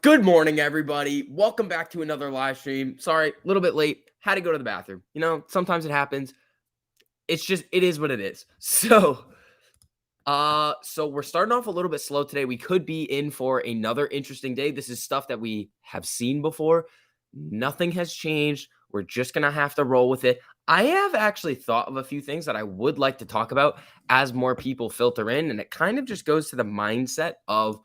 Good morning, everybody. Welcome back to another live stream. Sorry, a little bit late. Had to go to the bathroom. Sometimes it happens. It is what it is. So we're starting off a little bit slow today. We could be in for another interesting day. This is stuff that we have seen before. Nothing has changed. We're just gonna have to roll with it. I have actually thought of a few things that I would like to talk about as more people filter in, and it kind of just goes to the mindset of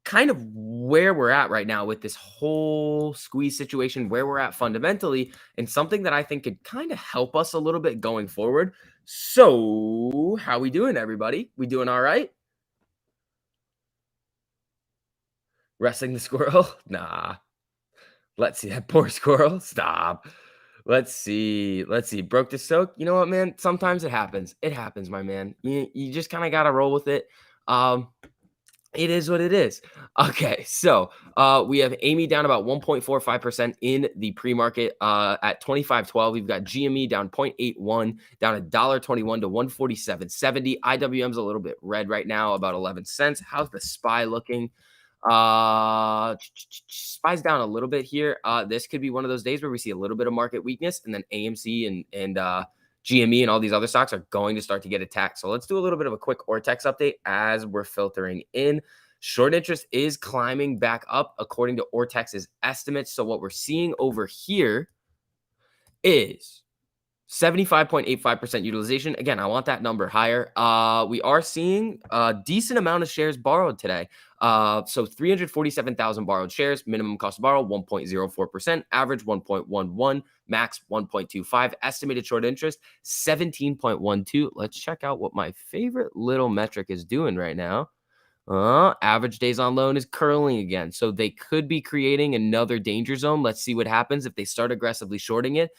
kind of where we're at right now with this whole squeeze situation, where we're at fundamentally, and something that I think could kind of help us a little bit going forward. So, how we doing, everybody? We doing all right? Resting the squirrel? Nah. Let's see that poor squirrel. Stop. Let's see. Let's see. Broke the soak. You know what, man? Sometimes it happens. It happens, my man. You just kind of gotta roll with it. Um, It is what it is. Okay, so we have Amy down about 1.45% in the pre-market at 25.12. We've got GME down 0.81, down $1.21 to 147.70. IWM's a little bit red right now, about 11 cents. How's the SPY looking? SPY's down a little bit here. This could be one of those days where we see a little bit of market weakness, and then AMC and GME and all these other stocks are going to start to get attacked. So let's do a little bit of a quick Ortex update as we're filtering in. Short interest is climbing back up according to Ortex's estimates. So what we're seeing over here is 75.85% utilization. Again, I want that number higher. We are seeing a decent amount of shares borrowed today. So 347,000 borrowed shares, minimum cost to borrow 1.04%, average 1.11, max 1.25, estimated short interest 17.12. Let's check out what my favorite little metric is doing right now. Average days on loan is curling again. So they could be creating another danger zone. Let's see what happens if they start aggressively shorting it.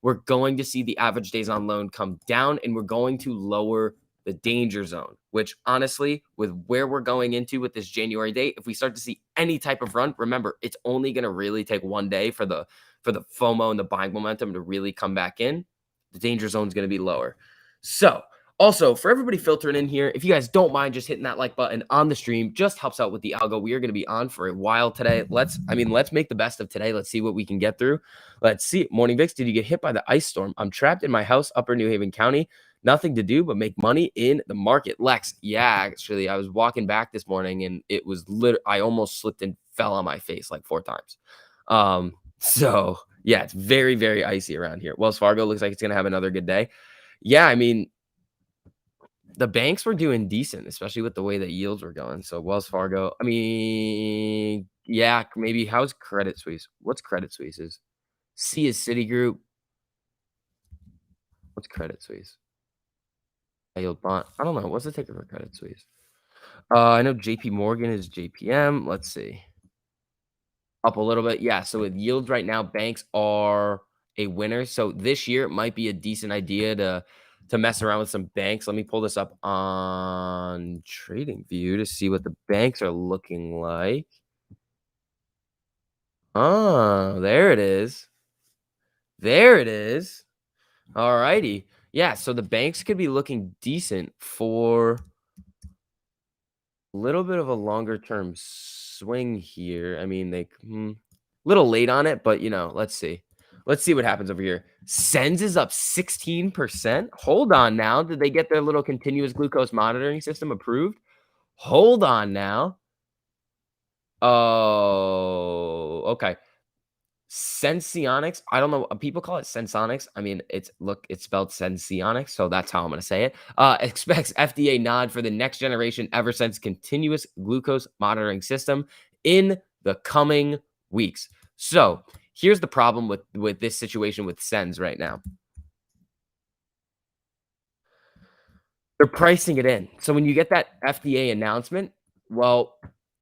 We're going to see the average days on loan come down, and we're going to lower the danger zone, which honestly, with where we're going into with this January date, if we start to see any type of run, remember, it's only going to really take one day for the FOMO and the buying momentum to really come back in. The danger zone is going to be lower. So also, for everybody filtering in here, if you guys don't mind just hitting that like button on the stream, just helps out with the algo. We are going to be on for a while today. Let's make the best of today. Let's see what we can get through. Let's see. Morning Vix, did you get hit by the ice storm? I'm trapped in my house, Upper New Haven County. Nothing to do but make money in the market. Lex, yeah, actually, I was walking back this morning and it was I almost slipped and fell on my face like 4 times. So yeah, it's very, very icy around here. Wells Fargo looks like it's going to have another good day. Yeah, I mean, the banks were doing decent, especially with the way that yields were going. So Wells Fargo, I mean, yeah, maybe. How's Credit Suisse? What's Credit Suisse's? C is Citigroup. What's Credit Suisse? High yield bond. I don't know. What's the ticker for Credit Suisse? I know JP Morgan is JPM. Let's see. Up a little bit. Yeah. So with yields right now, banks are a winner. So this year it might be a decent idea to mess around with some banks. Let me pull this up on TradingView to see what the banks are looking like. Oh, there it is. There it is. All righty. Yeah, so the banks could be looking decent for a little bit of a longer term swing here. I mean, they little late on it, but let's see. Let's see what happens over here. Sens is up 16%. Hold on now. Did they get their little continuous glucose monitoring system approved? Hold on now. Oh, okay. Sensionics. I don't know. People call it Sensonics. I mean, it's spelled Sensionics, so that's how I'm going to say it. Expects FDA nod for the next generation Eversense continuous glucose monitoring system in the coming weeks. So here's the problem with this situation with Sens right now. They're pricing it in. So when you get that FDA announcement, well,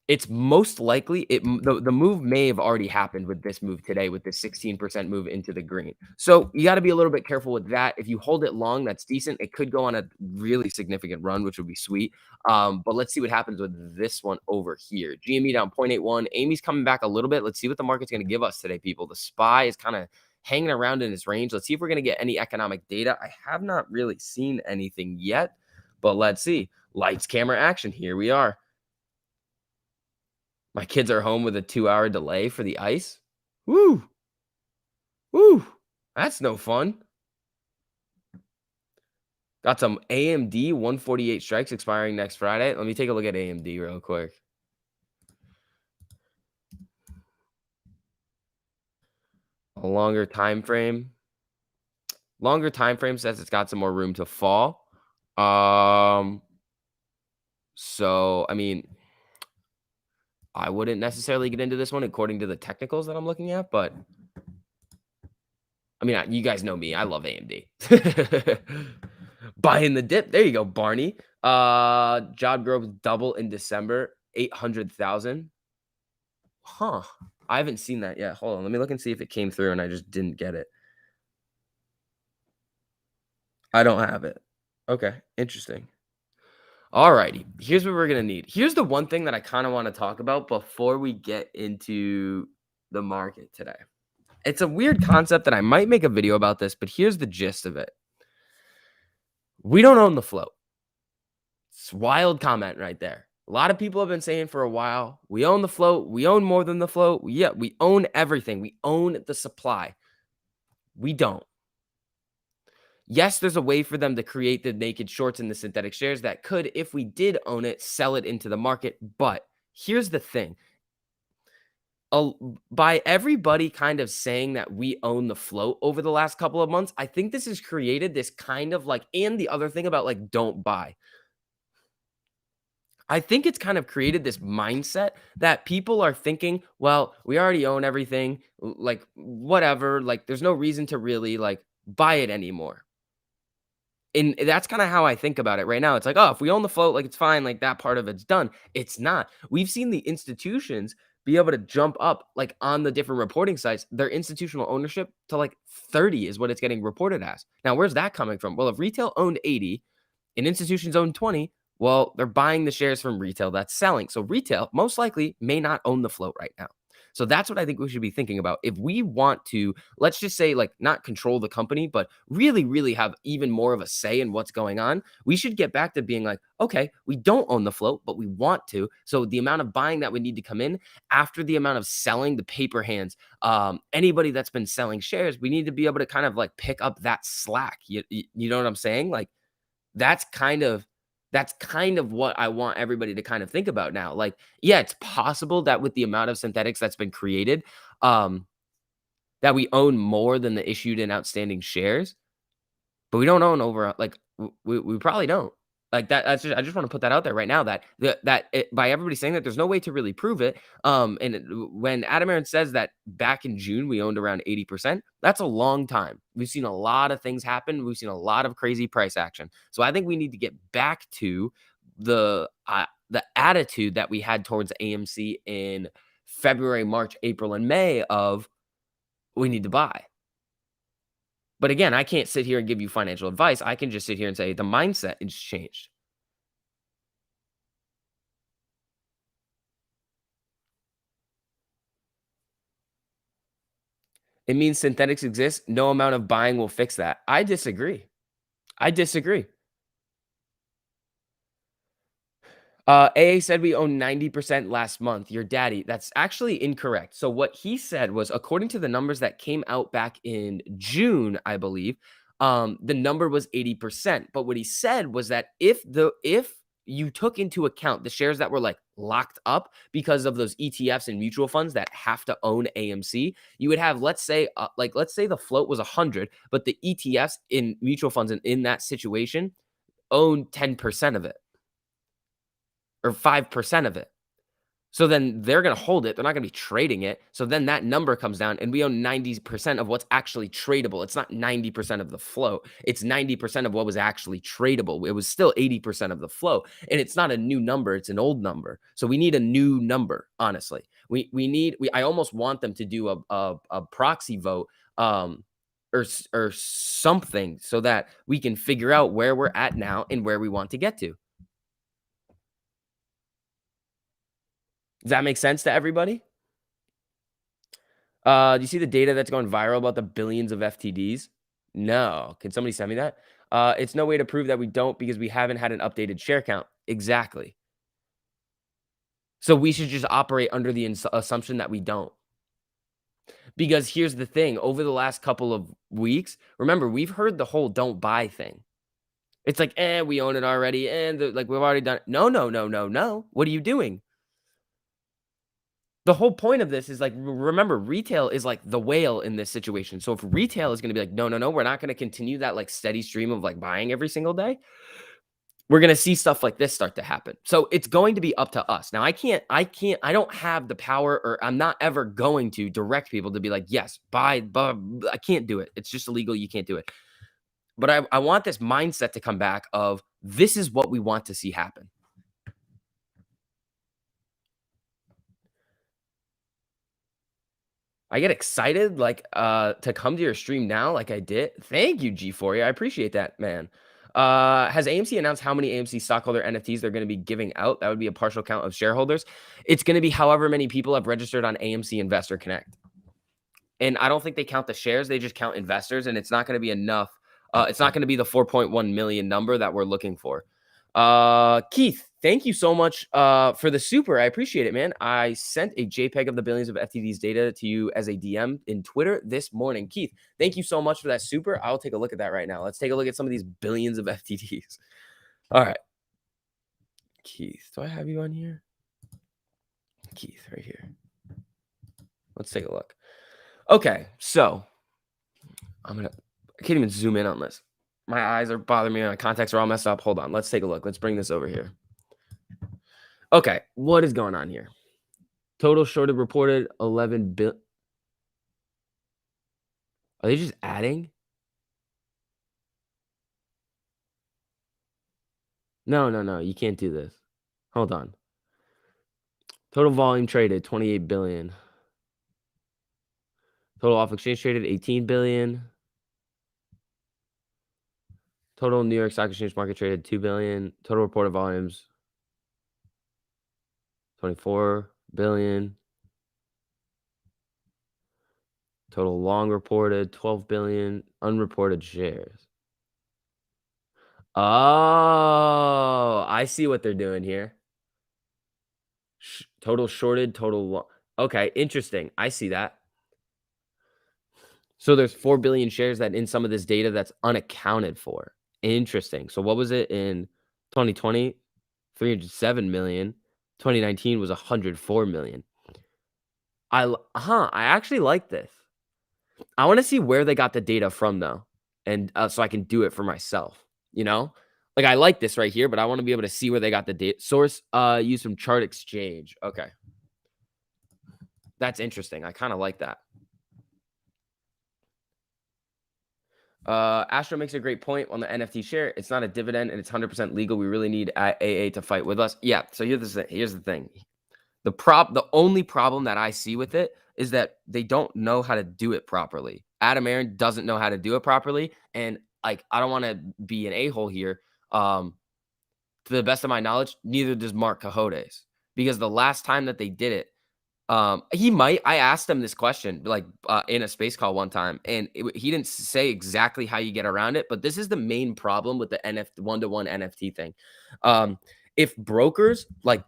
it's most likely the move may have already happened with this move today, with this 16% move into the green. So you got to be a little bit careful with that. If you hold it long, that's decent. It could go on a really significant run, which would be sweet. But let's see what happens with this one over here. GME down 0.81. Amy's coming back a little bit. Let's see what the market's going to give us today, people. The SPY is kind of hanging around in its range. Let's see if we're going to get any economic data. I have not really seen anything yet, but let's see. Lights, camera, action. Here we are. My kids are home with a 2-hour delay for the ice. Woo, woo. That's no fun. Got some AMD 148 strikes expiring next Friday. Let me take a look at AMD real quick. A longer time frame. Longer time frame says it's got some more room to fall. Um, so I mean, I wouldn't necessarily get into this one according to the technicals that I'm looking at, but I mean, you guys know me. I love AMD. Buying the dip. There you go, Barney. Job growth double in December, 800,000. Huh. I haven't seen that yet. Hold on. Let me look and see if it came through and I just didn't get it. I don't have it. Okay. Interesting. All righty. Here's what we're going to need. Here's the one thing that I kind of want to talk about before we get into the market today. It's a weird concept that I might make a video about this, but here's the gist of it. We don't own the float. It's wild comment right there. A lot of people have been saying for a while, we own the float. We own more than the float. Yeah, we own everything. We own the supply. We don't. Yes, there's a way for them to create the naked shorts and the synthetic shares that could, if we did own it, sell it into the market. But here's the thing. By everybody kind of saying that we own the float over the last couple of months, I think this has created this kind of like, and the other thing about like, don't buy. I think it's kind of created this mindset that people are thinking, well, we already own everything, like whatever, like there's no reason to really like buy it anymore. And that's kind of how I think about it right now. It's like, oh, if we own the float, like it's fine, like that part of it's done. It's not. We've seen the institutions be able to jump up like on the different reporting sites, their institutional ownership to like 30 is what it's getting reported as. Now, where's that coming from? Well, if retail owned 80 and institutions own 20, well, they're buying the shares from retail that's selling. So retail most likely may not own the float right now. So that's what I think we should be thinking about. If we want to, let's just say, like, not control the company, but really, really have even more of a say in what's going on, we should get back to being like, okay, we don't own the float, but we want to. So the amount of buying that would need to come in after the amount of selling, the paper hands, anybody that's been selling shares, we need to be able to kind of like pick up that slack. You know what I'm saying? Like, that's kind of what I want everybody to kind of think about now. Like, yeah, it's possible that with the amount of synthetics that's been created, um, that we own more than the issued and outstanding shares, but we don't own over like we probably don't. Like that's just I just want to put that out there right now that by everybody saying that there's no way to really prove it. When Adam Aaron says that back in June we owned around 80%, that's a long time. We've seen a lot of things happen. We've seen a lot of crazy price action. So I think we need to get back to the attitude that we had towards AMC in February, March, April, and May of we need to buy. But again, I can't sit here and give you financial advice. I can just sit here and say the mindset has changed. It means synthetics exist. No amount of buying will fix that. I disagree. I disagree. AA said we own 90% last month. Your daddy. That's actually incorrect. So what he said was, according to the numbers that came out back in June, I believe, the number was 80%. But what he said was that if you took into account the shares that were like locked up because of those ETFs and mutual funds that have to own AMC, you would have, let's say the float was 100, but the ETFs in mutual funds in that situation own 10% of it or 5% of it. So then they're going to hold it. They're not going to be trading it. So then that number comes down and we own 90% of what's actually tradable. It's not 90% of the flow. It's 90% of what was actually tradable. It was still 80% of the flow. And it's not a new number. It's an old number. So we need a new number, honestly. I almost want them to do a proxy vote or something so that we can figure out where we're at now and where we want to get to. Does that make sense to everybody? Do you see the data that's going viral about the billions of FTDs? No. Can somebody send me that? It's no way to prove that we don't because we haven't had an updated share count. Exactly. So we should just operate under the assumption that we don't. Because here's the thing, over the last couple of weeks, remember, we've heard the whole don't buy thing. It's like, we own it already, and like we've already done it. No, no, no, no, no. What are you doing? The whole point of this is like, remember, retail is like the whale in this situation. So if retail is going to be like, no, no, no, we're not going to continue that like steady stream of like buying every single day, we're going to see stuff like this start to happen. So it's going to be up to us. Now, I don't have the power, or I'm not ever going to direct people to be like, yes, buy, I can't do it. It's just illegal. You can't do it. But I want this mindset to come back of this is what we want to see happen. I get excited like to come to your stream now like I did. Thank you, G4. I appreciate that, man. Has AMC announced how many AMC stockholder NFTs they're going to be giving out? That would be a partial count of shareholders. It's going to be however many people have registered on AMC Investor Connect. And I don't think they count the shares, they just count investors, and it's not going to be enough. It's not going to be the 4.1 million number that we're looking for. Keith, thank you so much for the super. I appreciate it, man. I sent a JPEG of the billions of FTDs data to you as a DM in Twitter this morning. Keith, thank you so much for that super. I'll take a look at that right now. Let's take a look at some of these billions of FTDs. All right. Keith, do I have you on here? Keith, right here. Let's take a look. Okay, so I can't even zoom in on this. My eyes are bothering me. My contacts are all messed up. Hold on. Let's take a look. Let's bring this over here. Okay, what is going on here? Total shorted reported 11 billion. Are they just adding? No, no, no. You can't do this. Hold on. Total volume traded 28 billion. Total off exchange traded 18 billion. Total New York Stock Exchange market traded 2 billion. Total reported volumes 24 billion. Total long reported 12 billion. Unreported shares. Oh, I see what they're doing here. Total shorted, total long. Okay, interesting. I see that. So there's 4 billion shares that in some of this data that's unaccounted for. Interesting. So what was it in 2020? 307 million. 2019 was 104 million. I actually like this. I want to see where they got the data from though. And so I can do it for myself, you know? Like I like this right here, but I want to be able to see where they got the data source. Use some chart exchange. Okay. That's interesting. I kind of like that. Astro makes a great point on the NFT share. It's not a dividend and it's 100% legal. We really need AA to fight with us. Yeah. So here's the thing. The only problem that I see with it is that they don't know how to do it properly. Adam Aaron doesn't know how to do it properly. And like, I don't want to be an a-hole here. To the best of my knowledge, neither does Mark Cajotes, because the last time that they did it, I asked him this question like in a space call one time, and he didn't say exactly how you get around it, but this is the main problem with the one-to-one NFT thing. If brokers like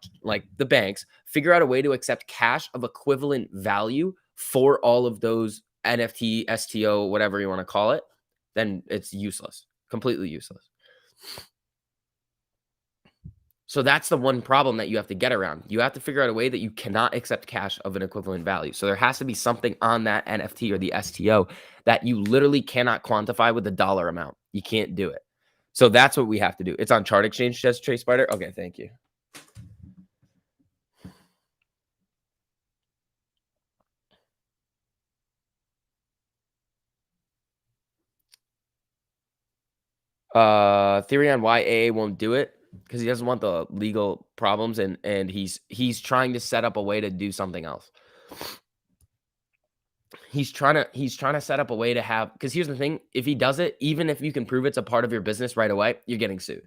the banks figure out a way to accept cash of equivalent value for all of those NFT, STO, whatever you want to call it, then it's useless, completely useless. So that's the one problem that you have to get around. You have to figure out a way that you cannot accept cash of an equivalent value. So there has to be something on that NFT or the STO that you literally cannot quantify with a dollar amount. You can't do it. So that's what we have to do. It's on Chart Exchange, says Trey Spider. Okay, thank you. Theory on why AA won't do it, because he doesn't want the legal problems, and he's trying to set up a way to do something else. He's trying to set up a way to have, because here's the thing, if he does it, even if you can prove it's a part of your business right away, you're getting sued.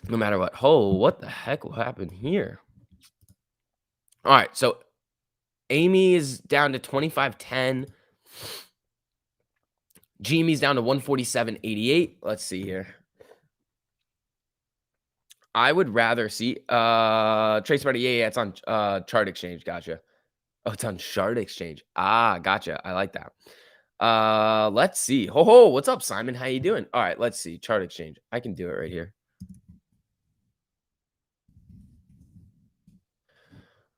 No matter what. Oh, what the heck will happen here? All right, so Amy is down to 25.10. Jimmy's down to 147.88. Let's see here. I would rather see Trace Money. Yeah, yeah, it's on Chart Exchange. Gotcha. Oh, it's on Shard Exchange. Ah, gotcha. I like that. Let's see. Ho ho, what's up, Simon? How you doing? All right, let's see. Chart Exchange. I can do it right here.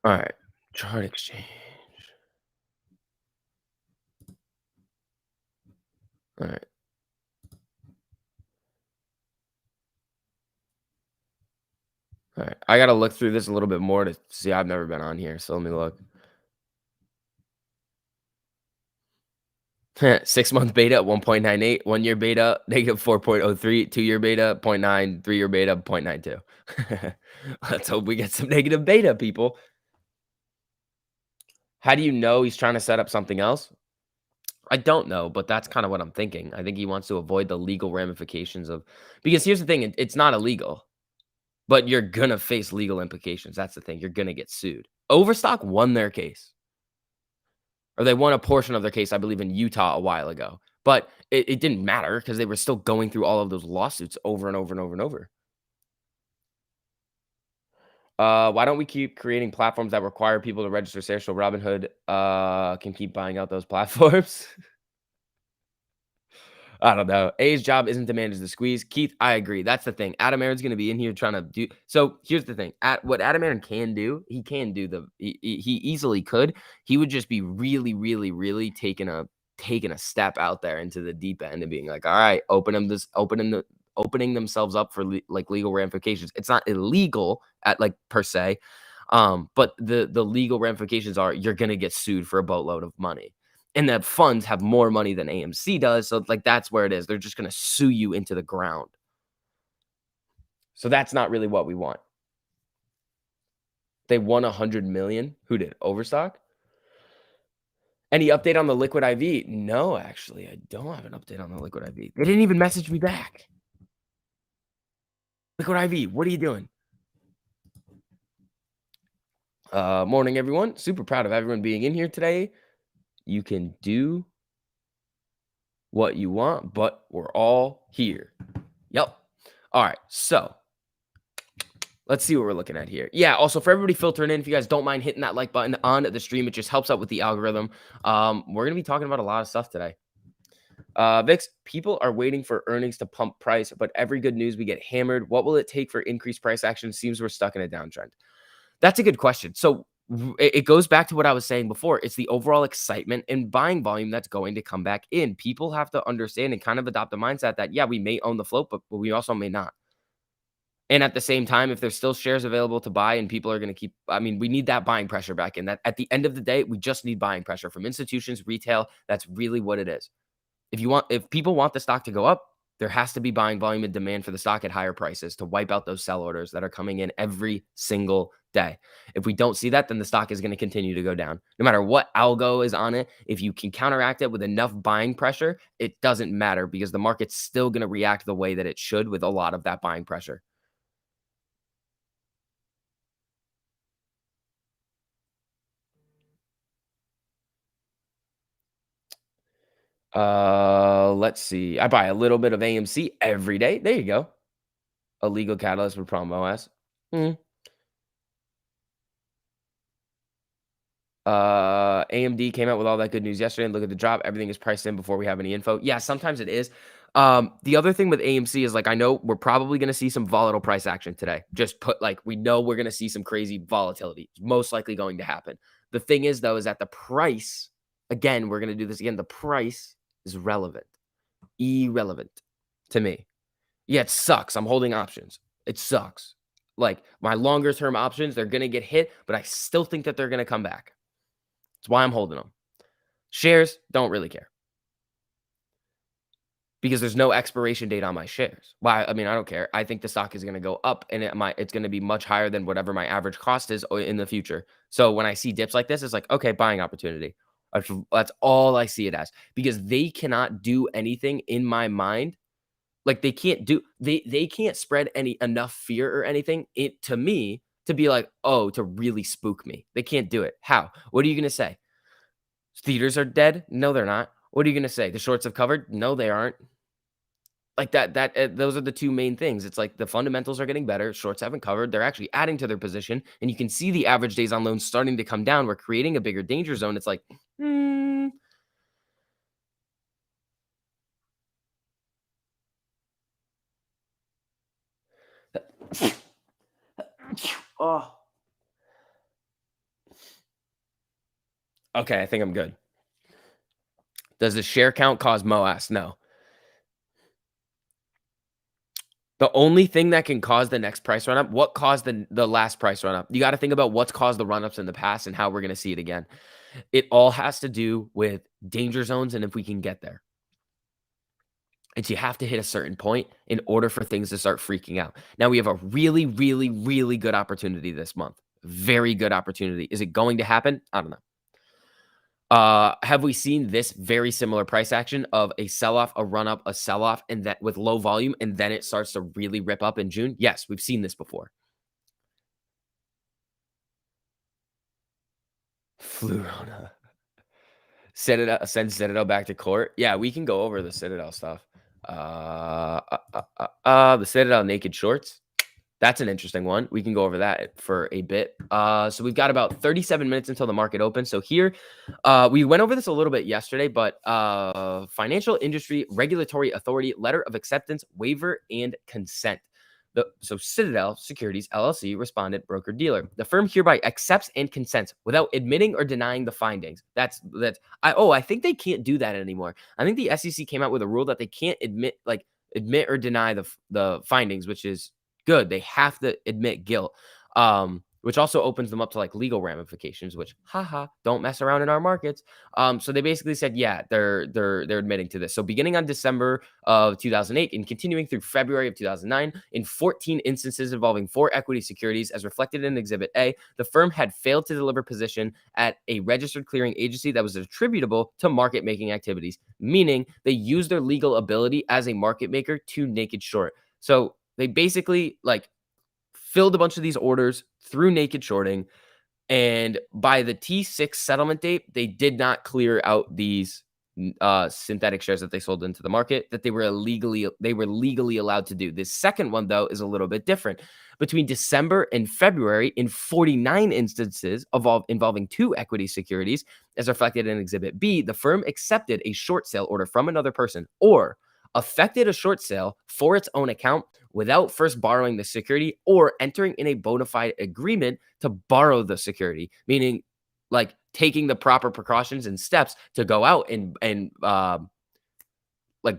All right. Chart Exchange. All right. All right. I gotta look through this a little bit more to see. I've never been on here, so let me look. 6 month beta at 1.98, 1 year beta negative 4.03, 2 year beta zero point 0.9, 3 year beta 0.92. Let's hope we get some negative beta, people. How do you know he's trying to set up something else? I don't know, but that's kind of what I'm thinking. I think he wants to avoid the legal ramifications of, because here's the thing, it's not illegal, but you're gonna face legal implications. That's the thing. You're gonna get sued. Overstock won their case, or they won a portion of their case, I believe, in Utah a while ago. But it didn't matter because they were still going through all of those lawsuits over and over and over and over. Why don't we keep creating platforms that require people to register shares so Robinhood can keep buying out those platforms? I don't know. A's job isn't to manage the squeeze. Keith, I agree. That's the thing. Adam Aaron's going to be in here trying to do. So here's the thing. At what Adam Aaron can do, he can do the. He easily could. He would just be really, really, really taking a step out there into the deep end and being like, all right, opening themselves up for like legal ramifications. It's not illegal at like per se, but the legal ramifications are you're going to get sued for a boatload of money, and the funds have more money than AMC does. So like that's where it is. They're just going to sue you into the ground. So that's not really what we want. They won 100 million. Who did? Overstock? Any update on the Liquid IV? No, actually, I don't have an update on the Liquid IV. They didn't even message me back. Liquid IV, what are you doing? Morning, everyone. Super proud of everyone being in here today. You can do what you want, but we're all here. Yep. All right. So let's see what we're looking at here. Yeah, also for everybody filtering in, if you guys don't mind hitting that like button on the stream, it just helps out with the algorithm. We're going to be talking about a lot of stuff today. Vix, people are waiting for earnings to pump price, but every good news we get hammered. What will it take for increased price action? Seems we're stuck in a downtrend. That's a good question. So it goes back to what I was saying before. It's the overall excitement and buying volume that's going to come back in. People have to understand and kind of adopt the mindset that, yeah, we may own the float, but we also may not. And at the same time, if there's still shares available to buy and people are going to keep, I mean, we need that buying pressure back in. That at the end of the day, we just need buying pressure from institutions, retail. That's really what it is. If people want the stock to go up, there has to be buying volume and demand for the stock at higher prices to wipe out those sell orders that are coming in every single day. If we don't see that, then the stock is going to continue to go down. No matter what algo is on it, if you can counteract it with enough buying pressure, it doesn't matter because the market's still going to react the way that it should with a lot of that buying pressure. Let's see. I buy a little bit of AMC every day. There you go. A legal catalyst with Problem OS. AMD came out with all that good news yesterday, and look at the drop. Everything is priced in before we have any info. Yeah, sometimes it is. The other thing with AMC is like I know we're probably going to see some volatile price action today. Just put like we know we're going to see some crazy volatility. It's most likely going to happen. The thing is though is that the price, again, we're going to do this again. The price is irrelevant to me. Yeah, it sucks. I'm holding options. It sucks. Like my longer term options, they're going to get hit, but I still think that they're going to come back. That's why I'm holding them. Shares, don't really care because there's no expiration date on my shares. Why? I mean, I don't care. I think the stock is going to go up and it's going to be much higher than whatever my average cost is in the future. So when I see dips like this, it's like, okay, buying opportunity. That's all I see it as because they cannot do anything in my mind. Like they can't spread enough fear or anything to me to be like, oh, to really spook me. They can't do it. How? What are you going to say? Theaters are dead? No, they're not. What are you going to say? The shorts have covered? No, they aren't. Like those are the two main things. It's like the fundamentals are getting better. Shorts haven't covered. They're actually adding to their position, and you can see the average days on loan starting to come down. We're creating a bigger danger zone. It's like, hmm. Oh, okay. I think I'm good. Does the share count cause MOAS? No. The only thing that can cause the next price run up, what caused the last price run up? You got to think about what's caused the run ups in the past and how we're going to see it again. It all has to do with danger zones and if we can get there. And you have to hit a certain point in order for things to start freaking out. Now we have a really, really, really good opportunity this month. Very good opportunity. Is it going to happen? I don't know. Have we seen this very similar price action of a sell-off, a run-up, a sell-off, and that with low volume, and then it starts to really rip up in June? Yes, we've seen this before. Flurona. Citadel, send Citadel back to court. Yeah, we can go over the Citadel stuff. The Citadel naked shorts. That's an interesting one. We can go over that for a bit. So we've got about 37 minutes until the market opens. So here, we went over this a little bit yesterday, but Financial Industry Regulatory Authority letter of acceptance, waiver, and consent. So Citadel Securities LLC respondent broker dealer. The firm hereby accepts and consents without admitting or denying the findings. I think they can't do that anymore. I think the SEC came out with a rule that they can't admit or deny the findings, which is good. They have to admit guilt, which also opens them up to like legal ramifications, which don't mess around in our markets. So they basically said, yeah, they're admitting to this. So beginning on December of 2008 and continuing through February of 2009, in 14 instances involving 4 equity securities, as reflected in Exhibit A, the firm had failed to deliver position at a registered clearing agency that was attributable to market making activities, meaning they used their legal ability as a market maker to naked short. So they basically like filled a bunch of these orders through naked shorting. And by the T6 settlement date, they did not clear out these synthetic shares that they sold into the market that they were legally allowed to do. This second one, though, is a little bit different. Between December and February, in 49 instances involving 2 equity securities, as reflected in Exhibit B, the firm accepted a short sale order from another person or affected a short sale for its own account without first borrowing the security or entering in a bona fide agreement to borrow the security, meaning like taking the proper precautions and steps to go out and like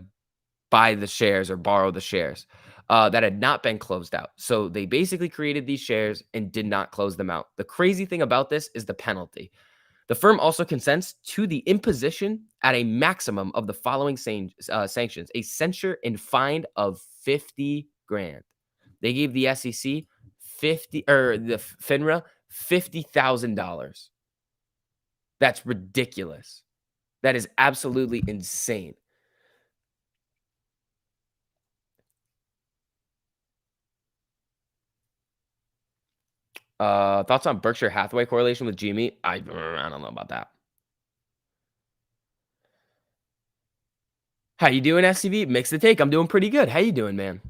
buy the shares or borrow the shares that had not been closed out. So they basically created these shares and did not close them out. The crazy thing about this is the penalty. The firm also consents to the imposition at a maximum of the following sanctions: a censure and fine of 50 grand. They gave the SEC 50 or the FINRA $50,000. That's ridiculous. That is absolutely insane. Thoughts on Berkshire Hathaway correlation with GME? I don't know about that. How you doing, SCV? Mix the take. I'm doing pretty good. How you doing, man?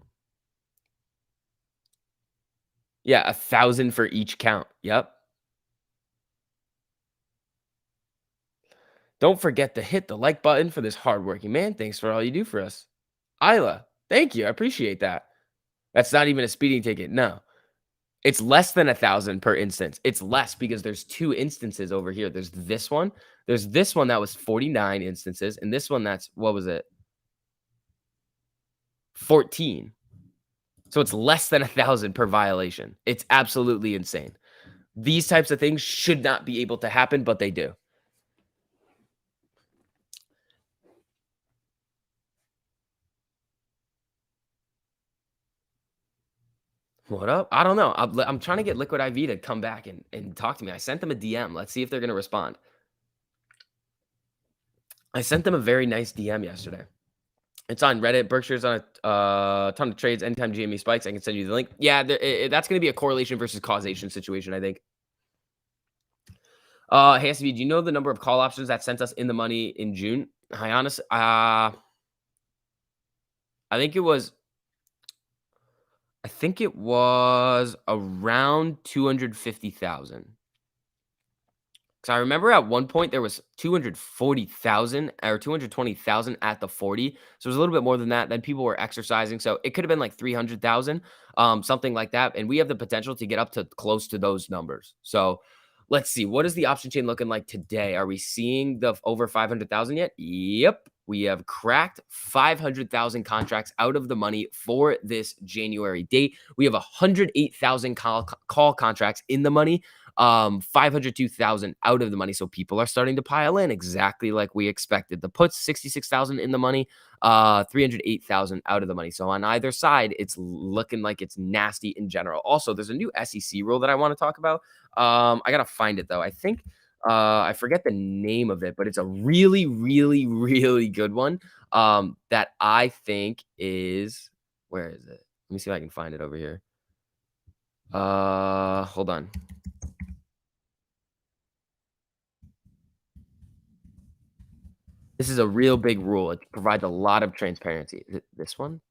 Yeah, 1,000 for each count. Yep. Don't forget to hit the like button for this hardworking man. Thanks for all you do for us. Isla, thank you. I appreciate that. That's not even a speeding ticket. No. It's less than 1,000 per instance. It's less because there's 2 instances over here. There's this one. There's this one that was 49 instances, and this one that's what was it? 14. So it's less than 1,000 per violation. It's absolutely insane. These types of things should not be able to happen, but they do. What up? I don't know. I'm trying to get Liquid IV to come back and talk to me. I sent them a DM. Let's see if they're going to respond. I sent them a very nice DM yesterday. It's on Reddit. Berkshire's on a ton of trades. Anytime GME spikes, I can send you the link. Yeah, that's going to be a correlation versus causation situation, I think. Hey, SB, do you know the number of call options that sent us in the money in June? I honestly, I think it was I think it was around 250,000. 'Cause I remember at one point there was 240,000 or 220,000 at the 40. So it was a little bit more than that. Then people were exercising. So it could have been like 300,000, something like that. And we have the potential to get up to close to those numbers. So let's see. What is the option chain looking like today? Are we seeing the over 500,000 yet? Yep. We have cracked 500,000 contracts out of the money for this January date. We have 108,000 call contracts in the money, 502,000 out of the money. So people are starting to pile in exactly like we expected. The puts 66,000 in the money, 308,000 out of the money. So on either side, it's looking like it's nasty in general. Also, there's a new SEC rule that I want to talk about. I gotta find it though. I think I forget the name of it, but it's a really, really, really good one. That I think is where is it? Let me see if I can find it over here. Hold on. This is a real big rule. It provides a lot of transparency. Is it this one?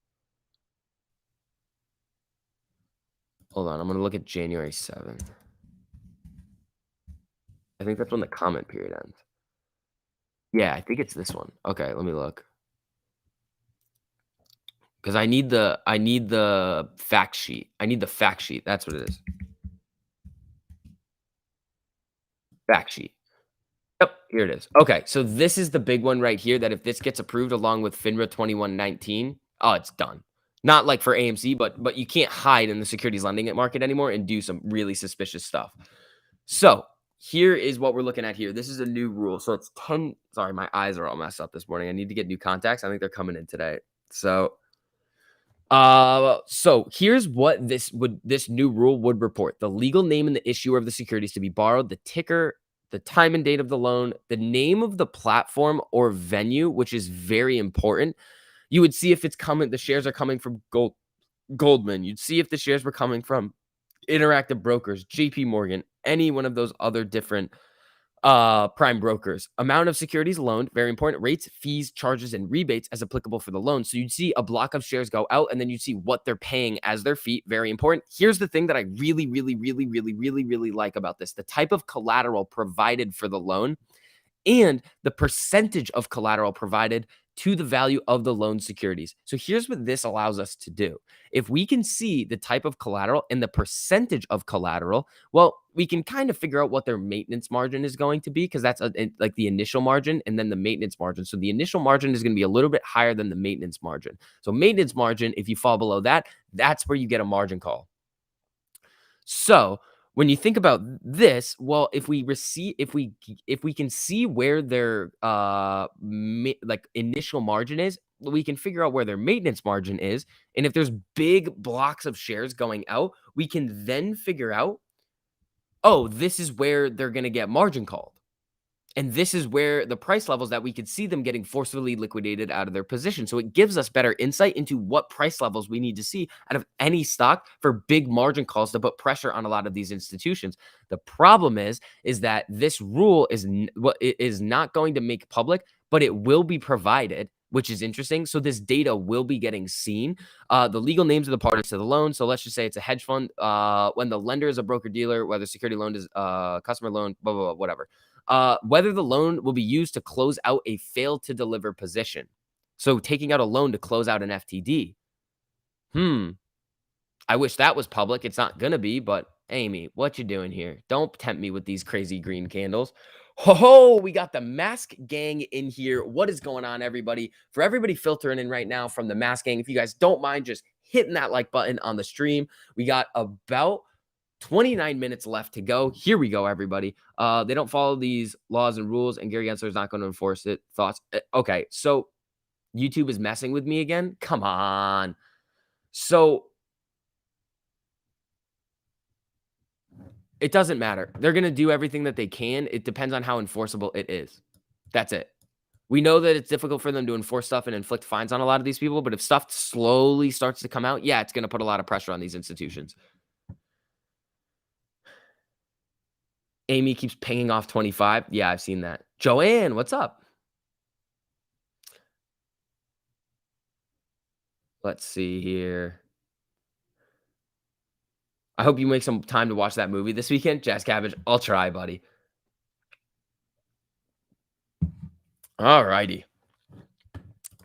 Hold on, I'm gonna look at January 7th. I think that's when the comment period ends. Yeah, I think it's this one. Okay, let me look. Because I need the fact sheet. I need the fact sheet. That's what it is. Fact sheet. Yep, here it is. Okay, so this is the big one right here that if this gets approved along with FINRA 2119, oh, it's done. Not like for AMC, but you can't hide in the securities lending market anymore and do some really suspicious stuff. So here is what we're looking at here. This is a new rule. So it's 10. Sorry, my eyes are all messed up this morning. I need to get new contacts. I think they're coming in today. So here's what this new rule would report: the legal name and the issuer of the securities to be borrowed, the ticker, the time and date of the loan, the name of the platform or venue, which is very important. You would see if it's coming, the shares are coming from Goldman. You'd see if the shares were coming from Interactive Brokers, JP Morgan, any one of those other different prime brokers. Amount of securities loaned, very important. Rates, fees, charges, and rebates as applicable for the loan. So you'd see a block of shares go out, and then you'd see what they're paying as their fee. Very important. Here's the thing that I really, really, really, really, really, really like about this: the type of collateral provided for the loan and the percentage of collateral provided to the value of the loan securities. So here's what this allows us to do. If we can see the type of collateral and the percentage of collateral, well, we can kind of figure out what their maintenance margin is going to be, because that's like the initial margin and then the maintenance margin. So the initial margin is going to be a little bit higher than the maintenance margin. So maintenance margin, if you fall below that, that's where you get a margin call. So when you think about this, well, if we can see where their like initial margin is, we can figure out where their maintenance margin is. And if there's big blocks of shares going out, we can then figure out, oh, this is where they're going to get margin called. And this is where the price levels that we could see them getting forcibly liquidated out of their position. So it gives us better insight into what price levels we need to see out of any stock for big margin calls to put pressure on a lot of these institutions. The problem is that this rule what it is not going to make public, but it will be provided, which is interesting. So this data will be getting seen. The legal names of the parties to the loan. So let's just say it's a hedge fund. When the lender is a broker dealer, whether security loan is customer loan, blah, blah, blah, whatever. Whether the loan will be used to close out a failed to deliver position. So taking out a loan to close out an FTD. I wish that was public. It's not going to be, but Amy, what you doing here? Don't tempt me with these crazy green candles. Ho, we got the Mask Gang in here. What is going on, everybody? For everybody filtering in right now from the Mask Gang, if you guys don't mind just hitting that like button on the stream, we got about 29 minutes left to go. Here we go, everybody. They don't follow these laws and rules, and Gary Gensler is not going to enforce it. Thoughts? Okay, so YouTube is messing with me again? Come on. So it doesn't matter. They're going to do everything that they can. It depends on how enforceable it is. That's it. We know that it's difficult for them to enforce stuff and inflict fines on a lot of these people, but if stuff slowly starts to come out, yeah, it's going to put a lot of pressure on these institutions. Amy keeps pinging off 25. Yeah, I've seen that. Joanne, what's up? Let's see here. I hope you make some time to watch that movie this weekend, Jazz Cabbage. I'll try, buddy. All righty.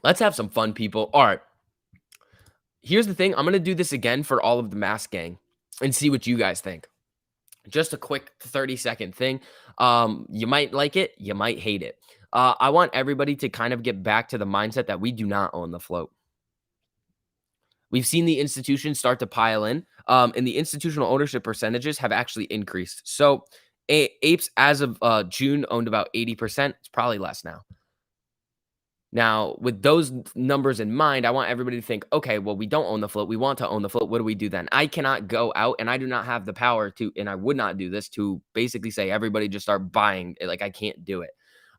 Let's have some fun, people. All right. Here's the thing. I'm gonna do this again for all of the Mask Gang and see what you guys think. Just a quick 30-second thing. You might like it, you might hate it. I want everybody to kind of get back to the mindset that we do not own the float. We've seen the institutions start to pile in, and the institutional ownership percentages have actually increased. So, Apes, as of June, owned about 80%. It's probably less now. Now, with those numbers in mind, I want everybody to think, okay, well, we don't own the float. We want to own the float. What do we do then? I cannot go out and I do not have the power to, and I would not do this to basically say, everybody just start buying. Like, I can't do it.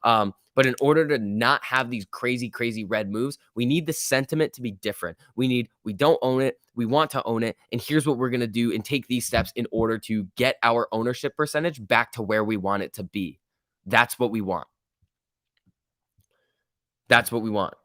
But in order to not have these crazy, crazy red moves, we need the sentiment to be different. We don't own it. We want to own it. And here's what we're going to do and take these steps in order to get our ownership percentage back to where we want it to be. That's what we want. That's what we want.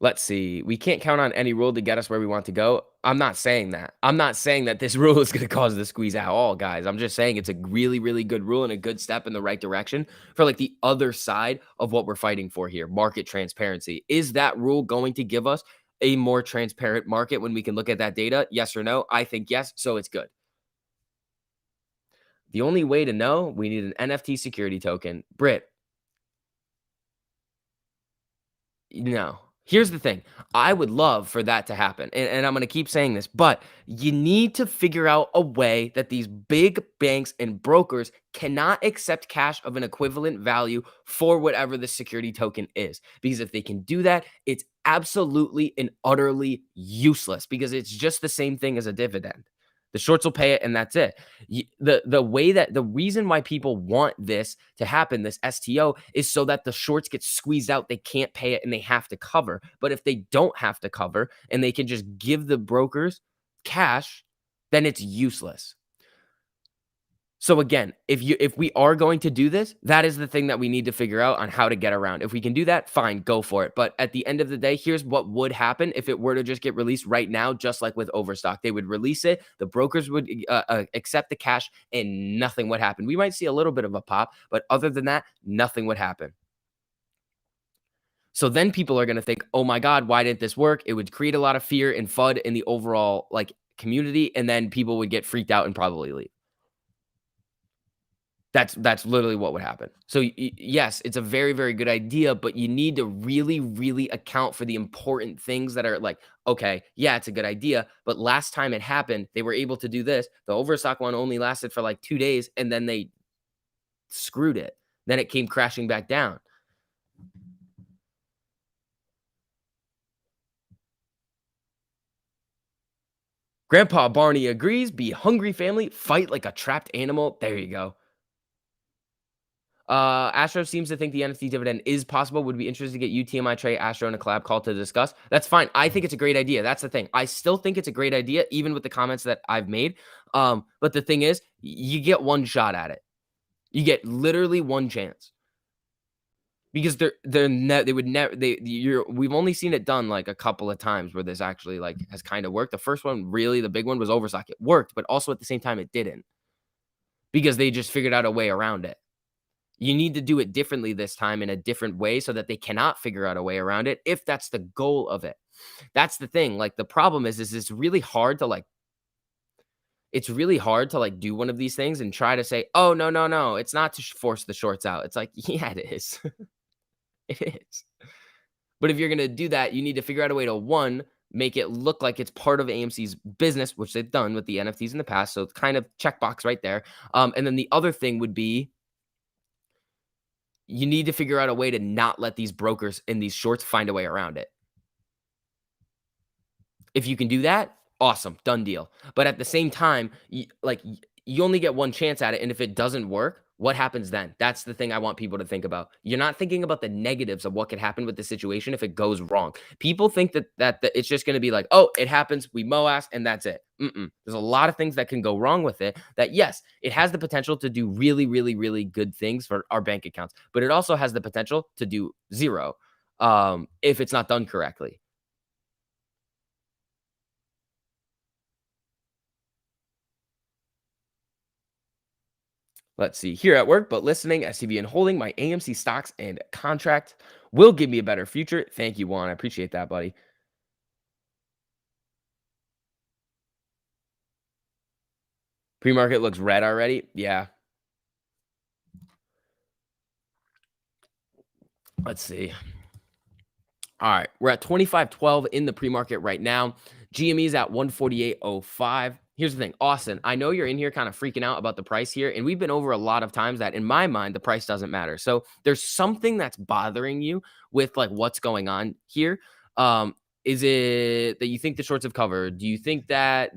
Let's see. We can't count on any rule to get us where we want to go. I'm not saying that. I'm not saying that this rule is going to cause the squeeze at all, guys. I'm just saying it's a really, really good rule and a good step in the right direction for like the other side of what we're fighting for here, market transparency. Is that rule going to give us a more transparent market when we can look at that data? Yes or no? I think yes. So it's good. The only way to know, we need an NFT security token. Brit, no. Here's the thing. I would love for that to happen. And I'm going to keep saying this, but you need to figure out a way that these big banks and brokers cannot accept cash of an equivalent value for whatever the security token is. Because if they can do that, it's absolutely and utterly useless because it's just the same thing as a dividend. The shorts will pay it, and that's it. The reason why people want this to happen, this STO, is so that the shorts get squeezed out. They can't pay it, and they have to cover. But if they don't have to cover, and they can just give the brokers cash, then it's useless. So again, if we are going to do this, that is the thing that we need to figure out on how to get around. If we can do that, fine, go for it. But at the end of the day, here's what would happen if it were to just get released right now, just like with Overstock. They would release it, the brokers would accept the cash, and nothing would happen. We might see a little bit of a pop, but other than that, nothing would happen. So then people are going to think, oh my God, why didn't this work? It would create a lot of fear and FUD in the overall like community, and then people would get freaked out and probably leave. That's literally what would happen. So yes, it's a very, very good idea, but you need to really, really account for the important things that are like, okay, yeah, it's a good idea, but last time it happened, they were able to do this. The Overstock one only lasted for like 2 days, and then they screwed it. Then it came crashing back down. Grandpa Barney agrees. Be hungry, family. Fight like a trapped animal. There you go. Astro seems to think the NFT dividend is possible. Would be interested to get UTMI Trey Astro in a collab call to discuss. That's fine. I think it's a great idea. That's the thing. I still think it's a great idea, even with the comments that I've made. But the thing is, you get one shot at it. You get literally one chance. Because they would never we've only seen it done like a couple of times where this actually like has kind of worked. The first one, really, the big one was Overstock. It worked, but also at the same time it didn't. Because they just figured out a way around it. You need to do it differently this time in a different way so that they cannot figure out a way around it if that's the goal of it. That's the thing. Like the problem is it's really hard to like do one of these things and try to say, "Oh, no, no, no, it's not to force the shorts out." It's like, "Yeah, it is." It is. But if you're going to do that, you need to figure out a way to one, make it look like it's part of AMC's business, which they've done with the NFTs in the past. So it's kind of checkbox right there. And then the other thing would be you need to figure out a way to not let these brokers in these shorts find a way around it. If you can do that, awesome, done deal. But at the same time, you only get one chance at it, and if it doesn't work, What happens then? That's the thing I want people to think about. You're not thinking about the negatives of what could happen with the situation if it goes wrong. People think that it's just going to be like, oh, it happens, we mow ass, and that's it. There's a lot of things that can go wrong with it. That yes, it has the potential to do really, really, really good things for our bank accounts, but it also has the potential to do zero if it's not done correctly. Let's see here at work, but listening, SCB and holding my AMC stocks and contract will give me a better future. Thank you, Juan. I appreciate that, buddy. Pre-market looks red already. Yeah. Let's see. All right. We're at 25.12 in the pre-market right now. GME is at 148.05. Here's the thing, Austin, I know you're in here kind of freaking out about the price here, and we've been over a lot of times that in my mind, the price doesn't matter. So there's something that's bothering you with like what's going on here. Is it that you think the shorts have covered? Do you think that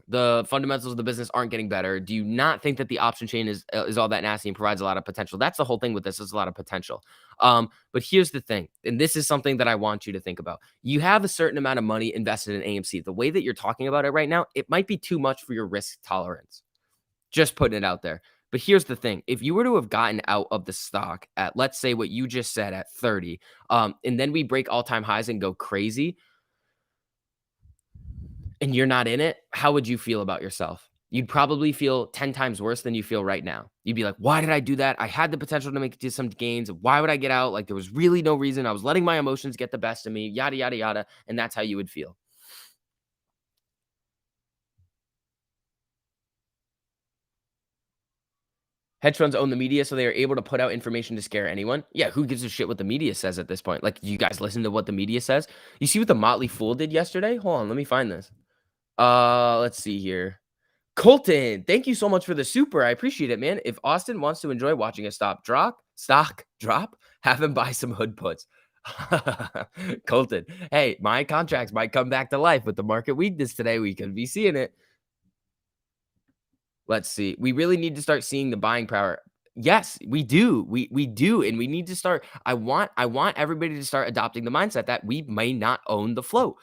the fundamentals of the business aren't getting better? Do you not think that the option chain is all that nasty and provides a lot of potential? That's the whole thing with this. Is a lot of potential. But here's the thing, and this is something that I want you to think about. You have a certain amount of money invested in AMC. The way that you're talking about it right now, it might be too much for your risk tolerance. Just putting it out there. But here's the thing. If you were to have gotten out of the stock at, let's say what you just said at 30, and then we break all-time highs and go crazy, and you're not in it, how would you feel about yourself? You'd probably feel 10 times worse than you feel right now. You'd be like, why did I do that? I had the potential to make some gains. Why would I get out? Like there was really no reason. I was letting my emotions get the best of me, yada, yada, yada. And that's how you would feel. Hedge funds own the media, so they are able to put out information to scare anyone. Yeah, who gives a shit what the media says at this point? Like, you guys listen to what the media says? You see what the Motley Fool did yesterday? Hold on, let me find this. Let's see here. Colton, thank you so much for the super. I appreciate it, man. If Austin wants to enjoy watching a stock drop, have him buy some hood puts. Colton, hey, my contracts might come back to life with the market weakness today. We could be seeing it. Let's see. We really need to start seeing the buying power. Yes, we do. We do, and we need to start. I want everybody to start adopting the mindset that we may not own the float.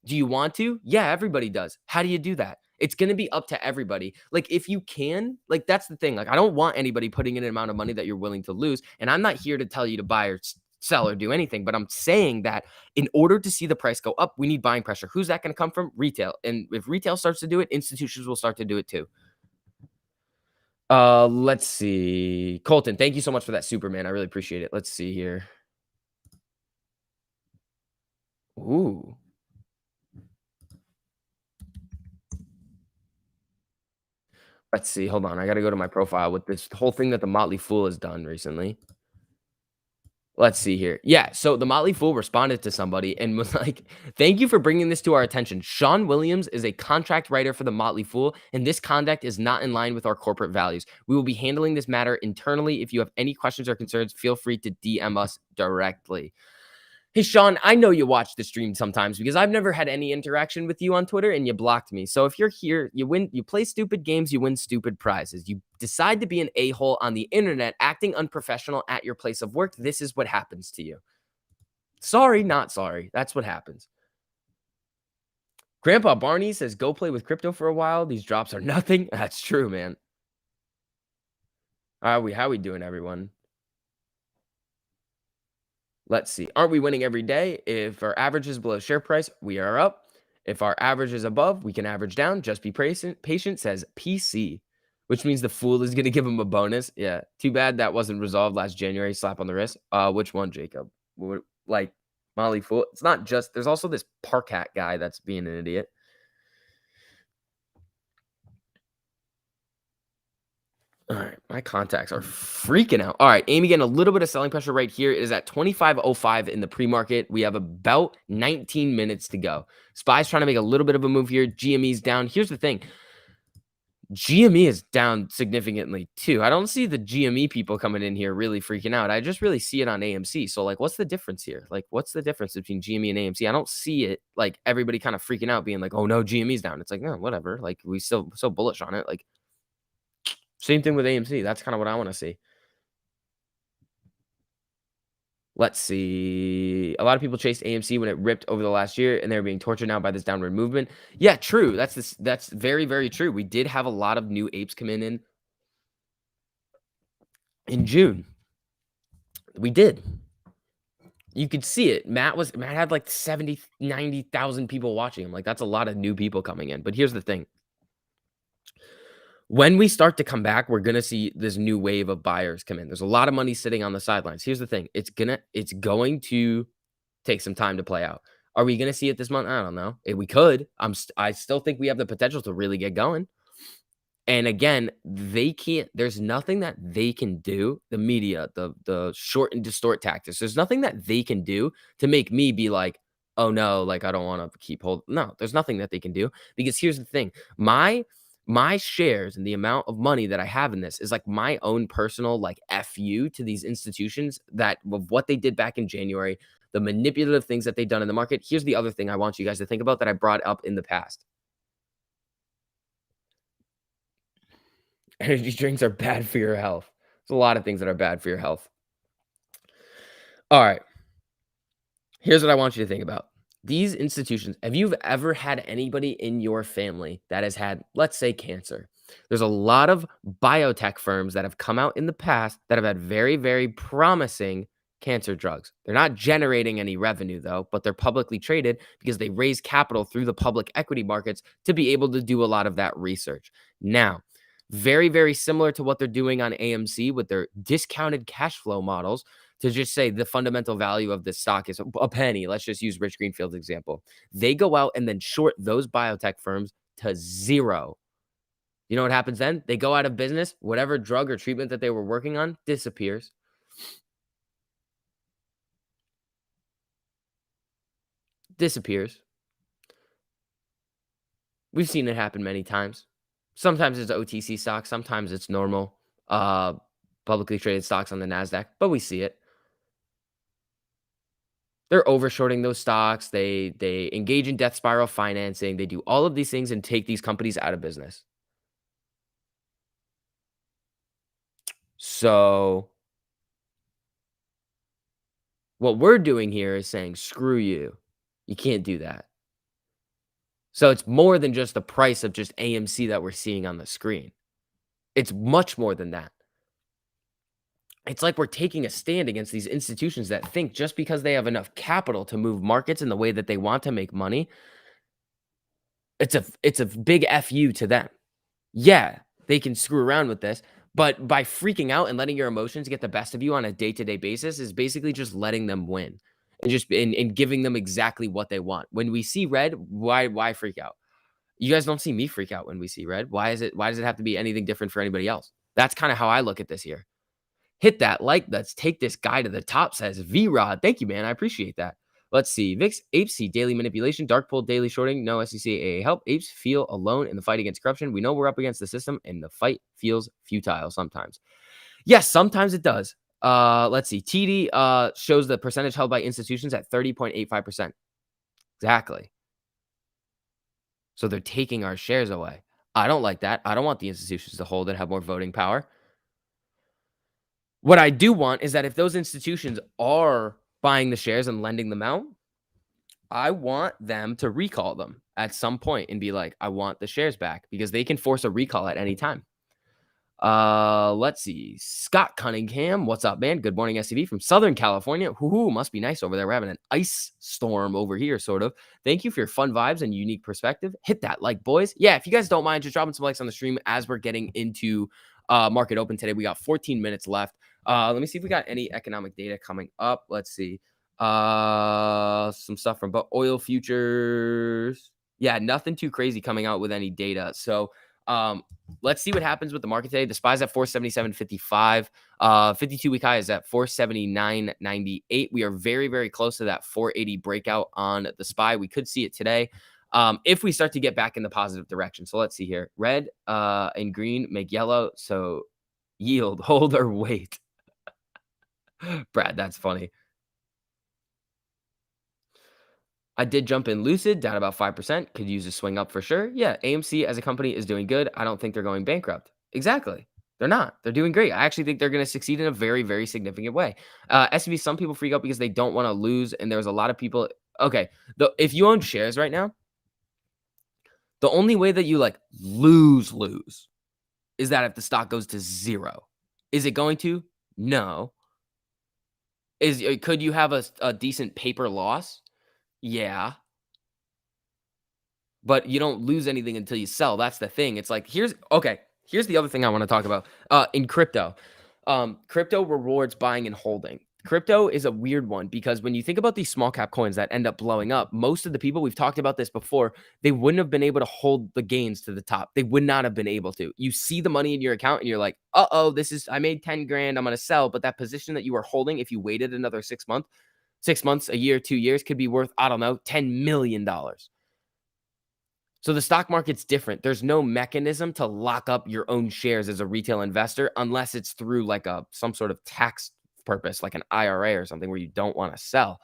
Do you want to? Yeah, everybody does. How do you do that? It's going to be up to everybody. Like, if you can, like, that's the thing. Like, I don't want anybody putting in an amount of money that you're willing to lose. And I'm not here to tell you to buy or sell or do anything, but I'm saying that in order to see the price go up, we need buying pressure. Who's that going to come from? Retail. And if retail starts to do it, institutions will start to do it too. Let's see. Colton, thank you so much for that Superman. I really appreciate it. Let's see here. Ooh. Let's see. Hold on. I got to go to my profile with this whole thing that the Motley Fool has done recently. Let's see here. Yeah, so the Motley Fool responded to somebody and was like, "Thank you for bringing this to our attention. Sean Williams is a contract writer for the Motley Fool, and this conduct is not in line with our corporate values. We will be handling this matter internally. If you have any questions or concerns, feel free to DM us directly." Hey, Sean, I know you watch the stream sometimes because I've never had any interaction with you on Twitter and you blocked me. So if you're here, you play stupid games, you win stupid prizes. You decide to be an a-hole on the internet, acting unprofessional at your place of work. This is what happens to you. Sorry, not sorry. That's what happens. Grandpa Barney says, go play with crypto for a while. These drops are nothing. That's true, man. How we doing, everyone? Let's see. Aren't we winning every day? If our average is below share price, we are up. If our average is above, we can average down. Just be patient, says PC, which means the fool is going to give him a bonus. Yeah. Too bad that wasn't resolved last January. Slap on the wrist. Which one, Jacob? Like Molly Fool? It's not just, there's also this park hat guy that's being an idiot. All right, my contacts are freaking out. All right, Amy getting a little bit of selling pressure right here. It is at 25.05 in the pre-market. We have about 19 minutes to go. SPY's trying to make a little bit of a move here. GME's down. Here's the thing. GME is down significantly too. I don't see the GME people coming in here really freaking out. I just really see it on AMC. So like, what's the difference here? Like, what's the difference between GME and AMC? I don't see it like everybody kind of freaking out being like, oh no, GME's down. It's like, no, whatever. Like we still so bullish on it. Like, Same thing with AMC. That's kind of what I want to see. Let's see. A lot of people chased AMC when it ripped over the last year, and they're being tortured now by this downward movement. Yeah, true. That's very, very true. We did have a lot of new apes come in June. We did. You could see it. Matt had like 70, 90,000 people watching him. Like that's a lot of new people coming in. But here's the thing. When we start to come back, we're gonna see this new wave of buyers come in. There's a lot of money sitting on the sidelines. Here's the thing. It's going to take some time to play out. Are we gonna see it this month? I don't know. We could. I still think we have the potential to really get going. And again, they can't there's nothing that they can do, the media, the short and distort tactics. There's nothing that they can do to make me be like, "Oh no, like I don't want to keep hold." No, there's nothing that they can do because here's the thing. My shares and the amount of money that I have in this is like my own personal like FU to these institutions that of what they did back in January, the manipulative things that they've done in the market. Here's the other thing I want you guys to think about that I brought up in the past. Energy drinks are bad for your health. There's a lot of things that are bad for your health. All right. Here's what I want you to think about. These institutions, have you ever had anybody in your family that has had, let's say, cancer? There's a lot of biotech firms that have come out in the past that have had very, very promising cancer drugs. They're not generating any revenue, though, but they're publicly traded because they raise capital through the public equity markets to be able to do a lot of that research. Now, very, very similar to what they're doing on AMC with their discounted cash flow models to just say the fundamental value of the stock is a penny. Let's just use Rich Greenfield's example. They go out and then short those biotech firms to zero. You know what happens then? They go out of business. Whatever drug or treatment that they were working on disappears. Disappears. We've seen it happen many times. Sometimes it's OTC stocks. Sometimes it's normal publicly traded stocks on the NASDAQ, but we see it. They're overshorting those stocks. They engage in death spiral financing. They do all of these things and take these companies out of business. So what we're doing here is saying, screw you. You can't do that. So it's more than just the price of just AMC that we're seeing on the screen. It's much more than that. It's like we're taking a stand against these institutions that think just because they have enough capital to move markets in the way that they want to make money, it's a big FU to them. Yeah, they can screw around with this, but by freaking out and letting your emotions get the best of you on a day-to-day basis is basically just letting them win and just and giving them exactly what they want. When we see red, why freak out? You guys don't see me freak out when we see red. Why does it have to be anything different for anybody else? That's kind of how I look at this here. Hit that like. Let's take this guy to the top, says V-Rod. Thank you, man. I appreciate that. Let's see. VIX, Apes see daily manipulation, dark pool, daily shorting, no SEC AA help. Apes feel alone in the fight against corruption. We know we're up against the system, and the fight feels futile sometimes. Yes, sometimes it does. Let's see. TD shows the percentage held by institutions at 30.85%. Exactly. So they're taking our shares away. I don't like that. I don't want the institutions to hold and have more voting power. What I do want is that if those institutions are buying the shares and lending them out, I want them to recall them at some point and be like, I want the shares back because they can force a recall at any time. Let's see. Scott Cunningham, what's up, man? Good morning, SCV from Southern California. Whoo, must be nice over there. We're having an ice storm over here, sort of. Thank you for your fun vibes and unique perspective. Hit that like, boys. Yeah, if you guys don't mind, just dropping some likes on the stream as we're getting into market open today. We got 14 minutes left. Let me see if we got any economic data coming up. Let's see. Some stuff from oil futures. Yeah, nothing too crazy coming out with any data. So let's see what happens with the market today. The SPY's at 477.55. 52-week high is at 479.98. We are very, very close to that 480 breakout on the SPY. We could see it today if we start to get back in the positive direction. So let's see here. Red and green make yellow. So yield, hold, or wait. Brad, that's funny. I did jump in Lucid, down about 5%. Could use a swing up for sure. Yeah, AMC as a company is doing good. I don't think they're going bankrupt. Exactly. They're not. They're doing great. I actually think they're going to succeed in a very, very significant way. SUV, some people freak out because they don't want to lose, and there's a lot of people. Okay, if you own shares right now, the only way that you like lose is that if the stock goes to zero. Is it going to? No. Could you have a decent paper loss? Yeah. But you don't lose anything until you sell. That's the thing. It's like here's the other thing I want to talk about. In crypto. Crypto rewards buying and holding. Crypto is a weird one because when you think about these small cap coins that end up blowing up, most of the people, we've talked about this before, they wouldn't have been able to hold the gains to the top. They would not have been able to. You see the money in your account and you're like, "Uh-oh, I made 10 grand, I'm going to sell." But that position that you were holding, if you waited another 6 months, a year, 2 years, could be worth, I don't know, $10 million. So the stock market's different. There's no mechanism to lock up your own shares as a retail investor unless it's through like some sort of tax purpose, like an IRA or something where you don't want to sell.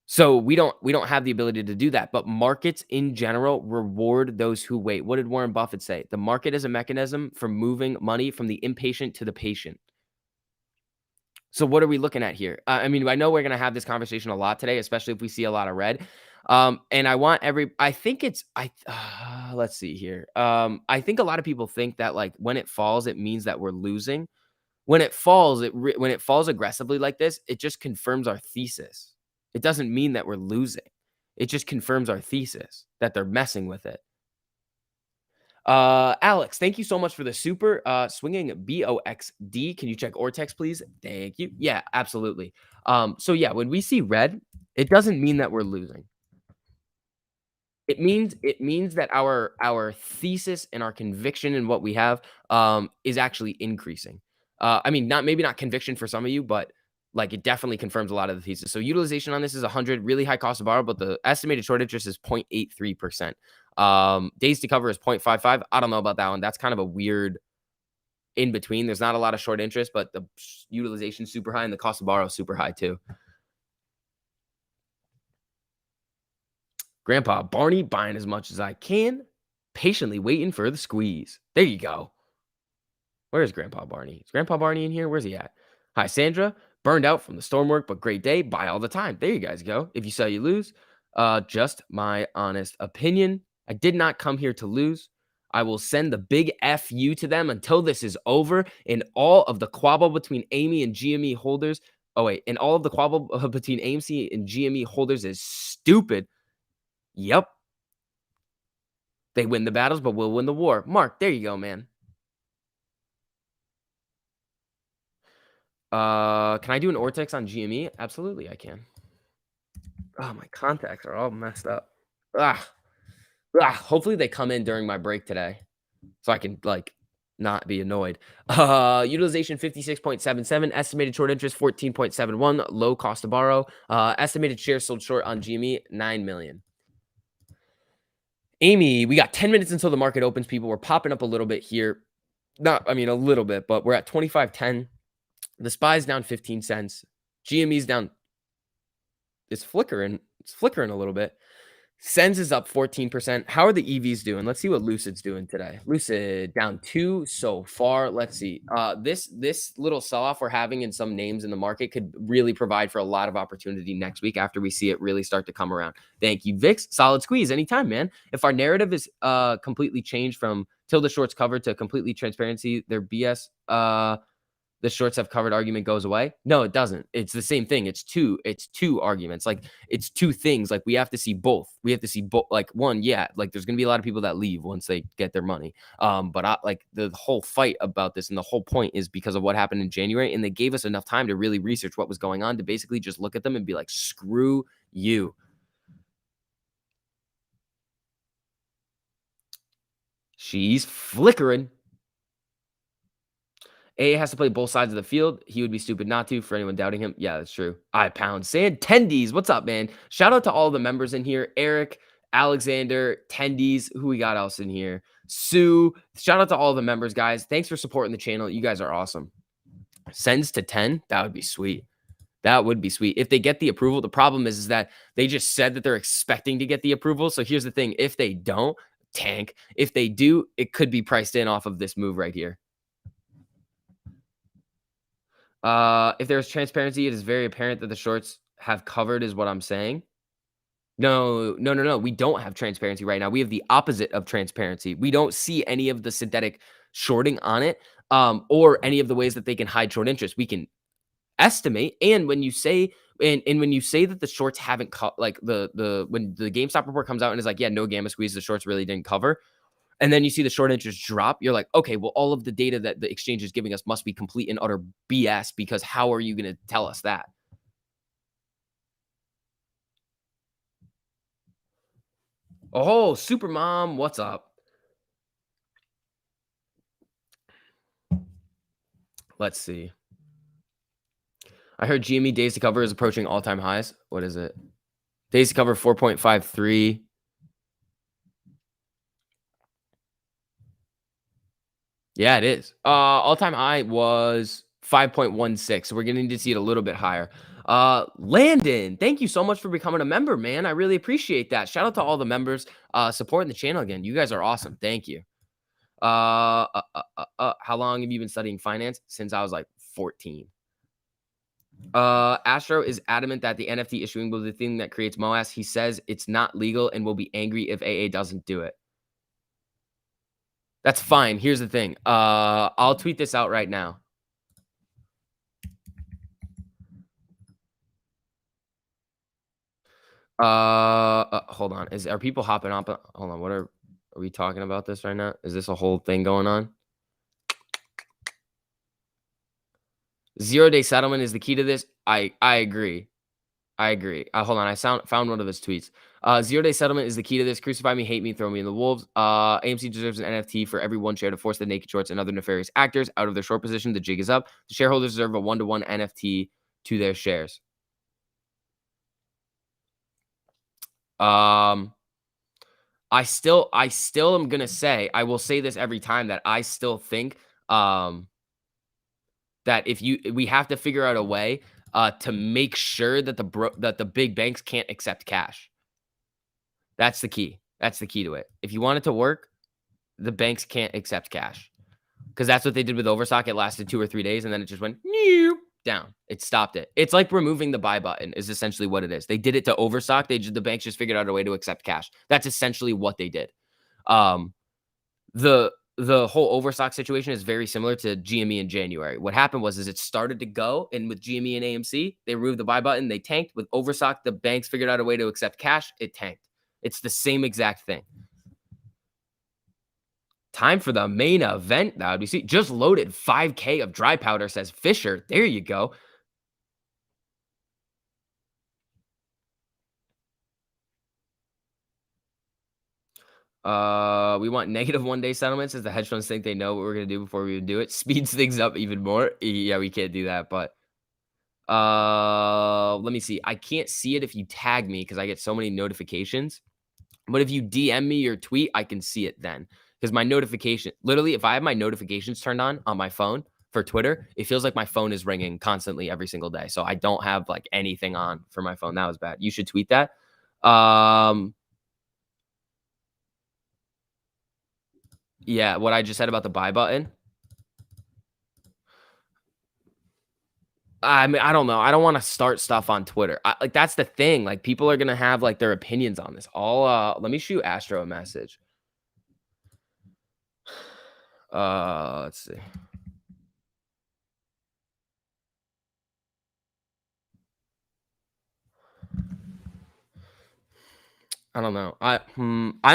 So we don't have the ability to do that. But markets in general reward those who wait. What did Warren Buffett say? The market is a mechanism for moving money from the impatient to the patient. So what are we looking at here? I mean, I know we're going to have this conversation a lot today, especially if we see a lot of red. And I think let's see here. I think a lot of people think that like when it falls, it means that we're losing. When it falls, when it falls aggressively like this, it just confirms our thesis. It doesn't mean that we're losing. It just confirms our thesis that they're messing with it. Alex, thank you so much for the super swinging BOXD. Can you check Ortex, please? Thank you. Yeah, absolutely. So yeah, when we see red, it doesn't mean that we're losing. It means that our thesis and our conviction in what we have is actually increasing. I mean, maybe not conviction for some of you, but like it definitely confirms a lot of the thesis. So utilization on this is 100, really high cost to borrow, but the estimated short interest is 0.83%. Days to cover is 0.55. I don't know about that one. That's kind of a weird in between. There's not a lot of short interest, but the utilization super high and the cost to borrow is super high too. Grandpa Barney buying as much as I can, patiently waiting for the squeeze. There you go. Where's Grandpa Barney? Is Grandpa Barney in here? Where's he at? Hi, Sandra. Burned out from the storm work, but great day. Buy all the time. There you guys go. If you sell, you lose. Just my honest opinion. I did not come here to lose. I will send the big FU to them until this is over. And all of the quabble between Amy and GME holders. Oh, wait. And all of the quabble between AMC and GME holders is stupid. Yep. They win the battles, but we'll win the war. Mark, there you go, man. Can I do an Ortex on GME? Absolutely, I can. Oh, my contacts are all messed up. Ah, hopefully they come in during my break today, so I can like not be annoyed. Utilization 56.77, estimated short interest 14.71, low cost to borrow. Estimated shares sold short on GME 9 million. Amy, we got 10 minutes until the market opens. People, we're popping up a little bit here. A little bit, but we're at 25.10. The SPY's down 15 cents. GME's down. It's flickering a little bit. Sens is up 14%. How are the EVs doing? Let's see what Lucid's doing today. Lucid down 2 so far. Let's see. This little sell-off we're having in some names in the market could really provide for a lot of opportunity next week after we see it really start to come around. Thank you, Vix. Solid squeeze anytime, man. If our narrative is completely changed from till the shorts covered to completely transparency, their BS the shorts have covered argument goes away. No, it doesn't. It's the same thing. It's two arguments. Like it's two things. Like we have to see both. We have to see both. Like one, yeah, like there's going to be a lot of people that leave once they get their money. But like the whole fight about this and the whole point is because of what happened in January. And they gave us enough time to really research what was going on to basically just look at them and be like, screw you. She's flickering. A has to play both sides of the field. He would be stupid not to for anyone doubting him. Yeah, that's true. I pound sand. Tendies. What's up, man? Shout out to all the members in here. Eric, Alexander, Tendies. Who we got else in here? Sue. Shout out to all the members, guys. Thanks for supporting the channel. You guys are awesome. Sends to 10. That would be sweet. That would be sweet. If they get the approval, the problem is that they just said that they're expecting to get the approval. So here's the thing. If they don't, tank. If they do, it could be priced in off of this move right here. If there's transparency, it is very apparent that the shorts have covered, is what I'm saying. No, no, no, no. We don't have transparency right now. We have the opposite of transparency. We don't see any of the synthetic shorting on it, or any of the ways that they can hide short interest. We can estimate, and when you say and when you say that the shorts haven't like the when the GameStop report comes out and is like, yeah, no gamma squeeze, the shorts really didn't cover, and then you see the short interest drop, you're like, okay, well, all of the data that the exchange is giving us must be complete and utter BS, because how are you going to tell us that? Oh, super mom, what's up? Let's see. I heard GME days to cover is approaching all-time highs. What is it? Days to cover 4.53. Yeah, it is. All-time high was 5.16. So we're going to need to see it a little bit higher. Landon, thank you so much for becoming a member, man. I really appreciate that. Shout out to all the members supporting the channel again. You guys are awesome. Thank you. How long have you been studying finance? Since I was like 14. Astro is adamant that the NFT issuing will be the thing that creates MOAS. He says it's not legal and will be angry if AA doesn't do it. That's fine. Here's the thing. I'll tweet this out right now. Hold on. Are people hopping up? Hold on. What are we talking about this right now? Is this a whole thing going on? 0-day settlement is the key to this. I agree. I agree. Hold on. I found one of his tweets. 0-day settlement is the key to this. Crucify me, hate me, throw me in the wolves. AMC deserves an NFT for every one share to force the naked shorts and other nefarious actors out of their short position. The jig is up. The shareholders deserve a 1-to-1 NFT to their shares. I still am gonna say, I will say this every time, that I still think that we have to figure out a way to make sure that the big banks can't accept cash. That's the key. That's the key to it. If you want it to work, the banks can't accept cash, because that's what they did with Overstock. It lasted 2 or 3 days, and then it just went down. It stopped it. It's like removing the buy button is essentially what it is. They did it to Overstock. The banks just figured out a way to accept cash. That's essentially what they did. The whole Overstock situation is very similar to GME in January. What happened was it started to go, and with GME and AMC, they removed the buy button. They tanked. With Overstock, the banks figured out a way to accept cash. It tanked. It's the same exact thing. Time for the main event. That would be sweet. Just loaded 5K of dry powder, says Fisher. There you go. We want negative 1-day settlements, as the hedge funds think they know what we're gonna do before we even do it. Speeds things up even more. Yeah, we can't do that, but let me see. I can't see it if you tag me because I get so many notifications. But if you DM me your tweet, I can see it then. Because my notification, literally, if I have my notifications turned on my phone for Twitter, it feels like my phone is ringing constantly every single day. So I don't have like anything on for my phone. That was bad. You should tweet that. Yeah, what I just said about the buy button. I mean, I don't know. I don't want to start stuff on Twitter. Like, that's the thing. Like, people are gonna have like their opinions on this. Let me shoot Astro a message. Let's see. I don't know. I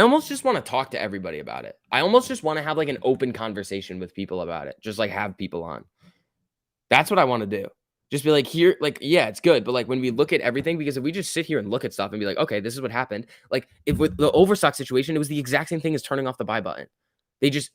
almost just want to talk to everybody about it. I almost just want to have like an open conversation with people about it. Just like have people on. That's what I want to do. Just be like, here, like, yeah, it's good. But like when we look at everything, because if we just sit here and look at stuff and be like, okay, this is what happened. Like if with the Overstock situation, it was the exact same thing as turning off the buy button. They just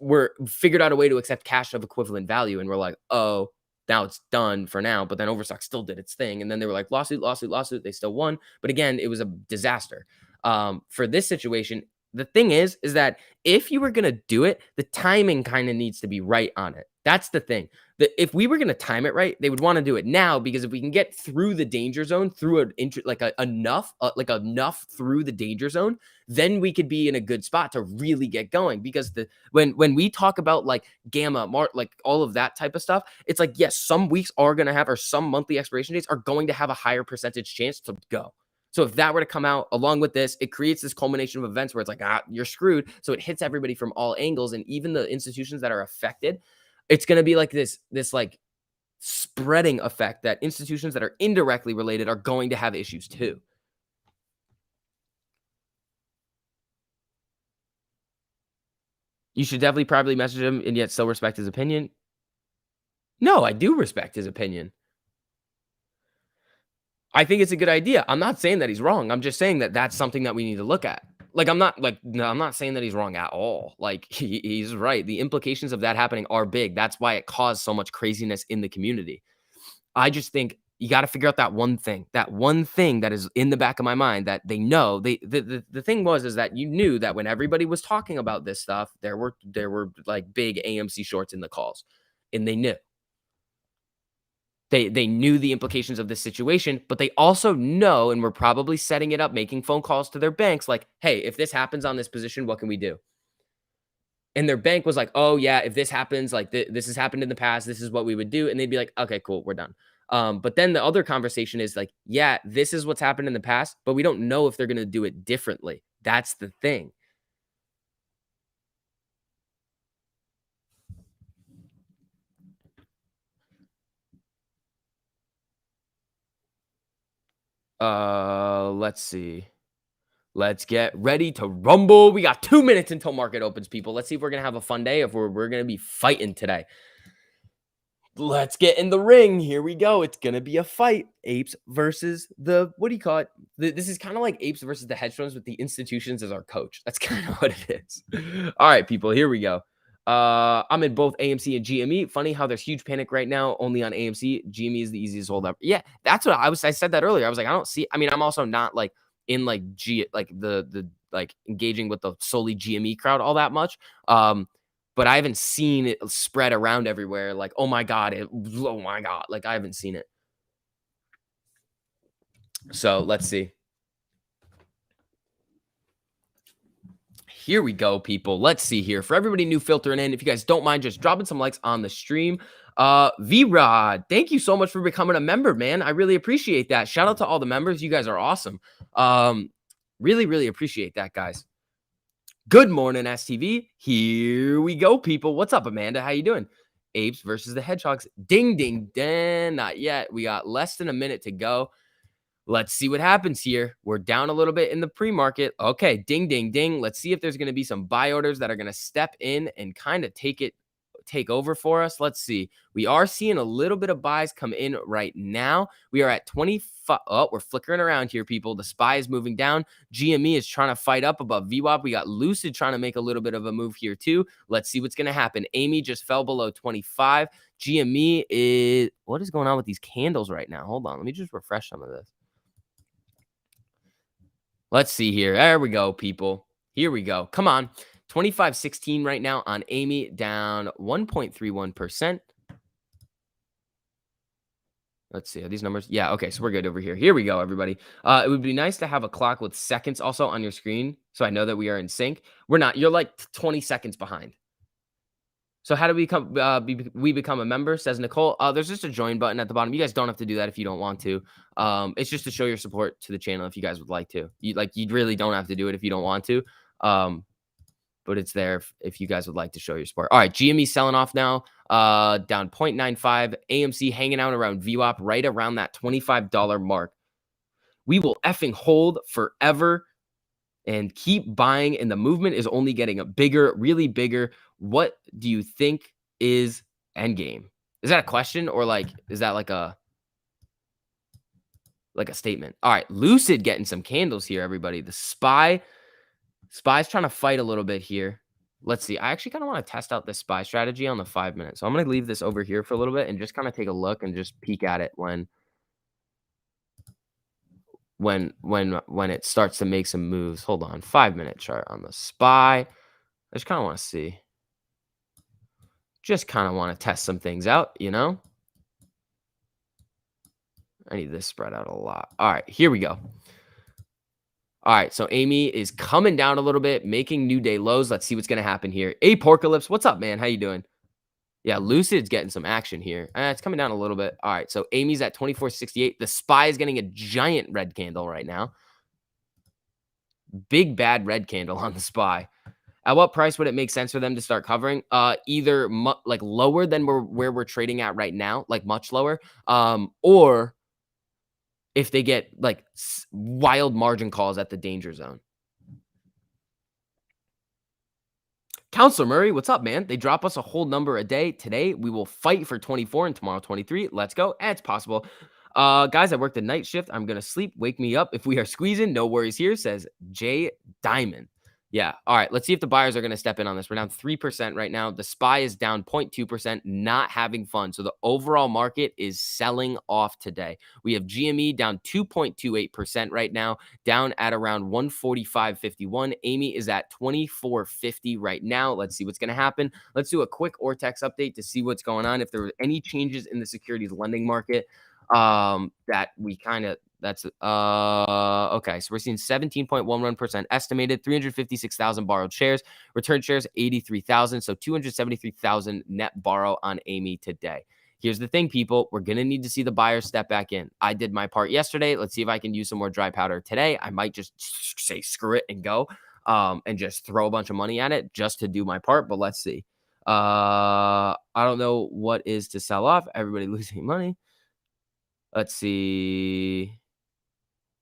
figured out a way to accept cash of equivalent value. And we're like, oh, now it's done for now. But then Overstock still did its thing. And then they were like, lawsuit, lawsuit, lawsuit. They still won. But again, it was a disaster. For this situation, the thing is that if you were going to do it, the timing kind of needs to be right on it. That's the thing. If we were gonna time it right, they would wanna do it now because if we can get through the danger zone, through an like a enough through the danger zone, then we could be in a good spot to really get going. Because when we talk about like gamma, like all of that type of stuff, it's like, yes, some weeks are gonna have or some monthly expiration dates are going to have a higher percentage chance to go. So if that were to come out along with this, it creates this culmination of events where it's like, you're screwed. So it hits everybody from all angles, and even the institutions that are affected, it's going to be like this like spreading effect that institutions that are indirectly related are going to have issues too. You should definitely probably message him and yet still respect his opinion. No, I do respect his opinion. I think it's a good idea. I'm not saying that he's wrong. I'm just saying that that's something that we need to look at. Like, I'm not like, no, I'm not saying that he's wrong at all. Like, he's right. The implications of that happening are big. That's why it caused so much craziness in the community. I just think you got to figure out that one thing that is in the back of my mind that they know. The thing was is that you knew that when everybody was talking about this stuff, there were like big AMC shorts in the calls, and they knew. They knew the implications of this situation, but they also know, and we're probably setting it up, making phone calls to their banks like, "Hey, if this happens on this position, what can we do?" And their bank was like, "Oh yeah, if this happens, like this has happened in the past, this is what we would do." And they'd be like, "Okay, cool, we're done." But then the other conversation is like, "Yeah, this is what's happened in the past, but we don't know if they're gonna do it differently." That's the thing. Let's see. Let's get ready to rumble. We got 2 minutes until market opens, people. Let's see if we're gonna have a fun day, if we're gonna be fighting today. Let's get in the ring. Here we go. It's gonna be a fight. Apes versus the what do you call it? This is kind of like Apes versus the hedge funds with the institutions as our coach. That's kind of what it is. All right, people. Here we go. I'm in both AMC and GME. Funny how there's huge panic right now. Only on AMC. GME is the easiest hold up. Yeah, that's what I was. I said that earlier. I was like, I don't see. I mean, I'm also not like in like like the like engaging with the solely GME crowd all that much. But I haven't seen it spread around everywhere like, "Oh my god, oh my god." Like, I haven't seen it. So, let's see. Here we go, people. Let's see here. For everybody new filtering in, if you guys don't mind just dropping some likes on the stream. V-Rod, thank you so much for becoming a member, man. I really appreciate that. Shout out to all the members. You guys are awesome. Really, really appreciate that, guys. Good morning, STV. Here we go, people. What's up, Amanda? How you doing? Apes versus the Hedgehogs. Ding, ding, ding. Not yet. We got less than a minute to go. Let's see what happens here. We're down a little bit in the pre-market. Okay, ding, ding, ding. Let's see if there's going to be some buy orders that are going to step in and kind of take over for us. Let's see. We are seeing a little bit of buys come in right now. We are at 25. Oh, we're flickering around here, people. The SPY is moving down. GME is trying to fight up above VWAP. We got Lucid trying to make a little bit of a move here too. Let's see what's going to happen. Amy just fell below 25. GME is, what is going on with these candles right now? Hold on. Let me just refresh some of this. Let's see here. There we go, people. Here we go. Come on. 25.16 right now on Amy, down 1.31%. Let's see. Are these numbers? Yeah. Okay. So we're good over here. Here we go, everybody. It would be nice to have a clock with seconds also on your screen, so I know that we are in sync. We're not. You're like 20 seconds behind. So how do we we become a member? Says Nicole. There's just a join button at the bottom. You guys don't have to do that if you don't want to. It's just to show your support to the channel if you guys would like to. You really don't have to do it if you don't want to. But it's there if you guys would like to show your support. All right, GME selling off now. Down 0.95. AMC hanging out around VWAP right around that $25 mark. We will effing hold forever and keep buying, and the movement is only getting a bigger, really bigger. What do you think is endgame? Is that a question or like is that like a statement? All right, Lucid getting some candles here, everybody. The SPY's trying to fight a little bit here. Let's see. I actually kind of want to test out this SPY strategy on the 5 minutes. So I'm going to leave this over here for a little bit and just kind of take a look and just peek at it when it starts to make some moves. Hold on. 5 minute chart on the SPY. I just kind of want to see. Just kind of want to test some things out, you know? I need this spread out a lot. All right, here we go. All right, so Amy is coming down a little bit, making new day lows. Let's see what's going to happen here. Apocalypse, what's up, man? How you doing? Yeah, Lucid's getting some action here. It's coming down a little bit. All right, so Amy's at 24.68. The SPY is getting a giant red candle right now. Big bad red candle on the SPY. At what price would it make sense for them to start covering? Either like lower than where we're trading at right now, like much lower, or if they get like wild margin calls at the danger zone. Counselor Murray, what's up, man? They drop us a whole number a day. Today, we will fight for 24 and tomorrow 23. Let's go. It's possible. Guys, I work the night shift. I'm going to sleep. Wake me up if we are squeezing. No worries here, says Jay Diamond. Yeah. All right. Let's see if the buyers are going to step in on this. We're down 3% right now. The SPY is down 0.2%, not having fun. So the overall market is selling off today. We have GME down 2.28% right now, down at around 145.51. Amy is at 24.50 right now. Let's see what's going to happen. Let's do a quick Ortex update to see what's going on. If there were any changes in the securities lending market, that we kind of okay, so we're seeing 17.11% estimated, 356,000 borrowed shares, return shares 83,000, so 273,000 net borrow on Amy today. Here's the thing, people, we're going to need to see the buyers step back in. I did my part yesterday. Let's see if I can use some more dry powder today. I might just say screw it and go, and just throw a bunch of money at it just to do my part, but let's see. I don't know what is to sell off. Everybody losing money. Let's see.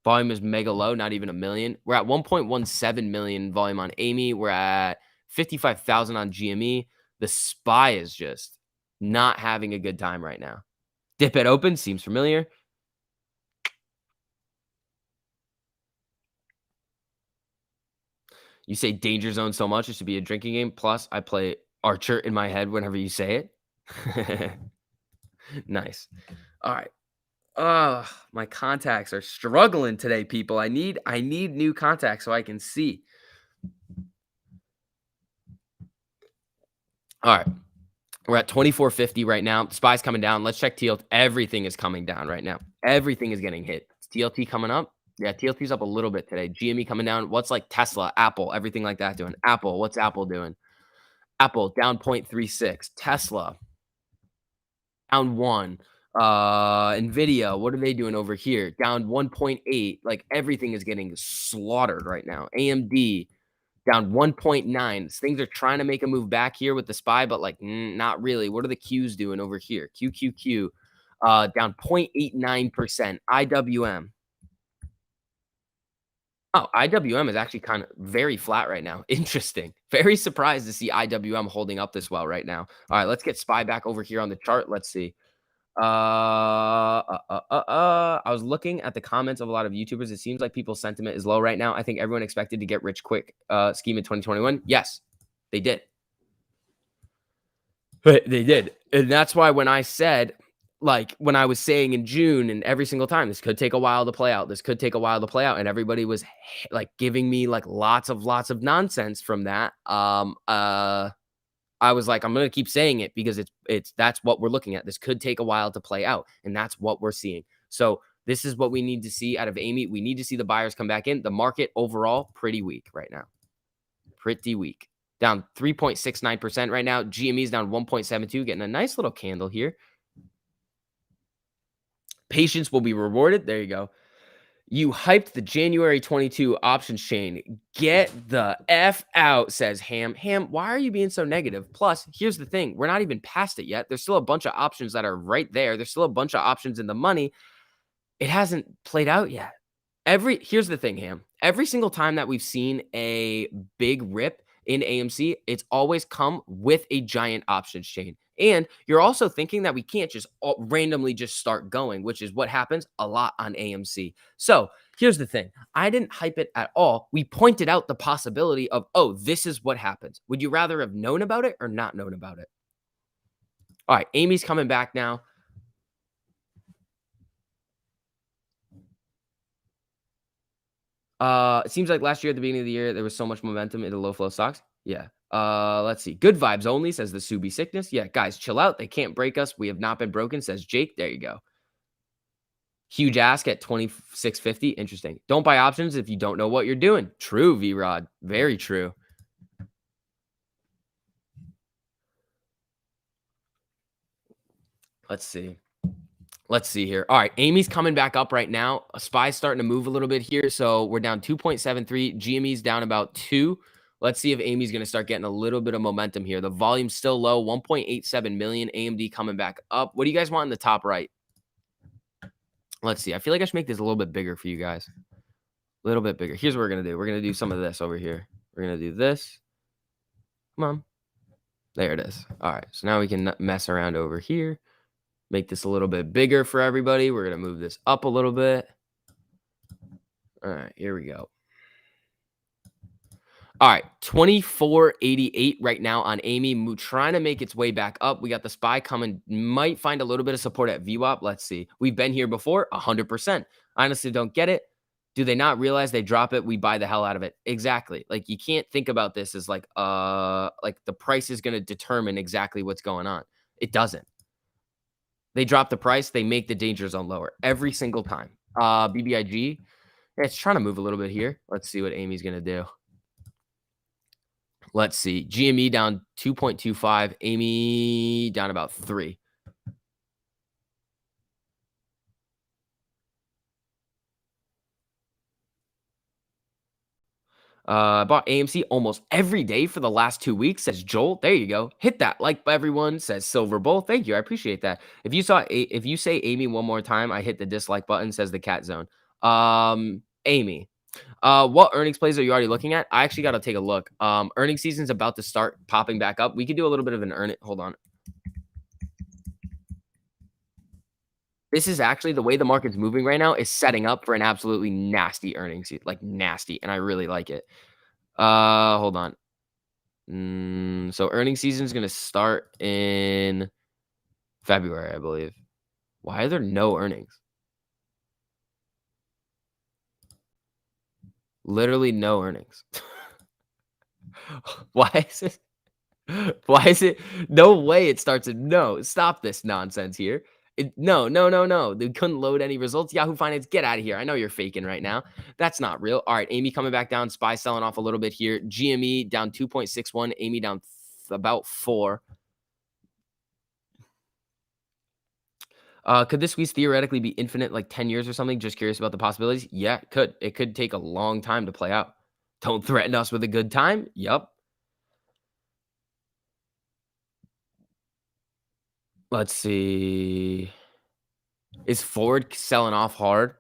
Volume is mega low, not even a million. We're at 1.17 million volume on Amy. We're at 55,000 on GME. The SPY is just not having a good time right now. Dip at open seems familiar. You say danger zone so much, it should be a drinking game. Plus, I play Archer in my head whenever you say it. Nice. All right. My contacts are struggling today, people. I need new contacts so I can see. All right. We're at 24.50 right now. SPY's coming down. Let's check TLT. Everything is coming down right now. Everything is getting hit. Is TLT coming up? Yeah, TLT's up a little bit today. GME coming down. What's like Tesla, Apple, everything like that doing? Apple, what's Apple doing? Apple down 0.36. Tesla down 1. Nvidia, what are they doing over here? Down 1.8. Like everything is getting slaughtered right now. AMD down 1.9. Things are trying to make a move back here with the SPY, but like not really. What are the Qs doing over here? QQQ down 0.89%. IWM. Oh, IWM is actually kind of very flat right now. Interesting. Very surprised to see IWM holding up this well right now. All right, let's get SPY back over here on the chart. Let's see. I was looking at the comments of a lot of YouTubers. It seems like people's sentiment is low right now. I think everyone expected to get rich quick scheme in 2021. Yes, they did. But they did. And that's why when I said, like, when I was saying in June and every single time, this could take a while to play out. This could take a while to play out. And everybody was like giving me like lots of nonsense from that. I was like, I'm going to keep saying it because that's what we're looking at. This could take a while to play out, and that's what we're seeing. So this is what we need to see out of Amy. We need to see the buyers come back in. The market overall, pretty weak right now. Pretty weak. Down 3.69% right now. GME is down 1.72, getting a nice little candle here. Patience will be rewarded. There you go. You hyped the January 22 options chain. Get the F out, says Ham. Ham, why are you being so negative? Plus, here's the thing. We're not even past it yet. There's still a bunch of options that are right there. There's still a bunch of options in the money. It hasn't played out yet. Here's the thing, Ham. Every single time that we've seen a big rip in AMC, it's always come with a giant options chain. And you're also thinking that we can't just randomly just start going, which is what happens a lot on AMC. So here's the thing. I didn't hype it at all. We pointed out the possibility of, oh, this is what happens. Would you rather have known about it or not known about it? All right, Amy's coming back now. It seems like last year at the beginning of the year, there was so much momentum in the low flow stocks. Yeah. Let's see. Good vibes only, says the Subi sickness. Yeah, guys, chill out. They can't break us. We have not been broken, says Jake. There you go. Huge ask at 2650. Interesting. Don't buy options if you don't know what you're doing. True, V Rod. Very true. Let's see. Let's see here. All right, Amy's coming back up right now. SPY's starting to move a little bit here. So we're down 2.73. GME's down about 2. Let's see if Amy's going to start getting a little bit of momentum here. The volume's still low, 1.87 million. AMD coming back up. What do you guys want in the top right? Let's see. I feel like I should make this a little bit bigger for you guys. A little bit bigger. Here's what we're going to do. We're going to do some of this over here. We're going to do this. Come on. There it is. All right. So now we can mess around over here. Make this a little bit bigger for everybody. We're going to move this up a little bit. All right. Here we go. All right, 2488 right now on Amy, trying to make its way back up. We got the SPY coming, might find a little bit of support at VWAP. Let's see. We've been here before, 100%. I honestly don't get it. Do they not realize they drop it? We buy the hell out of it. Exactly. Like, you can't think about this as like the price is going to determine exactly what's going on. It doesn't. They drop the price, they make the danger zone lower every single time. BBIG, it's trying to move a little bit here. Let's see what Amy's going to do. Let's see. GME down 2.25. Amy down about 3. I bought AMC almost every day for the last 2 weeks, says Joel. There you go. Hit that like, everyone, says Silver Bull. Thank you. I appreciate that. If you say Amy one more time, I hit the dislike button, says the Cat Zone. Amy. What earnings plays are you already looking at? I actually got to take a look. Earnings season's about to start popping back up. We could do a little bit of an hold on. This is actually the way the market's moving right now is setting up for an absolutely nasty earnings, like nasty, and I really like it. Hold on. So earnings season is going to start in February, I believe. Why are there no earnings? Literally no earnings. Why is it? Why is it? No way it starts at no. Stop this nonsense here. No, no, no, no. They couldn't load any results. Yahoo Finance, get out of here. I know you're faking right now. That's not real. All right, Amy coming back down. SPY selling off a little bit here. GME down 2.61. Amy down about 4. Could this squeeze theoretically be infinite, like 10 years or something? Just curious about the possibilities. Yeah, it could. It could take a long time to play out. Don't threaten us with a good time. Yup. Let's see. Is Ford selling off hard?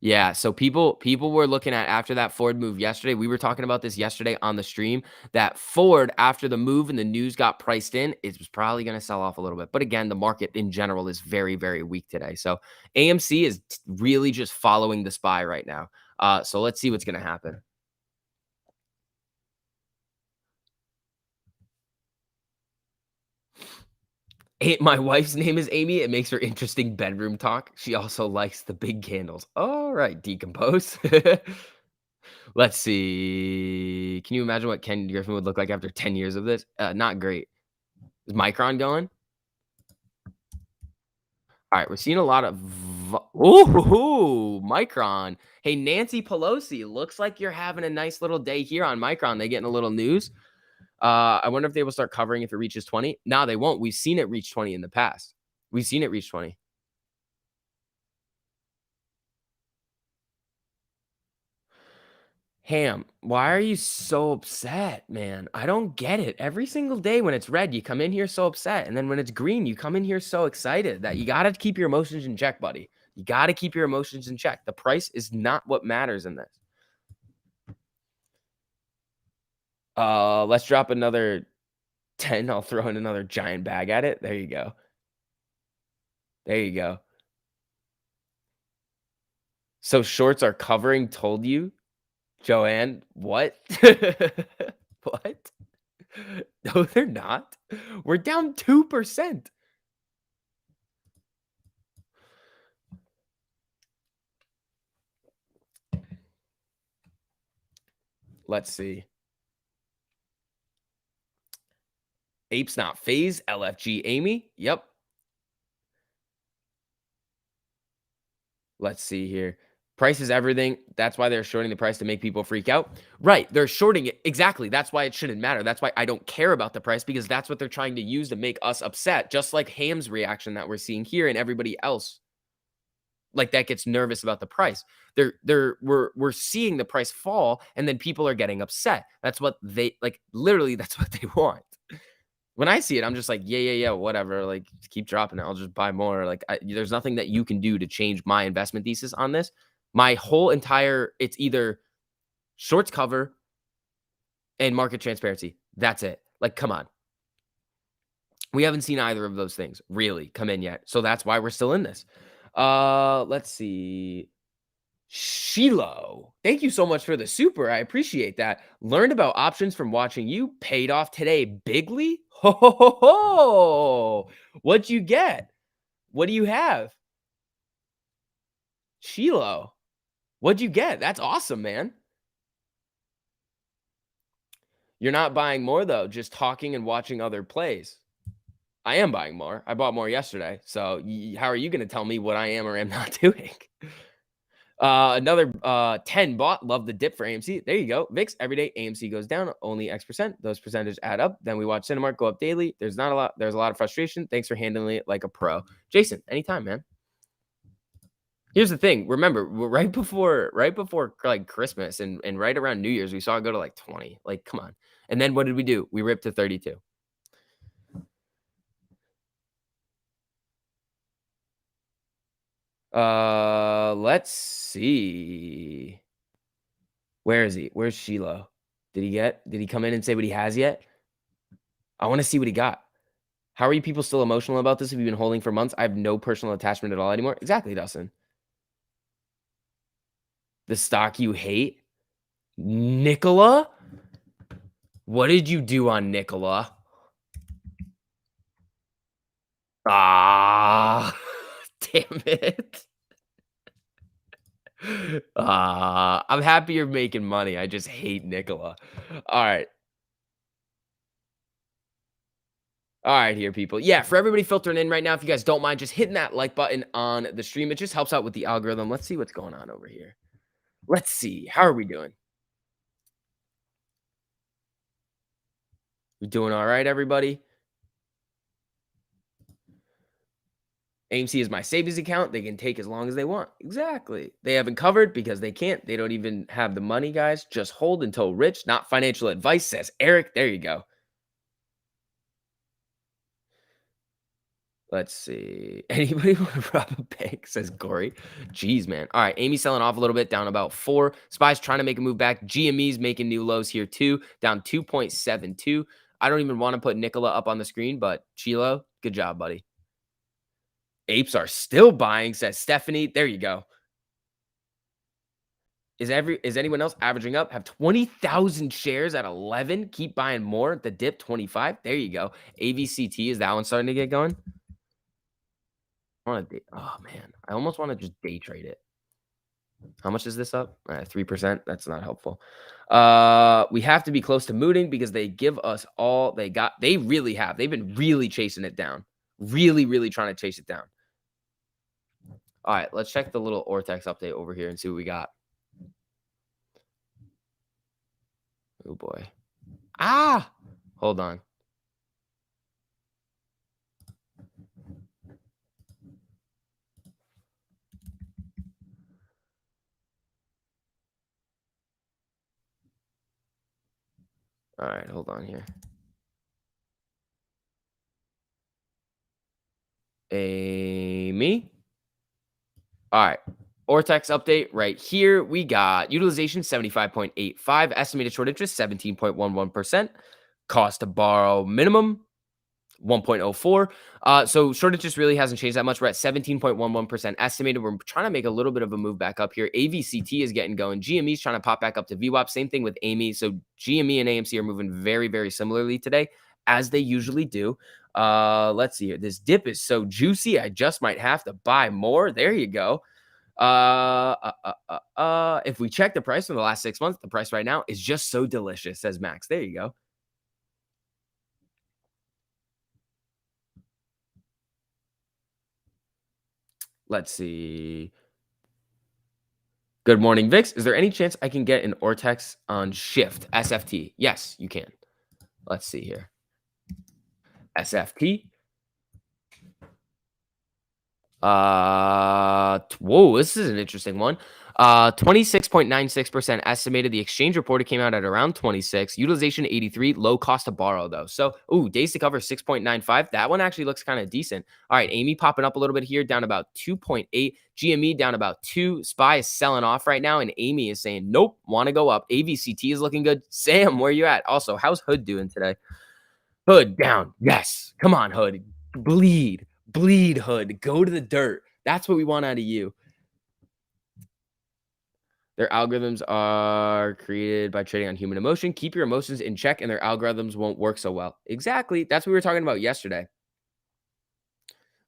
Yeah, so people were looking at after that Ford move yesterday. We were talking about this yesterday on the stream that Ford, after the move and the news got priced in, it was probably going to sell off a little bit. But again, the market in general is very, very weak today. So AMC is really just following the SPY right now. So let's see what's going to happen. My wife's name is Amy. It makes for interesting bedroom talk. She also likes the big candles. All right, decompose. Let's see. Can you imagine what Ken Griffin would look like after 10 years of this? Not great. Is Micron going? All right, we're seeing a lot of ooh, Micron. Hey, Nancy Pelosi, looks like you're having a nice little day here on Micron. They getting a little news. I wonder if they will start covering if it reaches 20. No, they won't. We've seen it reach 20 in the past. We've seen it reach 20. Ham, why are you so upset, man? I don't get it. Every single day when it's red, you come in here so upset. And then when it's green, you come in here so excited that you got to keep your emotions in check, buddy. You got to keep your emotions in check. The price is not what matters in this. Let's drop another 10. I'll throw in another giant bag at it. There you go. There you go. So shorts are covering, told you? Joanne, what? What? No, they're not. We're down 2%. Let's see. Apes not phase, LFG Amy. Yep. Let's see here. Price is everything. That's why they're shorting the price to make people freak out. Right. They're shorting it. Exactly. That's why it shouldn't matter. That's why I don't care about the price because that's what they're trying to use to make us upset. Just like Ham's reaction that we're seeing here and everybody else like that gets nervous about the price. We're seeing the price fall and then people are getting upset. That's what they like literally that's what they want. When I see it, I'm just like, yeah, yeah, yeah, whatever. Like, keep dropping it. I'll just buy more. Like, there's nothing that you can do to change my investment thesis on this. My whole entire, it's either shorts cover and market transparency. That's it. Like, come on. We haven't seen either of those things really come in yet. So that's why we're still in this. Let's see. Shiloh, thank you so much for the super. I appreciate that. Learned about options from watching you. Paid off today bigly. Ho ho ho ho! What'd you get? What do you have? Shiloh, what'd you get? That's awesome, man. You're not buying more though, just talking and watching other plays. I am buying more. I bought more yesterday. So how are you going to tell me what I am or am not doing? Another 10 bought. Love the dip for AMC. There you go. VIX every day. AMC goes down only X percent. Those percentages add up. Then we watch Cinemark go up daily. There's not a lot. There's a lot of frustration. Thanks for handling it like a pro, Jason. Anytime, man. Here's the thing. Remember, right before like Christmas and right around New Year's, we saw it go to like 20. Like, come on. And then what did we do? We ripped to 32. Let's see. Where is he? Where's Shiloh? Did he come in and say what he has yet? I want to see what he got. How are you people still emotional about this if you've been holding for months? I have no personal attachment at all anymore. Exactly, Dustin. The stock you hate? Nikola? What did you do on Nikola? Ah, damn it. I'm happy you're making money. I just hate Nikola. All right. All right, here, people. Yeah, for everybody filtering in right now, if you guys don't mind just hitting that like button on the stream, it just helps out with the algorithm. Let's see what's going on over here. Let's see. How are we doing? We doing all right, everybody? AMC is my savings account. They can take as long as they want. Exactly. They haven't covered because they can't. They don't even have the money, guys. Just hold until rich. Not financial advice, says Eric. There you go. Let's see. Anybody want to rob a bank? Says Gory. Jeez, man. All right. Amy's selling off a little bit, down about 4. Spy's trying to make a move back. GME's making new lows here too, down 2.72. I don't even want to put Nikola up on the screen, but Chilo, good job, buddy. Apes are still buying, says Stephanie. There you go. Is anyone else averaging up? Have 20,000 shares at 11. Keep buying more. The dip 25. There you go. AVCT, is that one starting to get going? Oh man, I almost want to just day trade it. How much is this up? 3%. That's not helpful. We have to be close to mooting because they give us all they got. They really have. They've been really chasing it down. Really, really trying to chase it down. All right, let's check the little Ortex update over here and see what we got. Oh boy. Ah, hold on. All right, hold on here. Amy. All right. Ortex update right here. We got utilization 75.85, estimated short interest 17.11%, cost to borrow minimum 1.04. So short interest really hasn't changed that much. We're at 17.11% estimated. We're trying to make a little bit of a move back up here. AVCT is getting going. GME is trying to pop back up to VWAP. Same thing with Amy. So GME and AMC are moving very, very similarly today, as they usually do. Let's see here. This dip is so juicy. I just might have to buy more. There you go. If we check the price from the last 6 months, the price right now is just so delicious, says Max. There you go. Let's see. Good morning, Vix. Is there any chance I can get an Ortex on Shift SFT? Yes, you can. Let's see here. SFT. Whoa, this is an interesting one. 26.96% estimated. The exchange reported came out at around 26. Utilization 83. Low cost to borrow though. So, days to cover 6.95. That one actually looks kind of decent. All right, Amy popping up a little bit here, down about 2.8. GME down about 2. SPY is selling off right now, and Amy is saying nope, want to go up. AVCT is looking good. Sam, where you at? Also, how's Hood doing today? Hood down. Yes. Come on, Hood. Bleed. Bleed, Hood. Go to the dirt. That's what we want out of you. Their algorithms are created by trading on human emotion. Keep your emotions in check, and their algorithms won't work so well. Exactly. That's what we were talking about yesterday.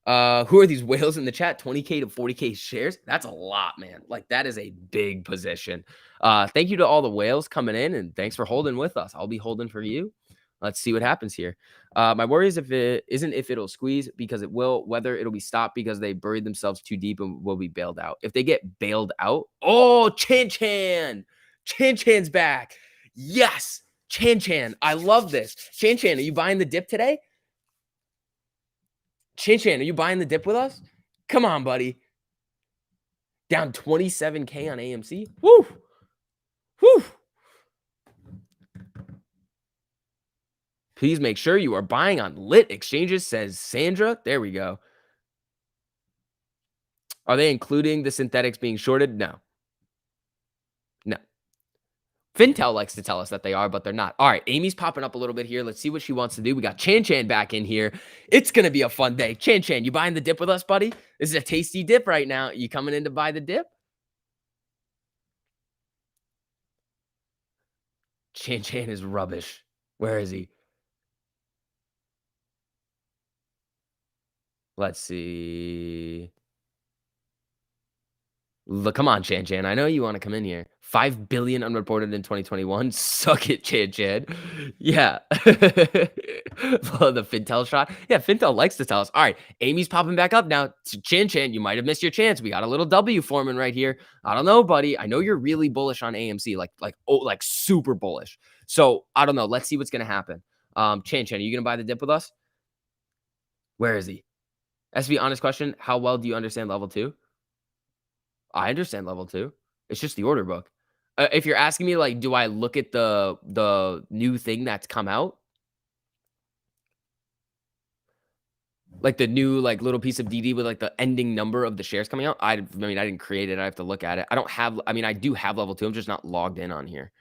Who are these whales in the chat? 20K to 40K shares. That's a lot, man. Like, that is a big position. Thank you to all the whales coming in, and thanks for holding with us. I'll be holding for you. Let's see what happens here. My worry is if it'll squeeze, because it will, whether it'll be stopped because they buried themselves too deep and will be bailed out. If they get bailed out, Chan Chan. Chan Chan's back. Yes. Chan Chan. I love this. Chan Chan, are you buying the dip today? Chan Chan, are you buying the dip with us? Come on, buddy. Down 27K on AMC. Woo. Woo. Please make sure you are buying on lit exchanges, says Sandra. There we go. Are they including the synthetics being shorted? No. No. Fintel likes to tell us that they are, but they're not. All right, Amy's popping up a little bit here. Let's see what she wants to do. We got Chan Chan back in here. It's going to be a fun day. Chan Chan, you buying the dip with us, buddy? This is a tasty dip right now. You coming in to buy the dip? Chan Chan is rubbish. Where is he? Let's see. Look, come on, Chan Chan. I know you want to come in here. 5 billion unreported in 2021. Suck it, Chan Chan. Yeah. Well, the Fintel shot. Yeah, Fintel likes to tell us. All right, Amy's popping back up now. Chan Chan, you might have missed your chance. We got a little W forming right here. I don't know, buddy. I know you're really bullish on AMC, like super bullish. So I don't know. Let's see what's gonna happen. Chan Chan, are you gonna buy the dip with us? Where is he? SB, honest question. How well do you understand level 2? I understand level 2. It's just the order book. If you're asking me, like, do I look at the new thing that's come out? Like, the new, like, little piece of DD with, like, the ending number of the shares coming out? I mean, I didn't create it. I have to look at it. I mean, I do have level 2. I'm just not logged in on here.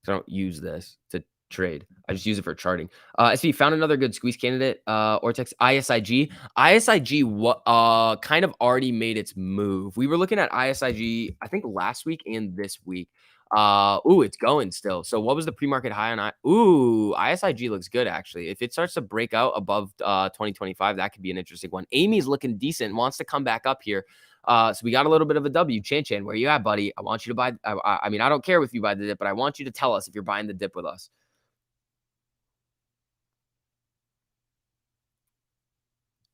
So I don't use this to trade. I just use it for charting. SV found another good squeeze candidate. Ortex ISIG. ISIG kind of already made its move. We were looking at ISIG, I think last week and this week. It's going still. So what was the pre-market high on ISIG looks good actually. If it starts to break out above 2025, that could be an interesting one. Amy's looking decent, wants to come back up here. So we got a little bit of a W. Chan Chan, where you at, buddy? I want you to buy. I mean, I don't care if you buy the dip, but I want you to tell us if you're buying the dip with us.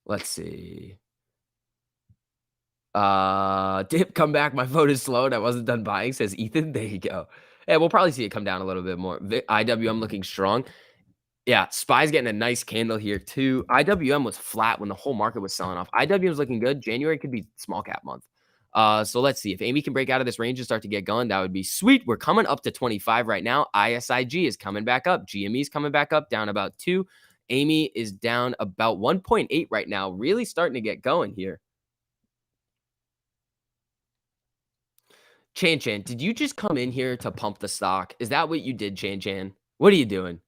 Let's see. Dip, come back. My vote is slow and I wasn't done buying, says Ethan. There you go. Yeah, we'll probably see it come down a little bit more. IWM looking strong. Yeah, SPY's getting a nice candle here too. IWM was flat when the whole market was selling off. IWM is looking good. January could be small cap month. So let's see if Amy can break out of this range and start to get going. That would be sweet. We're coming up to 25 right now. ISIG is coming back up. GME is coming back up, down about 2. Amy is down about 1.8 right now. Really starting to get going here. Chan Chan, did you just come in here to pump the stock? Is that what you did, Chan Chan? What are you doing?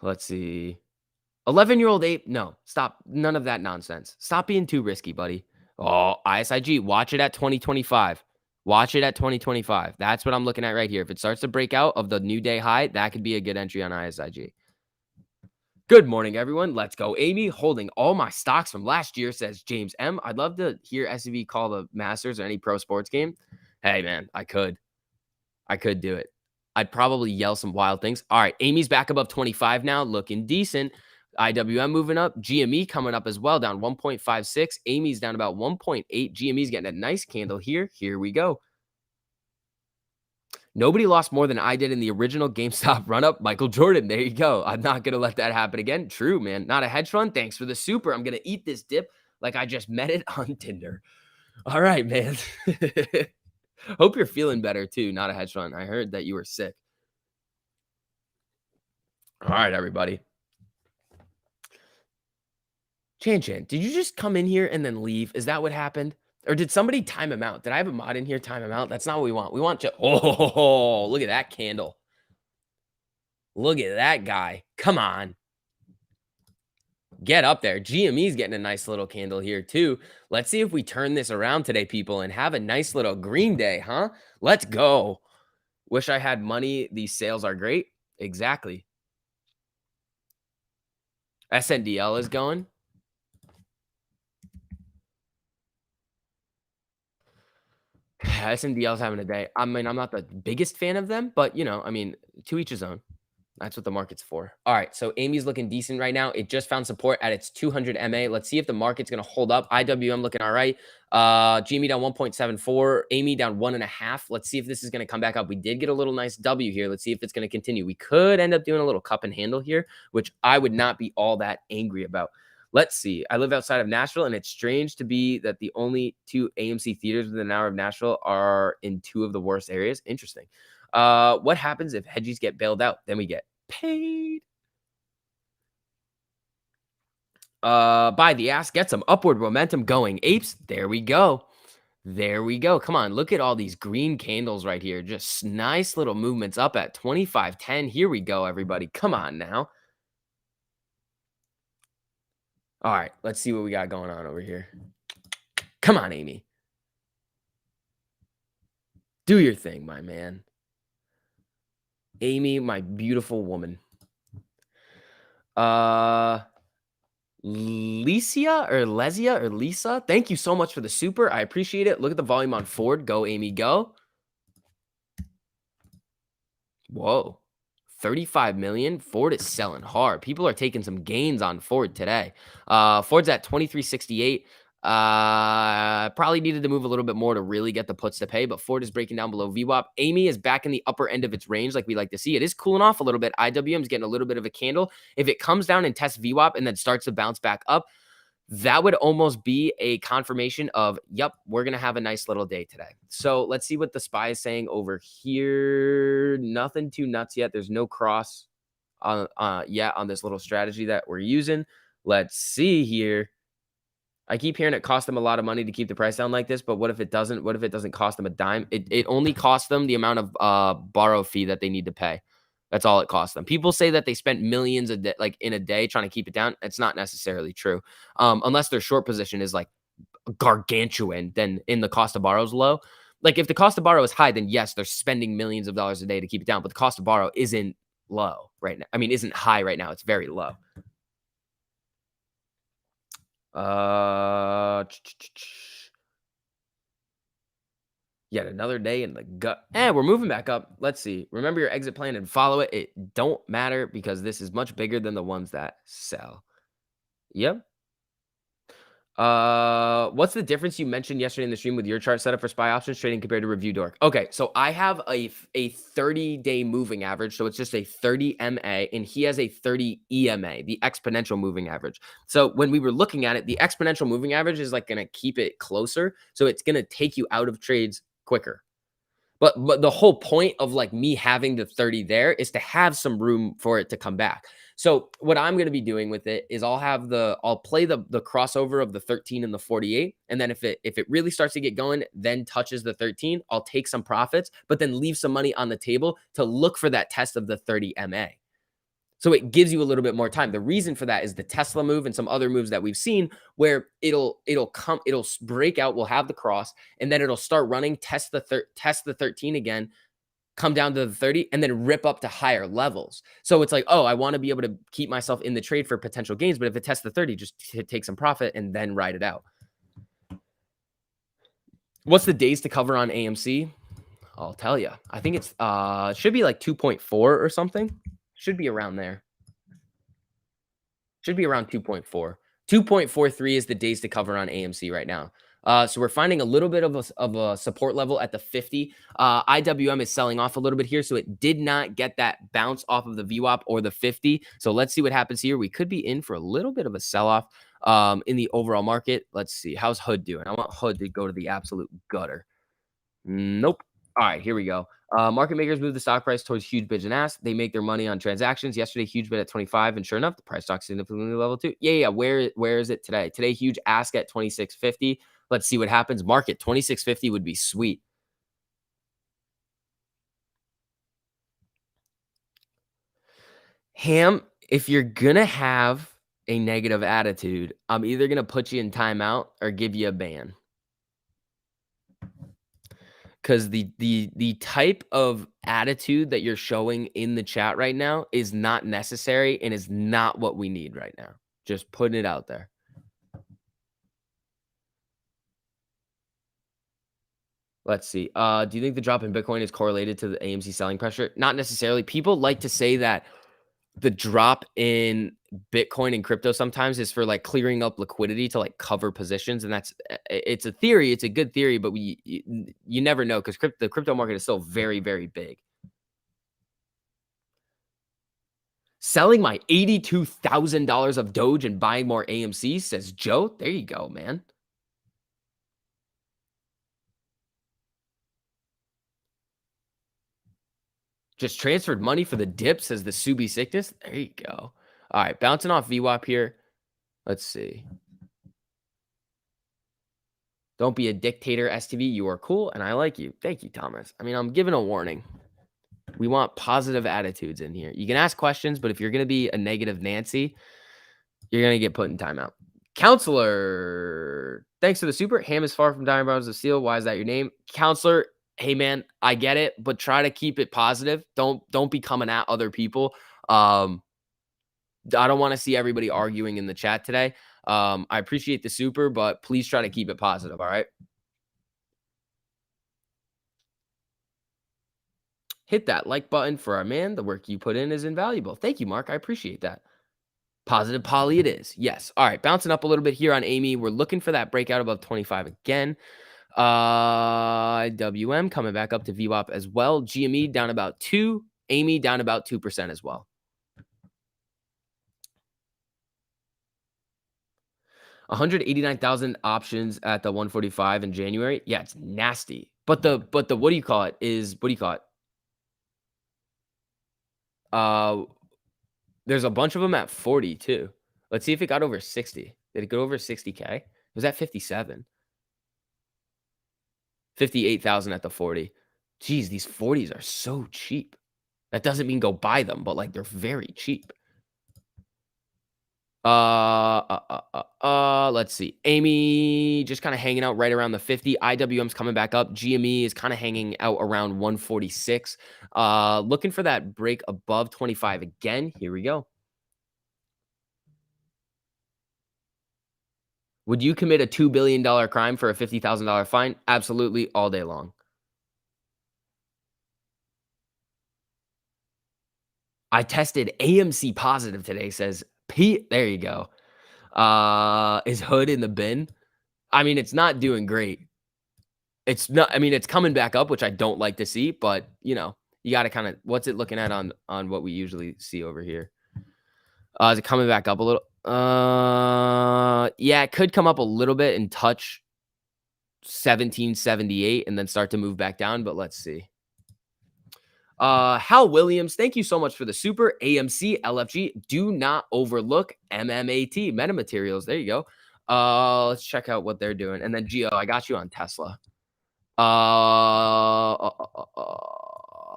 Let's see. 11-year-old ape? No, stop. None of that nonsense. Stop being too risky, buddy. ISIG, watch it at 2025. Watch it at 2025. That's what I'm looking at right here. If it starts to break out of the new day high, that could be a good entry on ISIG. Good morning, everyone. Let's go. Amy holding all my stocks from last year, says James M. I'd love to hear SUV call the Masters or any pro sports game. Hey, man, I could do it. I'd probably yell some wild things. All right, Amy's back above 25 now, looking decent. IWM moving up. GME coming up as well, down 1.56. Amy's down about 1.8. GME's getting a nice candle here. Here we go. Nobody lost more than I did in the original GameStop run up. Michael Jordan. There you go. I'm not going to let that happen again. True, man. Not a hedge fund. Thanks for the super. I'm going to eat this dip like I just met it on Tinder. All right, man. Hope you're feeling better too. Not a hedge fund. I heard that you were sick. All right, everybody. Chan, did you just come in here and then leave? Is that what happened? Or did somebody time him out? Did I have a mod in here time him out? That's not what we want. We want to. Oh, look at that candle. Look at that guy. Come on. Get up there. GME's getting a nice little candle here too. Let's see if we turn this around today, people, and have a nice little green day, huh? Let's go. Wish I had money. These sales are great. Exactly. SNDL is going. SNDL's having a day. I mean, I'm not the biggest fan of them, but I mean, to each his own. That's what the market's for. All right, so Amy's looking decent right now. It just found support at its 200 MA. Let's see if the market's going to hold up. IWM looking all right. GME down 1.74. Amy down 1.5. Let's see if this is going to come back up. We did get a little nice W here. Let's see if it's going to continue. We could end up doing a little cup and handle here, which I would not be all that angry about. Let's see. I live outside of Nashville, and it's strange to be that the only 2 AMC theaters within an hour of Nashville are in 2 of the worst areas. Interesting. What happens if hedgies get bailed out? Then we get paid. Buy the ass, get some upward momentum going. Apes, there we go. There we go. Come on, look at all these green candles right here. Just nice little movements up at 25.10. Here we go, everybody. Come on now. All right, let's see what we got going on over here. Come on, Amy. Do your thing, my man. Amy, my beautiful woman. Lisa, thank you so much for the super. I appreciate it. Look at the volume on Ford. Go, Amy, go. Whoa. 35 million. Ford is selling hard. People are taking some gains on Ford today. Ford's at 2368. Probably needed to move a little bit more to really get the puts to pay, but Ford is breaking down below VWAP. Amy is back in the upper end of its range like we like to see. It is cooling off a little bit. IWM is getting a little bit of a candle. If it comes down and tests VWAP and then starts to bounce back up, that would almost be a confirmation of, yep, we're going to have a nice little day today. So let's see what the SPY is saying over here. Nothing too nuts yet. There's no cross yet on this little strategy that we're using. Let's see here. I keep hearing it cost them a lot of money to keep the price down like this, but what if it doesn't? What if it doesn't cost them a dime? It only costs them the amount of borrow fee that they need to pay. That's all it costs them. People say that they spent millions a day, like in a day, trying to keep it down. It's not necessarily true, unless their short position is like gargantuan. Then in the cost to borrow is low. Like if the cost to borrow is high, then yes, they're spending millions of dollars a day to keep it down. But the cost to borrow isn't low right now. I mean, isn't high right now. It's very low. Yet another day in the gut. We're moving back up. Let's see. Remember your exit plan and follow it. It don't matter because this is much bigger than the ones that sell. Yep. What's the difference you mentioned yesterday in the stream with your chart setup for SPY options trading compared to review dork? Okay, so I have a 30-day moving average, so it's just a 30 MA, and he has a 30 EMA, the exponential moving average. So when we were looking at it, the exponential moving average is like going to keep it closer, so it's going to take you out of trades quicker. But the whole point of like me having the 30 there is to have some room for it to come back. So what I'm going to be doing with it is I'll play the crossover of the 13 and the 48. And then if it really starts to get going, then touches the 13, I'll take some profits, but then leave some money on the table to look for that test of the 30 MA. So it gives you a little bit more time. The reason for that is the Tesla move and some other moves that we've seen where it'll break out. We'll have the cross and then it'll start running, test the 13 again, come down to the 30 and then rip up to higher levels. So it's like, oh, I want to be able to keep myself in the trade for potential gains. But if it tests the 30, just take some profit and then ride it out. What's the days to cover on AMC? I'll tell you. I think it's should be like 2.4 or something. Should be around there. Should be around 2.4. 2.43 is the days to cover on AMC right now. So we're finding a little bit of a support level at the 50. IWM is selling off a little bit here, so it did not get that bounce off of the VWAP or the 50. So let's see what happens here. We could be in for a little bit of a sell-off in the overall market. Let's see. How's Hood doing? I want Hood to go to the absolute gutter. Nope. All right, here we go. Market makers move the stock price towards huge bids and asks. They make their money on transactions. Yesterday, huge bid at 25, and sure enough, the price stock significantly level too. Yeah. Where is it today? Today, huge ask at 26.50. Let's see what happens. Market 26.50 would be sweet. Ham, if you're gonna have a negative attitude, I'm either gonna put you in timeout or give you a ban. Because the type of attitude that you're showing in the chat right now is not necessary and is not what we need right now. Just putting it out there. Let's see. Do you think the drop in Bitcoin is correlated to the AMC selling pressure? Not necessarily. People like to say that the drop in Bitcoin and crypto sometimes is for like clearing up liquidity to like cover positions, and it's a theory. It's a good theory, but you never know because the crypto market is still very, very big. Selling my $82,000 of Doge and buying more AMC, says Joe. There you go, man. Just transferred money for the dip, says the Subi sickness. There you go. All right, bouncing off VWAP here. Let's see. Don't be a dictator, STV. You are cool, and I like you. Thank you, Thomas. I mean, I'm giving a warning. We want positive attitudes in here. You can ask questions, but if you're going to be a negative Nancy, you're going to get put in timeout. Counselor, thanks for the super. Ham is far from Diamond Brothers of Steel. Why is that your name? Counselor, hey man, I get it, but try to keep it positive. Don't be coming at other people. I don't want to see everybody arguing in the chat today. I appreciate the super, but please try to keep it positive. All right. Hit that like button for our man. The work you put in is invaluable. Thank you, Mark. I appreciate that. Positive poly it is. Yes. All right. Bouncing up a little bit here on Amy. We're looking for that breakout above 25 again. WM coming back up to VWAP as well. GME down about 2. Amy down about 2% as well. 189,000 options at the 145 in January. Yeah, it's nasty. But the what do you call it? What do you call it? There's a bunch of them at 40 too. Let's see if it got over 60. Did it go over 60K? It was at 57. 58,000 at the 40. Geez, these 40s are so cheap. That doesn't mean go buy them, but like they're very cheap. Let's see. Amy just kind of hanging out right around the 50. IWM's coming back up. GME is kind of hanging out around 146. Looking for that break above 25 again. Here we go. Would you commit a $2 billion crime for a $50,000 fine? Absolutely, all day long. I tested AMC positive today, says Pete. There you go. Is Hood in the bin? I mean, it's not doing great. It's not, I mean, it's coming back up, which I don't like to see, but you know, you got to kind of, what's it looking at on what we usually see over here? Is it coming back up a little? Yeah, it could come up a little bit and touch 1778 and then start to move back down, but let's see. Hal Williams, thank you so much for the super. AMC, LFG, do not overlook MMAT, metamaterials. There you go. Let's check out what they're doing. And then Gio, I got you on Tesla.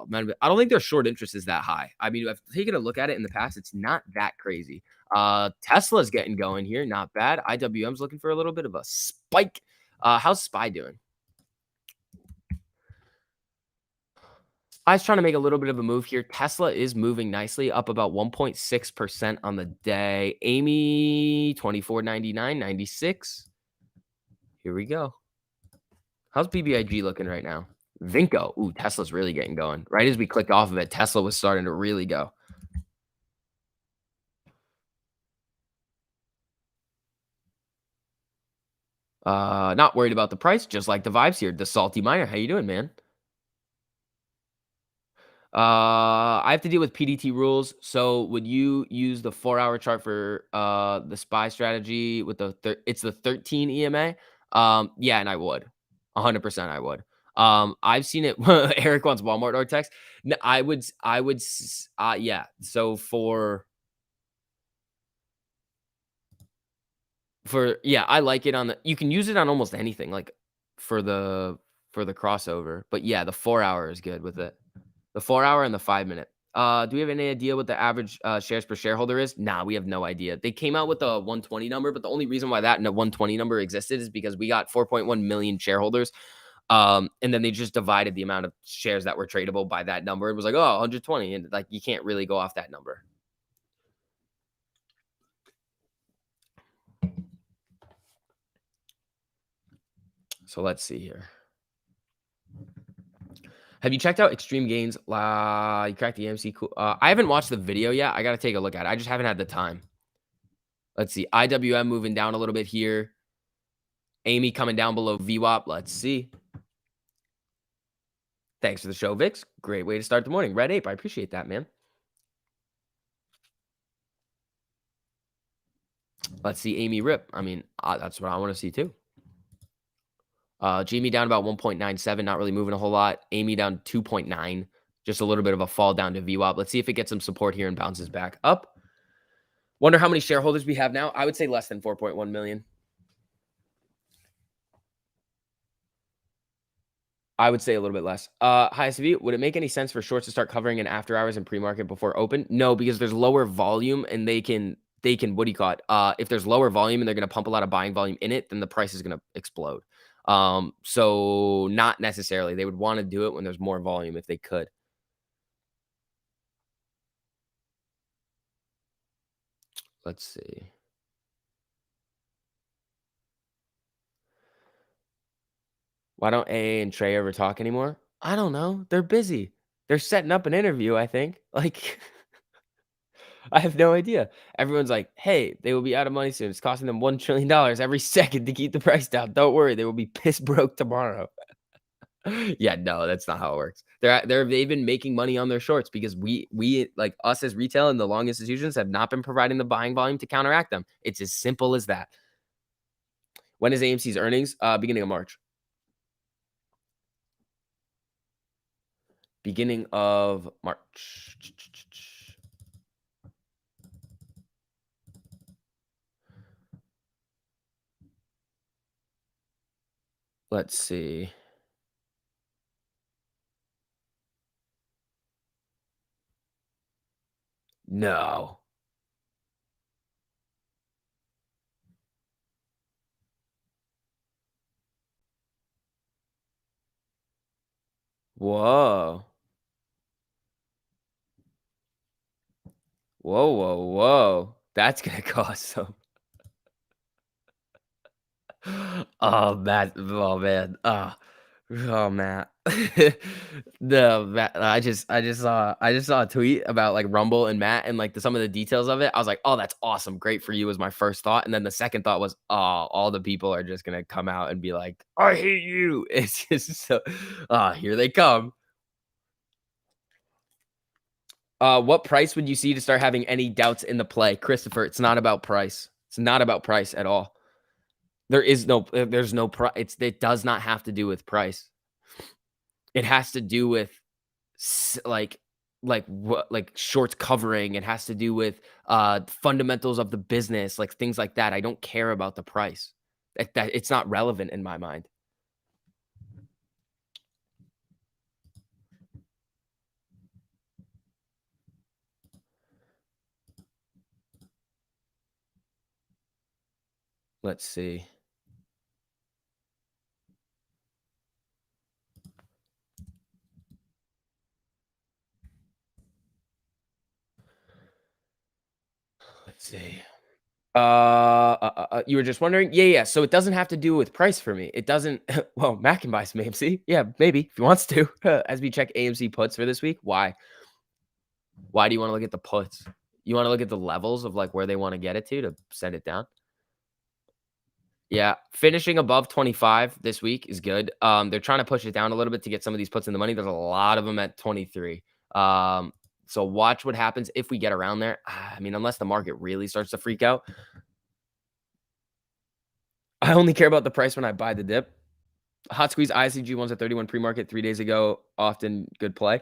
Man, I don't think their short interest is that high. I mean, I've taken a look at it in the past. It's not that crazy. Tesla's getting going here. Not bad. IWM's looking for a little bit of a spike. How's SPY doing? I was trying to make a little bit of a move here. Tesla is moving nicely, up about 1.6% on the day. Amy, 24.99.96. Here we go. How's BBIG looking right now? Vinco. Ooh, Tesla's really getting going. Right as we clicked off of it, Tesla was starting to really go. Not worried about the price, just like the vibes here. The salty miner. How you doing, man? I have to deal with PDT rules. So would you use the 4-hour chart for the SPY strategy with the it's the 13 EMA? Yeah, and I would. 100% I would. I've seen it. Eric wants Walmart or text. No, yeah. So yeah, I like it on the you can use it on almost anything like for the crossover. But yeah, the 4-hour is good with it. The 4-hour and the 5-minute. Do we have any idea what the average shares per shareholder is? Nah, we have no idea. They came out with a 120 number, but the only reason why that 120 number existed is because we got 4.1 million shareholders. And then they just divided the amount of shares that were tradable by that number. It was like, oh, 120. And like, you can't really go off that number. So let's see here. Have you checked out Extreme Gains? You cracked the AMC. Cool. I haven't watched the video yet. I got to take a look at it. I just haven't had the time. Let's see. IWM moving down a little bit here. Amy coming down below VWAP. Let's see. Thanks for the show, Vix. Great way to start the morning. Red Ape, I appreciate that, man. Let's see Amy rip. I mean, that's what I want to see too. Jamie down about 1.97, not really moving a whole lot. Amy down 2.9, just a little bit of a fall down to VWAP. Let's see if it gets some support here and bounces back up. Wonder how many shareholders we have now. I would say less than 4.1 million. I would say a little bit less. Hi, SV. Would it make any sense for shorts to start covering in after hours and pre-market before open? No, because there's lower volume and they can what do you call it? If there's lower volume and they're going to pump a lot of buying volume in it, then the price is going to explode. So not necessarily. They would want to do it when there's more volume if they could. Let's see. Why don't AA and Trey ever talk anymore? I don't know. They're busy. They're setting up an interview, I think. Like I have no idea. Everyone's like, "Hey, they will be out of money soon. It's costing them $1 trillion every second to keep the price down. Don't worry, they will be piss broke tomorrow." Yeah, no, that's not how it works. They've been making money on their shorts because we like us as retail and the long institutions have not been providing the buying volume to counteract them. It's as simple as that. When is AMC's earnings? Beginning of March. Beginning of March. Let's see. No. Whoa. Whoa, whoa, whoa. That's gonna cost some. Oh, man. Oh, man. Oh, man. No, Matt, I just saw a tweet about like Rumble and Matt and like some of the details of it. I was like, oh, that's awesome. Great for you was my first thought. And then the second thought was, oh, all the people are just gonna come out and be like, I hate you. It's just so here they come. What price would you see to start having any doubts in the play? Christopher, it's not about price. It's not about price at all. There's no price. It does not have to do with price. It has to do with what like shorts covering. It has to do with fundamentals of the business, like things like that. I don't care about the price. That it's not relevant in my mind. Let's see. Let's see. You were just wondering? Yeah. So it doesn't have to do with price for me. It doesn't. Well, Mac can buy some AMC. Yeah, maybe if he wants to. As we check AMC puts for this week. Why? Why do you want to look at the puts? You want to look at the levels of like where they want to get it to send it down? Yeah, finishing above 25 this week is good. They're trying to push it down a little bit to get some of these puts in the money. There's a lot of them at 23. So watch what happens if we get around there. I mean, unless the market really starts to freak out. I only care about the price when I buy the dip. Hot squeeze ICG ones at 31 pre-market 3 days ago. Often good play.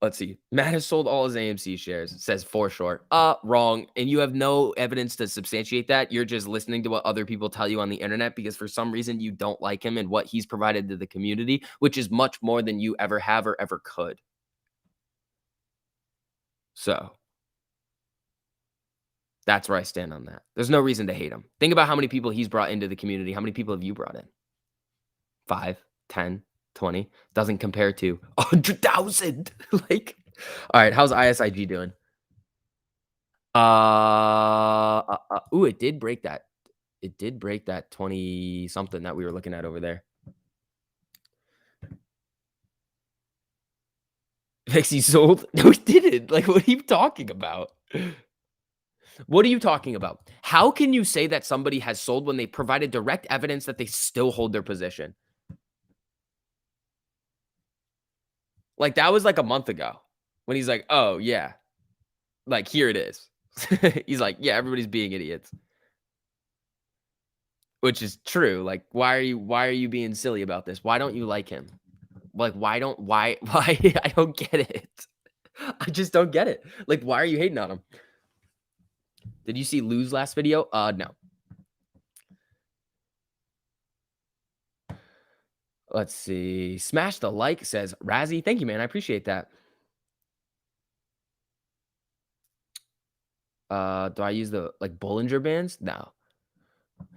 Let's see. Matt has sold all his AMC shares. Says for short. Wrong. And you have no evidence to substantiate that. You're just listening to what other people tell you on the internet because for some reason you don't like him and what he's provided to the community, which is much more than you ever have or ever could. So that's where I stand on that. There's no reason to hate him. Think about how many people he's brought into the community. How many people have you brought in? 5, 10, 20. Doesn't compare to 100,000. Like, all right. How's ISIG doing? Ooh, it did break that. It did break that 20 something that we were looking at over there. Pixie sold? No, it didn't. Like, what are you talking about? What are you talking about? How can you say that somebody has sold when they provided direct evidence that they still hold their position? Like, that was like a month ago when he's like, oh, yeah, like, here it is. He's like, yeah, everybody's being idiots, which is true. Like, why are you being silly about this? Why don't you like him? Like, why I don't get it. I just don't get it. Like, why are you hating on him? Did you see Lou's last video? No. Let's see. Smash the like says Razzie. Thank you, man. I appreciate that. Do I use the like Bollinger Bands? No.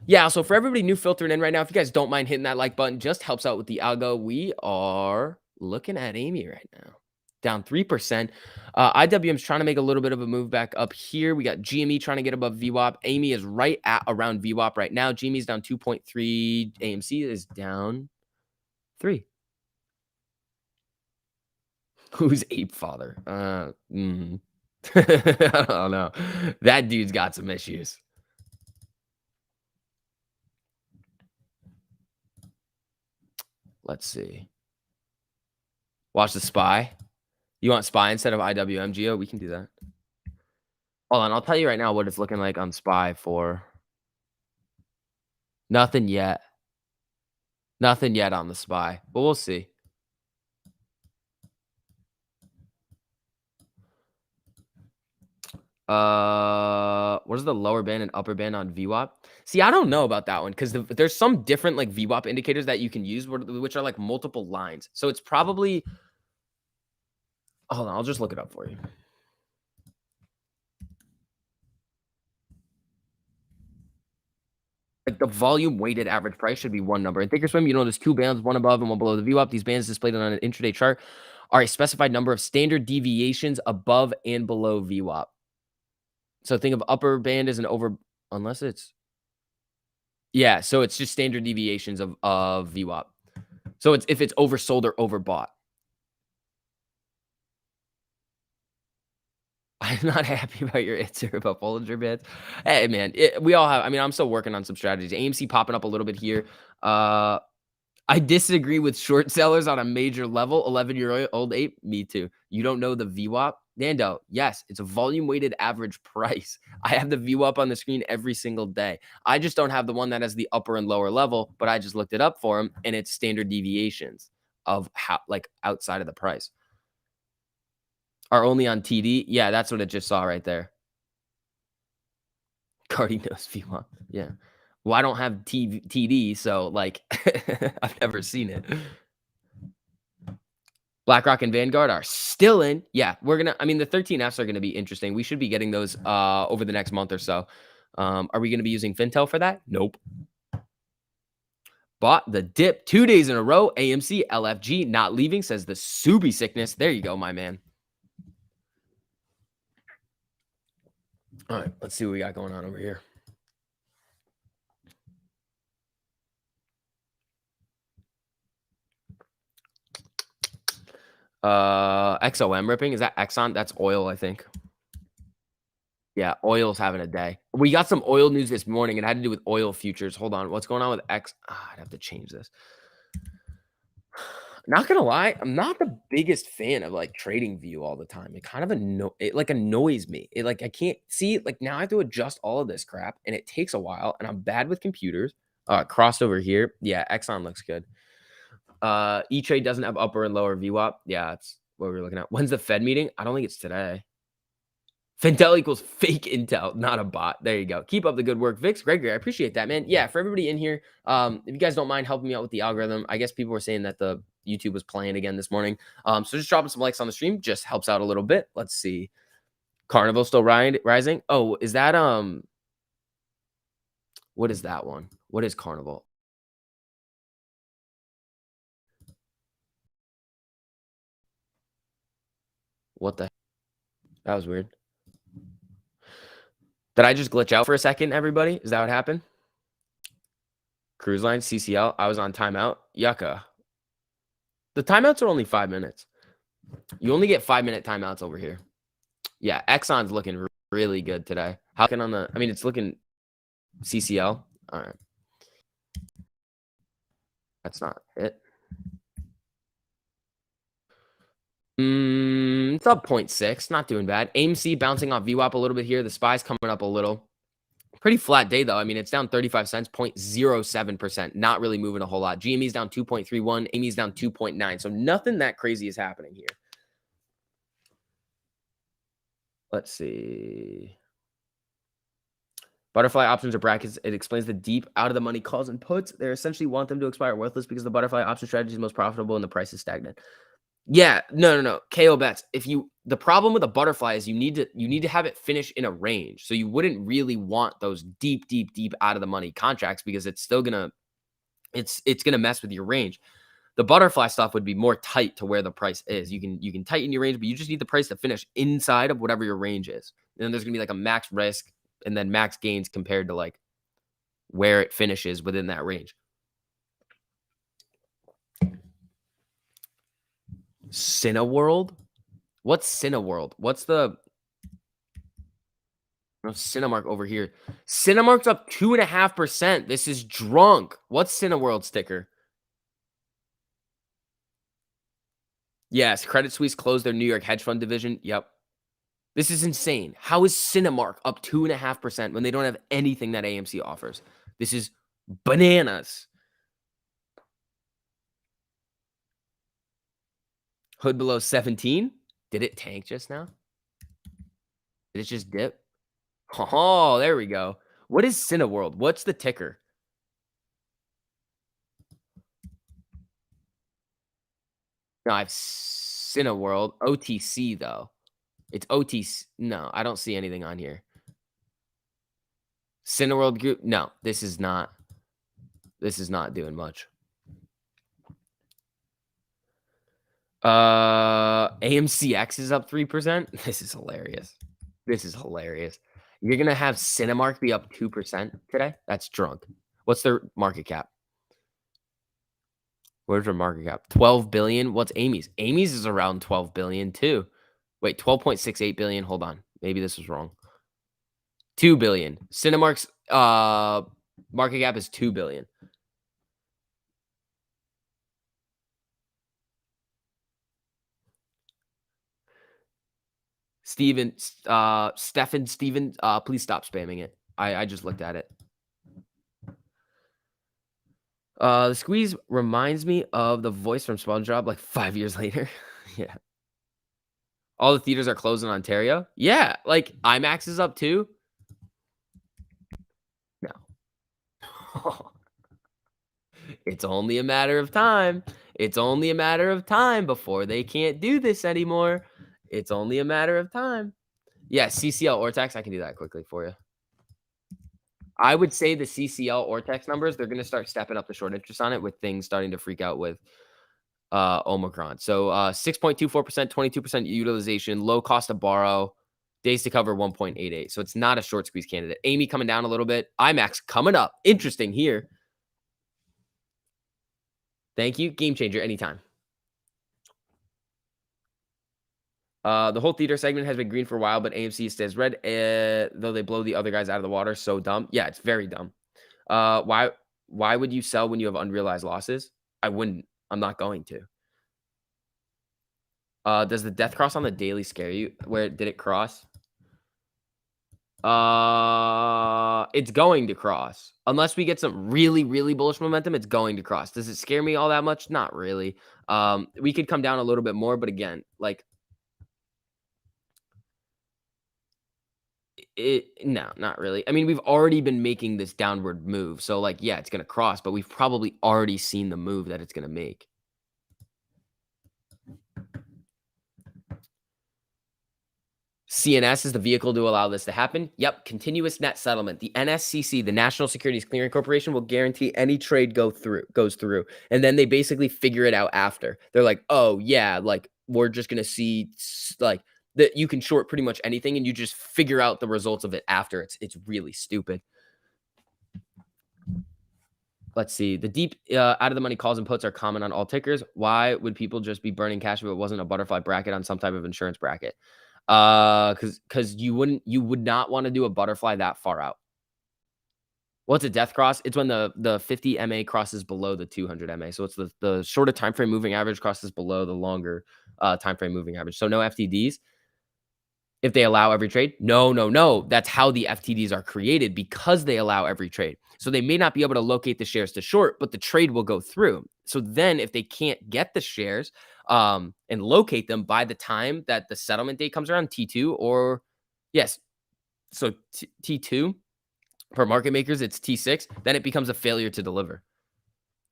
Yeah, so for everybody new filtering in right now, if you guys don't mind hitting that like button, just helps out with the algo. We are looking at Amy right now. Down 3%. IWM's trying to make a little bit of a move back up here. We got GME trying to get above VWAP. Amy is right at around VWAP right now. GME's down 2.3. AMC is down 3. Who's Ape Father? I don't know. That dude's got some issues. Let's see. Watch the SPY. You want SPY instead of IWM, We can do that. Hold on. I'll tell you right now what it's looking like on SPY for. Nothing yet. Nothing yet on the SPY, but we'll see. What is the lower band and upper band on VWAP? See, I don't know about that one because there's some different like VWAP indicators that you can use, which are like multiple lines. So it's probably. Hold on, I'll just look it up for you. Like the volume weighted average price should be one number. In Thinkorswim, you know, there's 2 bands, one above and one below the VWAP. These bands displayed on an intraday chart are a specified number of standard deviations above and below VWAP. So think of upper band as an over, unless it's, yeah. So it's just standard deviations of VWAP. So it's if it's oversold or overbought. I'm not happy about your answer about Bollinger Bands. Hey, man, we all have. I mean, I'm still working on some strategies. AMC popping up a little bit here. I disagree with short sellers on a major level. 11-year-old ape. Me too. You don't know the VWAP? Nando, yes, it's a volume weighted average price. I have the VWAP on the screen every single day. I just don't have the one that has the upper and lower level, but I just looked it up for him and it's standard deviations of how, like outside of the price. Are only on TD. Yeah, that's what it just saw right there. Cardi knows VWAP. Yeah. Well, I don't have TD, so like I've never seen it. BlackRock and Vanguard are still in. Yeah, I mean, the 13Fs are gonna be interesting. We should be getting those over the next month or so. Are we gonna be using Fintel for that? Nope. Bought the dip 2 days in a row. AMC, LFG, not leaving, says the Subi sickness. There you go, my man. All right, let's see what we got going on over here. XOM ripping. Is that Exxon? That's oil, I think. Yeah, oil's having a day. We got some oil news this morning. It had to do with oil futures. Hold on. What's going on with X? I'd have to change this. Not gonna lie, I'm not the biggest fan of like trading view all the time. It kind of it like annoys me. It like I can't see like now I have to adjust all of this crap and it takes a while and I'm bad with computers. Crossed over here. Yeah, Exxon looks good. E-Trade doesn't have upper and lower VWAP. Yeah, that's what we're looking at. When's the Fed meeting? I don't think it's today. Fintel equals fake intel, not a bot. There you go. Keep up the good work, Vix. Gregory, I appreciate that, man. Yeah, for everybody in here, if you guys don't mind helping me out with the algorithm, I guess people were saying that the YouTube was playing again this morning. So just dropping some likes on the stream just helps out a little bit. Let's see. Carnival still rising. Oh, is that what is that one? What is Carnival? What the that was weird. Did I just glitch out for a second, everybody? Is that what happened? Cruise line, CCL. I was on timeout. Yucca. The timeouts are only 5 minutes. You only get 5-minute timeouts over here. Yeah, Exxon's looking really good today. How can on the? I mean, it's looking CCL. All right, that's not it. It's up 0.6. Not doing bad. AMC bouncing off VWAP a little bit here. The SPY's coming up a little. Pretty flat day though. I mean, it's down 35 cents, 0.07%. Not really moving a whole lot. GME's down 2.31. AME's down 2.9. So nothing that crazy is happening here. Let's see. Butterfly options or brackets. It explains the deep out of the money calls and puts. They essentially want them to expire worthless because the butterfly option strategy is the most profitable and the price is stagnant. Yeah, no. KO bets. The problem with a butterfly is you need to have it finish in a range. So you wouldn't really want those deep out of the money contracts because it's still gonna mess with your range. The butterfly stuff would be more tight to where the price is. You can tighten your range, but you just need the price to finish inside of whatever your range is. And then there's gonna be like a max risk and then max gains compared to like where it finishes within that range. Cineworld? What's Cineworld? What's the Cinemark over here? Cinemark's up 2.5%. This is drunk. What's Cineworld sticker? Yes, Credit Suisse closed their New York hedge fund division. Yep. This is insane. How is Cinemark up 2.5% when they don't have anything that AMC offers? This is bananas. Hood below 17. Did it tank just now? Did it just dip? Oh, there we go. What is Cineworld? What's the ticker? No, I've Cineworld. OTC, though. It's OTC. No, I don't see anything on here. Cineworld Group. No, this is not doing much. AMCX is up 3%. This is hilarious. You're gonna have Cinemark be up 2% today? That's drunk. What's their market cap? Where's their market cap? 12 billion. What's Amy's? Amy's is around 12 billion too. Wait, 12.68 billion. Hold on. Maybe this was wrong. 2 billion. Cinemark's market cap is 2 billion. Steven, please stop spamming it. I just looked at it. The squeeze reminds me of the voice from SpongeBob like 5 years later. Yeah. All the theaters are closed in Ontario. Yeah, like IMAX is up too. No. It's only a matter of time. It's only a matter of time before they can't do this anymore. It's only a matter of time. Yeah, CCL Ortex, I can do that quickly for you. I would say the CCL Ortex numbers, they're going to start stepping up the short interest on it with things starting to freak out with Omicron. So 6.24%, 22% utilization, low cost to borrow, days to cover 1.88. So it's not a short squeeze candidate. Amy coming down a little bit. IMAX coming up. Interesting here. Thank you. Game changer anytime. The whole theater segment has been green for a while, but AMC stays red, though they blow the other guys out of the water. So dumb. Yeah, it's very dumb. Why would you sell when you have unrealized losses? I wouldn't. I'm not going to. Does the death cross on the daily scare you? Where did it cross? It's going to cross. Unless we get some really, really bullish momentum, it's going to cross. Does it scare me all that much? Not really. We could come down a little bit more, but again, like no, not really. I mean, we've already been making this downward move. So like, yeah, it's gonna cross, but we've probably already seen the move that it's gonna make. CNS is the vehicle to allow this to happen. Yep, continuous net settlement. The NSCC, the National Securities Clearing Corporation, will guarantee any trade goes through, and then they basically figure it out after. They're like, oh yeah, like we're just gonna see like that you can short pretty much anything, and you just figure out the results of it after. It's really stupid. Let's see. The deep out of the money calls and puts are common on all tickers. Why would people just be burning cash if it wasn't a butterfly bracket on some type of insurance bracket? Because you would not want to do a butterfly that far out. What's a death cross? It's when the 50 MA crosses below the 200 MA. So it's the shorter time frame moving average crosses below the longer time frame moving average. So no FTDs. If they allow every trade? No, no, no. That's how the FTDs are created, because they allow every trade. So they may not be able to locate the shares to short, but the trade will go through. So then if they can't get the shares and locate them by the time that the settlement date comes around, T2 or yes, so T2 for market makers, it's T6, then it becomes a failure to deliver.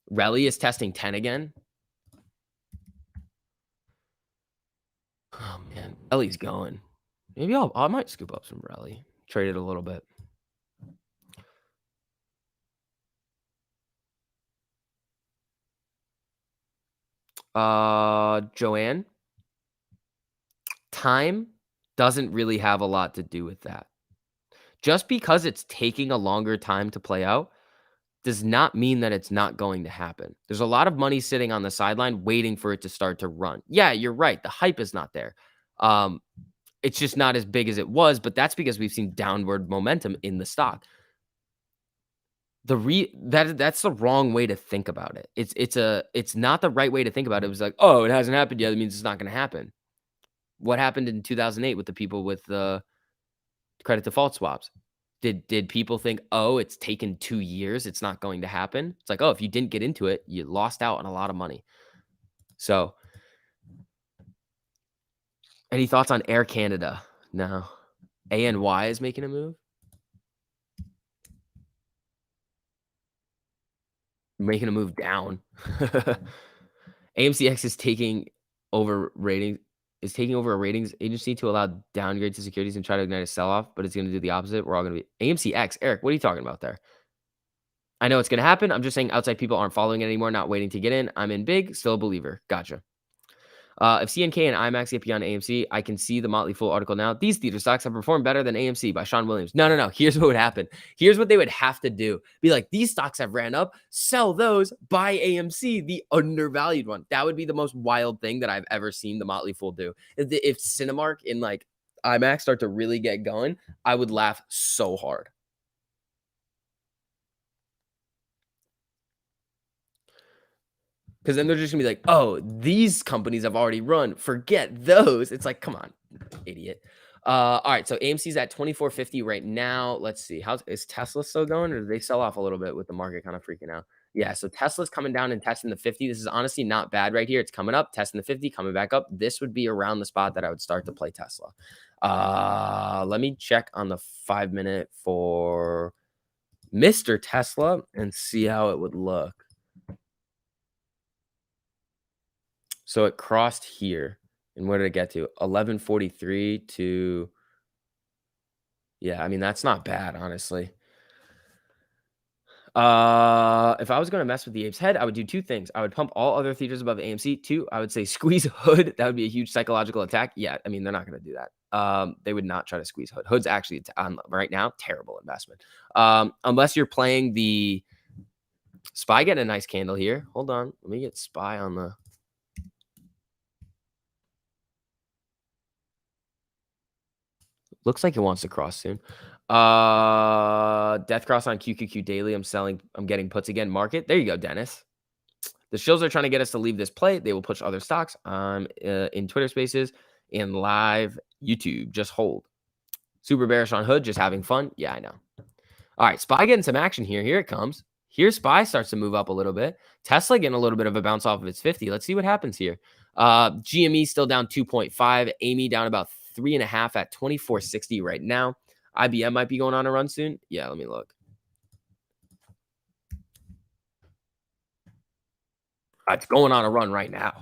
Relly is testing 10 again. Oh man, Relly's going. Maybe I might scoop up some Relly, trade it a little bit. Joanne, time doesn't really have a lot to do with that. Just because it's taking a longer time to play out does not mean that it's not going to happen. There's a lot of money sitting on the sideline waiting for it to start to run. Yeah, you're right. The hype is not there. It's just not as big as it was, but that's because we've seen downward momentum in the stock. That's the wrong way to think about it. It's not the right way to think about it. It was like, oh, it hasn't happened yet. It means it's not going to happen. What happened in 2008 with the people with the credit default swaps? Did people think, oh, it's taken 2 years, it's not going to happen? It's like, oh, if you didn't get into it, you lost out on a lot of money. So, any thoughts on Air Canada? No. ANY is making a move. Making a move down. AMCX is taking over a ratings agency to allow downgrades to securities and try to ignite a sell-off, but it's going to do the opposite. We're all going to be AMCX. Eric, what are you talking about there? I know it's going to happen. I'm just saying outside people aren't following it anymore, not waiting to get in. I'm in big, still a believer. Gotcha. If CNK and IMAX get beyond AMC, I can see the Motley Fool article now. These theater stocks have performed better than AMC by Sean Williams. No, no, no. Here's what would happen. Here's what they would have to do. Be like, these stocks have ran up. Sell those. Buy AMC, the undervalued one. That would be the most wild thing that I've ever seen the Motley Fool do. If Cinemark and like IMAX start to really get going, I would laugh so hard. Because then they're just gonna be like, oh, these companies have already run. Forget those. It's like, come on, idiot. All right, so AMC's at 24.50 right now. Let's see. Is Tesla still going, or do they sell off a little bit with the market kind of freaking out? Yeah, so Tesla's coming down and testing the 50. This is honestly not bad right here. It's coming up, testing the 50, coming back up. This would be around the spot that I would start to play Tesla. Let me check on the 5-minute for Mr. Tesla and see how it would look. So it crossed here. And where did it get to? 1143 to, yeah, I mean, that's not bad, honestly. If I was going to mess with the Apes head, I would do 2 things. I would pump all other theaters above AMC. 2, I would say squeeze Hood. That would be a huge psychological attack. Yeah, I mean, they're not going to do that. They would not try to squeeze Hood. Hood's actually right now terrible investment. Unless you're playing the SPY. Getting a nice candle here. Hold on, let me get SPY on the. Looks like it wants to cross soon. Death cross on QQQ daily. I'm selling. I'm getting puts again. Market. There you go, Dennis. The shills are trying to get us to leave this play. They will push other stocks. In Twitter Spaces and live YouTube. Just hold. Super bearish on Hood. Just having fun. Yeah, I know. All right, SPY getting some action here. Here it comes. Here SPY starts to move up a little bit. Tesla getting a little bit of a bounce off of its 50. Let's see what happens here. GME still down 2.5. Amy down about 3.5 at 24.60 right now. IBM might be going on a run soon. Yeah, let me look. It's going on a run right now.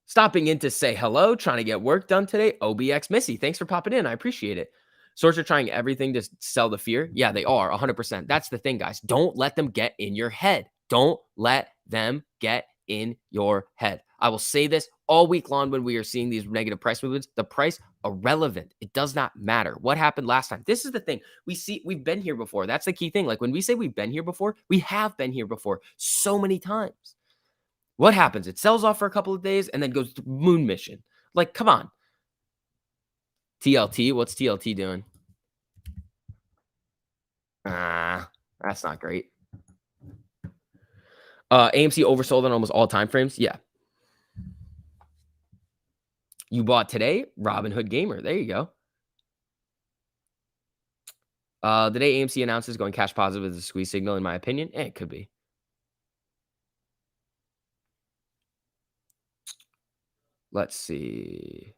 Stopping in to say hello, trying to get work done today. OBX Missy, thanks for popping in. I appreciate it. Sorts are trying everything to sell the fear. Yeah, they are 100%. That's the thing, guys. Don't let them get in your head. Don't let them get in your head. I will say this all week long when we are seeing these negative price movements. The price irrelevant. It does not matter. What happened last time? This is the thing. We've been here before. That's the key thing. Like when we say we've been here before, we have been here before so many times. What happens? It sells off for a couple of days and then goes to moon mission. Like, come on. TLT, what's TLT doing? That's not great. AMC oversold on almost all time frames. Yeah. You bought today? Robinhood Gamer. There you go. The day AMC announces going cash positive is a squeeze signal, in my opinion. It could be. Let's see.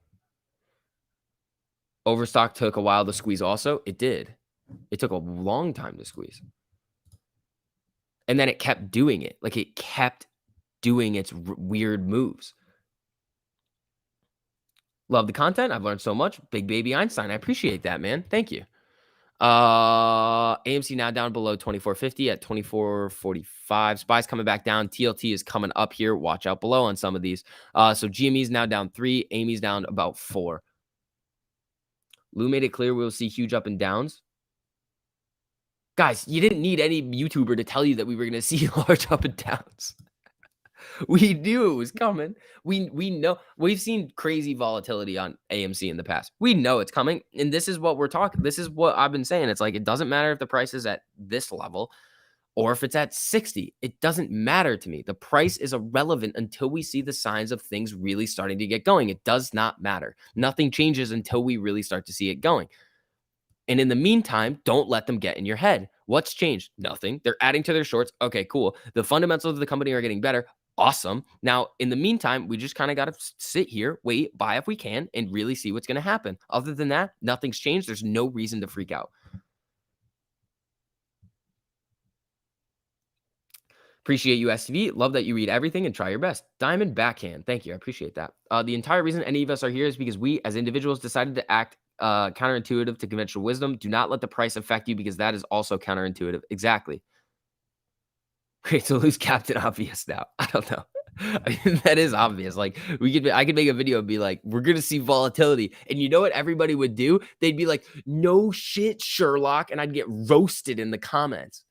Overstock took a while to squeeze also. It did. It took a long time to squeeze. And then it kept doing it. Like it kept doing its weird moves. Love the content. I've learned so much. Big baby Einstein. I appreciate that, man. Thank you. AMC now down below 24.50 at 24.45. SPY's coming back down. TLT is coming up here. Watch out below on some of these. So GME is now down 3. Amy's down about 4. Lou made it clear we'll see huge up and downs. Guys, you didn't need any YouTuber to tell you that we were going to see large up and downs. We knew it was coming. We know. We've seen crazy volatility on AMC in the past. We know it's coming, and this is what we're talking. This is what I've been saying. It's like it doesn't matter if the price is at this level or if it's at 60. It doesn't matter to me. The price is irrelevant until we see the signs of things really starting to get going. It does not matter. Nothing changes until we really start to see it going. And in the meantime, don't let them get in your head. What's changed? Nothing. They're adding to their shorts. Okay, cool. The fundamentals of the company are getting better. Awesome. Now, in the meantime, we just kind of got to sit here, wait, buy if we can, and really see what's going to happen. Other than that, nothing's changed. There's no reason to freak out. Appreciate you, STV. Love that you read everything and try your best. Diamond backhand. Thank you. I appreciate that. The entire reason any of us are here is because we, as individuals, decided to act counterintuitive to conventional wisdom. Do not let the price affect you because that is also counterintuitive. Exactly. Okay, so who's Captain Obvious now? I don't know. I mean, that is obvious. Like I could make a video and be like, we're gonna see volatility. And you know what everybody would do? They'd be like, no shit, Sherlock, and I'd get roasted in the comments.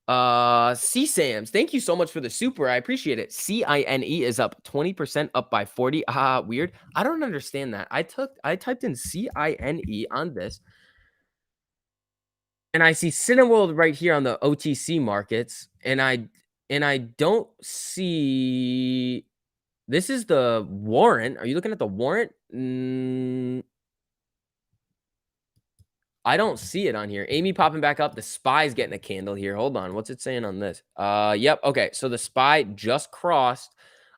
CSAMs, thank you so much for the super. I appreciate it. CINE is up 20%, up by 40. Weird. I don't understand that. I typed in CINE on this, and I see Cineworld right here on the OTC markets, and I don't see. This is the warrant. Are you looking at the warrant? I don't see it on here. Amy popping back up. The SPY's getting a candle here. Hold on. What's it saying on this? Yep. Okay. So the SPY just crossed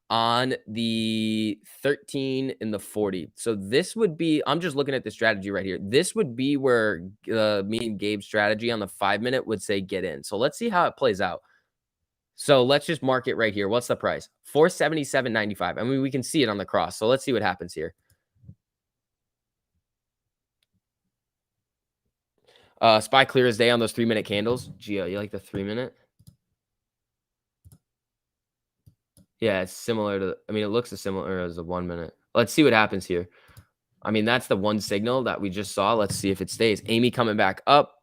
on the 13 and the 40. So this would be, I'm just looking at the strategy right here. This would be where me and Gabe's strategy on the 5-minute would say get in. So let's see how it plays out. So let's just mark it right here. What's the price? 477.95. I mean, we can see it on the cross. So let's see what happens here. SPY clear as day on those 3-minute candles. Gio, you like the 3-minute? Yeah, it's similar to, I mean, it looks as similar as the 1-minute. Let's see what happens here. I mean, that's the one signal that we just saw. Let's see if it stays. Amy coming back up.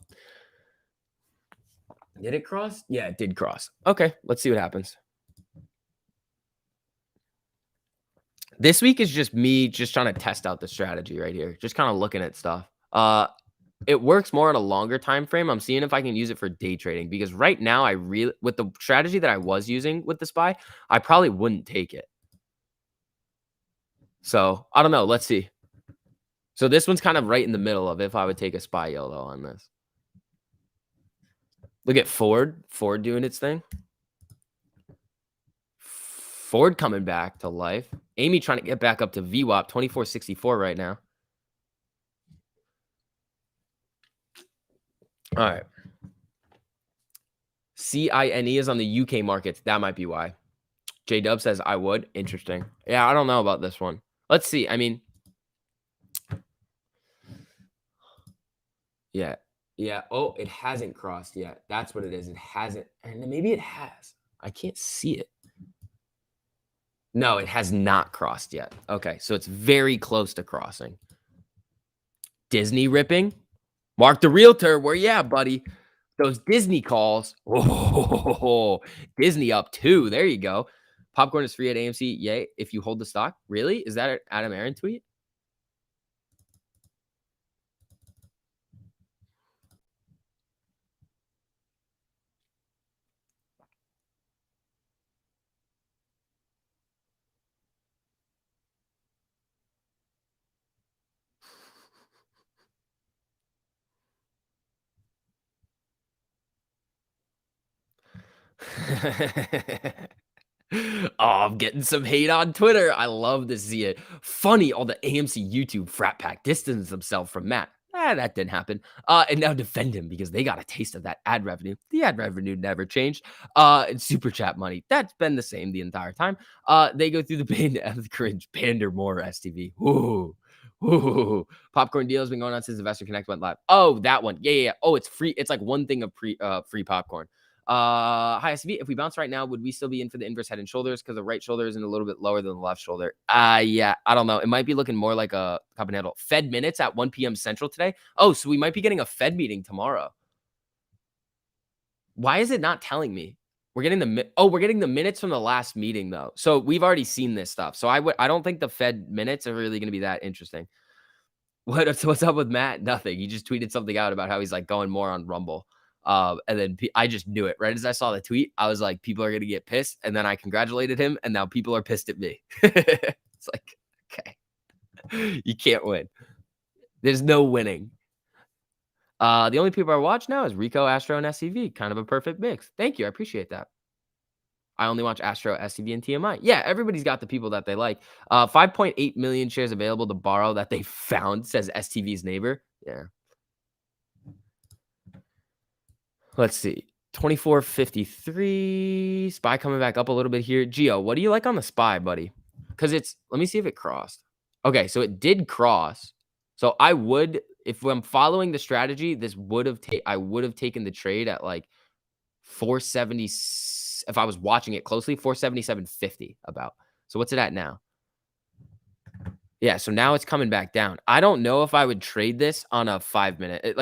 Did it cross? Yeah, it did cross. Okay, let's see what happens. This week is just me just trying to test out the strategy right here. Just kind of looking at stuff. It works more on a longer time frame. I'm seeing if I can use it for day trading because right now I really with the strategy that I was using with the SPY, I probably wouldn't take it. So I don't know. Let's see. So this one's kind of right in the middle of if I would take a SPY YOLO on this. Look at Ford. Ford doing its thing. Ford coming back to life. Amy trying to get back up to VWAP 2464 right now. All right. CINE is on the UK markets. That might be why. J-Dub says I would. Interesting. Yeah, I don't know about this one. Let's see. I mean, yeah. Yeah. Oh, it hasn't crossed yet. That's what it is. It hasn't. And maybe it has. I can't see it. No, it has not crossed yet. Okay. So it's very close to crossing. Disney ripping. Mark the Realtor. Where you at, buddy? Those Disney calls. Oh, Disney up 2. There you go. Popcorn is free at AMC. Yay. If you hold the stock. Really? Is that an Adam Aaron tweet? Oh, I'm getting some hate on Twitter. I love to see it. Funny, all the AMC YouTube frat pack distanced themselves from Matt. That didn't happen. And now defend him because they got a taste of that ad revenue. The ad revenue never changed. And super chat money. That's been the same the entire time. They go through the pain of the cringe. Pander more STV. Ooh. Ooh. Popcorn deal has been going on since Investor Connect went live. Oh, that one. Yeah. Oh, it's free. It's like one thing of free popcorn. Hi SV. If we bounce right now, would we still be in for the inverse head and shoulders because the right shoulder isn't a little bit lower than the left shoulder? Yeah, I don't know. It might be looking more like a cup and handle. Fed minutes at 1 p.m. Central today. Oh, so we might be getting a Fed meeting tomorrow. Why is it not telling me? We're getting we're getting the minutes from the last meeting though. So we've already seen this stuff. So I don't think the Fed minutes are really going to be that interesting. What's up with Matt? Nothing. He just tweeted something out about how he's like going more on Rumble. And then I just knew it right as I saw the tweet. I was like, people are gonna get pissed, and then I congratulated him, and now people are pissed at me. It's like, okay, you can't win. There's no winning. The only people I watch now is Rico, Astro, and SCV. Kind of a perfect mix. Thank you. I appreciate that. I only watch Astro, SCV, and TMI. Yeah, everybody's got the people that they like. 5.8 million shares available to borrow that they found, says STV's neighbor. Yeah. Let's see. 2453. SPY coming back up a little bit here. Gio, what do you like on the SPY, buddy? Because let me see if it crossed. Okay, so it did cross. So I would, if I'm following the strategy, I would have taken the trade at like 470. If I was watching it closely, 477.50 about. So what's it at now? Yeah, so now it's coming back down. I don't know if I would trade this on a 5-minute.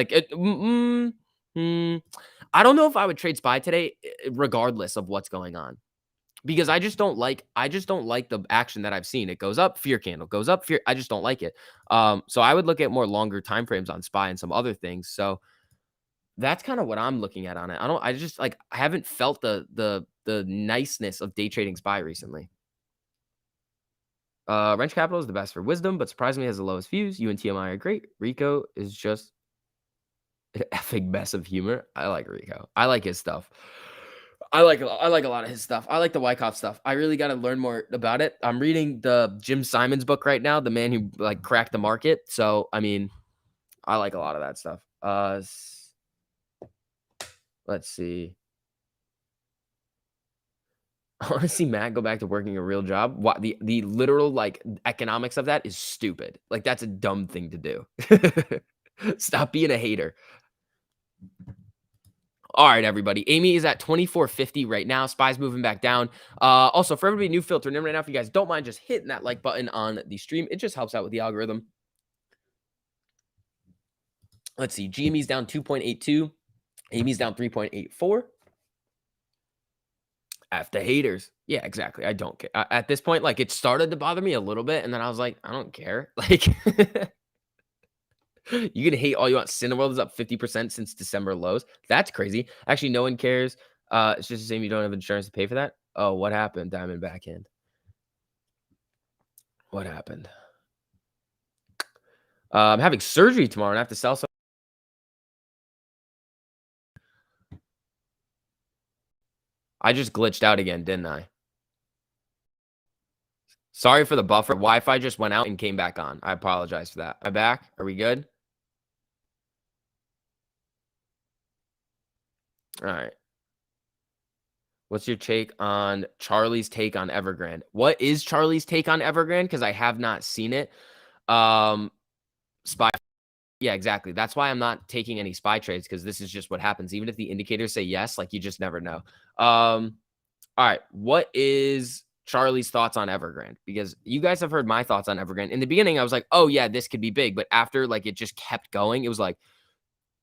I don't know if I would trade SPY today, regardless of what's going on, because I just don't like the action that I've seen. It goes up, fear candle goes up, fear. I just don't like it. So I would look at more longer time frames on SPY and some other things. So that's kind of what I'm looking at on it. I haven't felt the niceness of day trading SPY recently. Wrench Capital is the best for wisdom, but surprisingly has the lowest views. You and TMI are great. Rico is just an effing mess of humor. I like Rico. I like his stuff. I like a lot of his stuff. I like the Wyckoff stuff. I really got to learn more about it. I'm reading the Jim Simons book right now, the man who like cracked the market. So I mean, I like a lot of that stuff. Let's see. I want to see Matt go back to working a real job. What the literal like economics of that is stupid. Like that's a dumb thing to do. Stop being a hater. All right, everybody. Amy is at 2450 right now. SPY's moving back down. Also, for everybody new filtering in right now, if you guys don't mind just hitting that like button on the stream, it just helps out with the algorithm. Let's see. GME's down 2.82. Amy's down 3.84. F the haters. Yeah, exactly. I don't care. At this point, like, it started to bother me a little bit, and then I was like, I don't care. Like, you can hate all you want. Cineworld is up 50% since December lows. That's crazy. Actually, no one cares. It's just the same. You don't have insurance to pay for that. Oh, what happened? Diamond backhand. What happened? I'm having surgery tomorrow and I have to sell some. I just glitched out again, didn't I? Sorry for the buffer. Wi-Fi just went out and came back on. I apologize for that. Am I back? Are we good? All right. What's your take on Charlie's take on Evergrande? What is Charlie's take on Evergrande? Because I have not seen it. Spy. Yeah, exactly. That's why I'm not taking any spy trades because this is just what happens. Even if the indicators say yes, like you just never know. All right. What is Charlie's thoughts on Evergrande? Because you guys have heard my thoughts on Evergrande. In the beginning, I was like, oh, yeah, this could be big. But after like it just kept going, it was like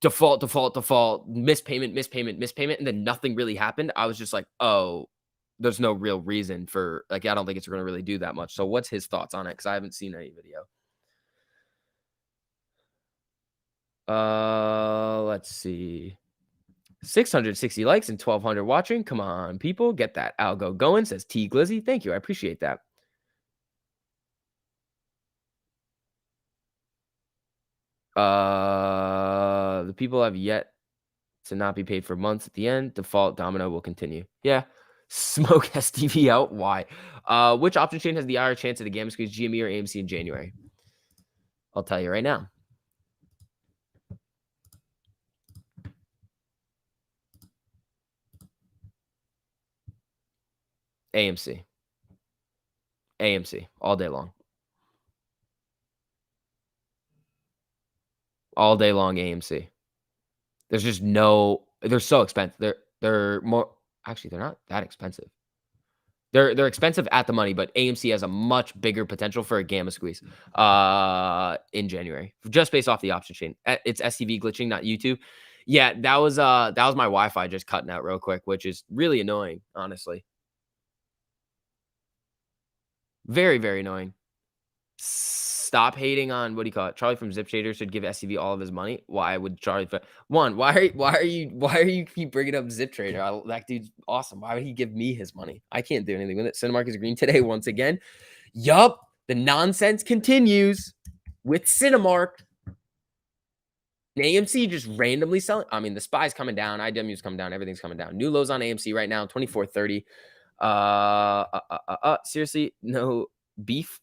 default, default, default, mispayment, mispayment, mispayment. And then nothing really happened. I was just like, oh, there's no real reason for like, I don't think it's going to really do that much. So what's his thoughts on it? Because I haven't seen any video. Let's see. 660 likes and 1,200 watching. Come on, people. Get that algo going, says T Glizzy. Thank you. I appreciate that. The people have yet to not be paid for months at the end. Default domino will continue. Yeah. Smoke STV out. Why? Which option chain has the higher chance of the gamma squeeze, GME or AMC in January? I'll tell you right now. AMC. AMC all day long. All day long AMC. There's just no, they're so expensive. They're more, actually, they're not that expensive. They're expensive at the money, but AMC has a much bigger potential for a gamma squeeze in January, just based off the option chain. It's STV glitching, not YouTube. Yeah, that was my Wi-Fi just cutting out real quick, which is really annoying, honestly. Very, very annoying. Stop hating on what do you call it? Charlie from Zip Shader should give SCV all of his money. Why would Charlie? Why are you keep bringing up Zip Trader? That dude's awesome. Why would he give me his money? I can't do anything with it. Cinemark is green today once again. Yup, the nonsense continues with Cinemark. AMC just randomly selling. I mean, the SPY's coming down, IW's coming down, everything's coming down. New lows on AMC right now, 24.30. Seriously, no beef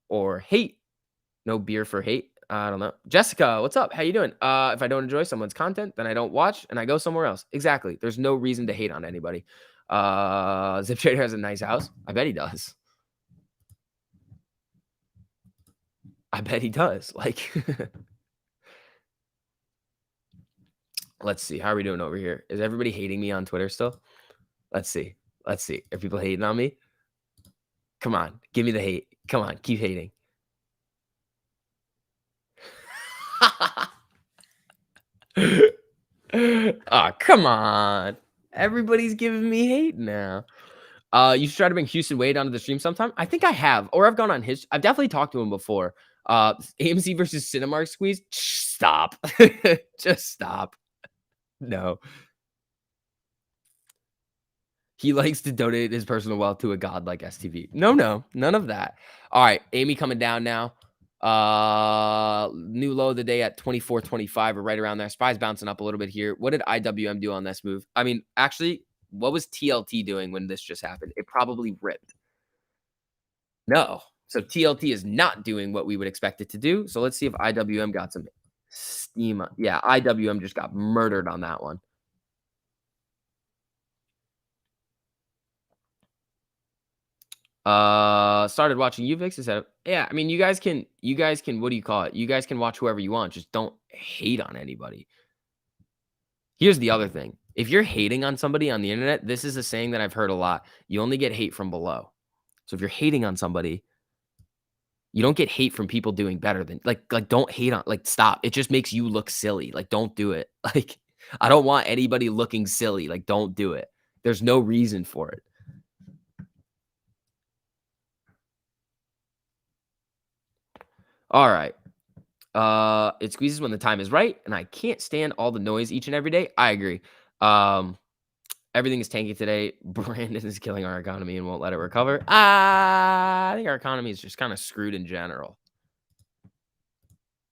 or hate. No beer for hate. I don't know. Jessica, what's up? How you doing? If I don't enjoy someone's content, then I don't watch and I go somewhere else. Exactly. There's no reason to hate on anybody. Zip Trader has a nice house. I bet he does. I bet he does. Like, let's see. How are we doing over here? Is everybody hating me on Twitter still? Let's see. Let's see. Are people hating on me? Come on. Give me the hate. Come on. Keep hating. Oh, come on. Everybody's giving me hate now. You should try to bring Houston Wade onto the stream sometime. I think I have, or I've gone on his. I've definitely talked to him before. AMC versus Cinemark squeeze. Stop. Just stop. No. He likes to donate his personal wealth to a god like STV. No, none of that. All right, Amy coming down now. New low of the day at 24.25 or right around there. SPY's bouncing up a little bit here. What did IWM do on this move? I mean, actually, what was TLT doing when this just happened? It probably ripped. No. So TLT is not doing what we would expect it to do. So let's see if IWM got some steam. Yeah, IWM just got murdered on that one. Started watching UVix instead of, yeah, I mean, you guys can, what do you call it? You guys can watch whoever you want. Just don't hate on anybody. Here's the other thing. If you're hating on somebody on the internet, this is a saying that I've heard a lot. You only get hate from below. So if you're hating on somebody, you don't get hate from people doing better than, like don't hate on, like, stop. It just makes you look silly. Like, don't do it. Like, I don't want anybody looking silly. Like, don't do it. There's no reason for it. All right. It squeezes when the time is right, and I can't stand all the noise each and every day. I agree. Um, Everything is tanking today. Brandon is killing our economy and won't let it recover. I think our economy is just kind of screwed in general.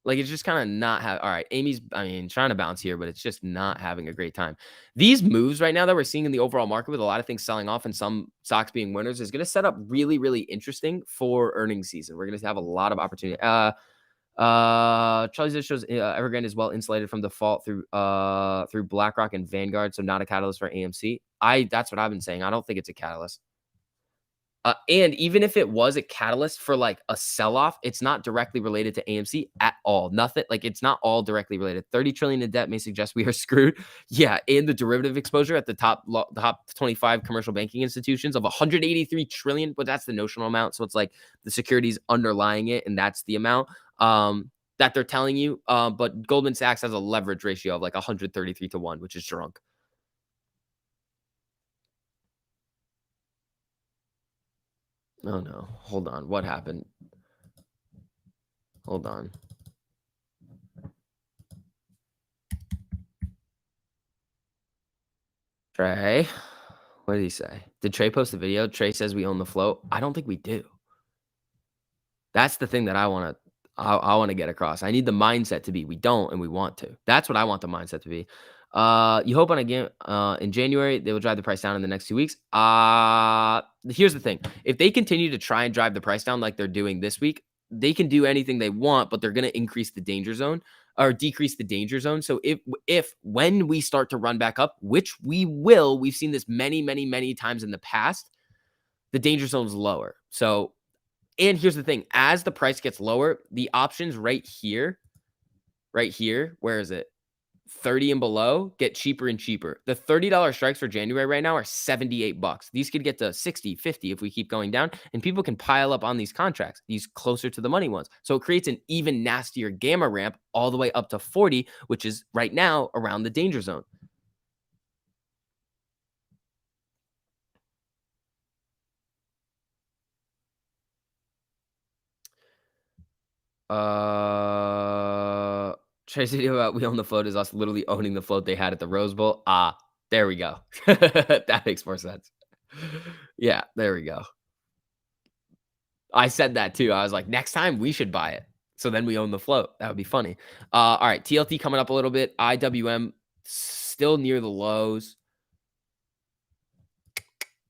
Like, it's just kind of not all right. Amy's, I mean, trying to bounce here, but it's just not having a great time. These moves right now that we're seeing in the overall market with a lot of things selling off and some stocks being winners is going to set up really, really interesting for earnings season. We're going to have a lot of opportunity. Charlie's List shows Evergrande is well insulated from default through BlackRock and Vanguard, so not a catalyst for AMC. That's what I've been saying. I don't think it's a catalyst. And even if it was a catalyst for like a sell-off, it's not directly related to AMC at all. Nothing like it's not all directly related. 30 trillion in debt may suggest we are screwed. Yeah, and the derivative exposure at the top 25 commercial banking institutions of 183 trillion, but that's the notional amount. So it's like the securities underlying it, and that's the amount that they're telling you. But Goldman Sachs has a leverage ratio of like 133 to 1, which is drunk. Oh no, hold on. What happened? Hold on. Trey, what did he say? Did Trey post a video? Trey says we own the float. I don't think we do. That's the thing that I want to get across. I need the mindset to be we don't and we want to. That's what I want the mindset to be. You hope on a game in January they will drive the price down in the next 2 weeks. Here's the thing: if they continue to try and drive the price down like they're doing this week, they can do anything they want, but they're going to increase the danger zone or decrease the danger zone. So if when we start to run back up, which we will, we've seen this many times in the past, the danger zone is lower. So. And here's the thing, as the price gets lower, the options right here, where is it? 30 and below get cheaper and cheaper. The $30 strikes for January right now are $78. These could get to 60, 50 if we keep going down, and people can pile up on these contracts, these closer to the money ones. So it creates an even nastier gamma ramp all the way up to 40, which is right now around the danger zone. Trey's video about we own the float is us literally owning the float they had at the Rose Bowl. There we go. That makes more sense. Yeah, there we go. I said that too. I was like, next time we should buy it. So then we own the float. That would be funny. All right, TLT coming up a little bit. IWM still near the lows.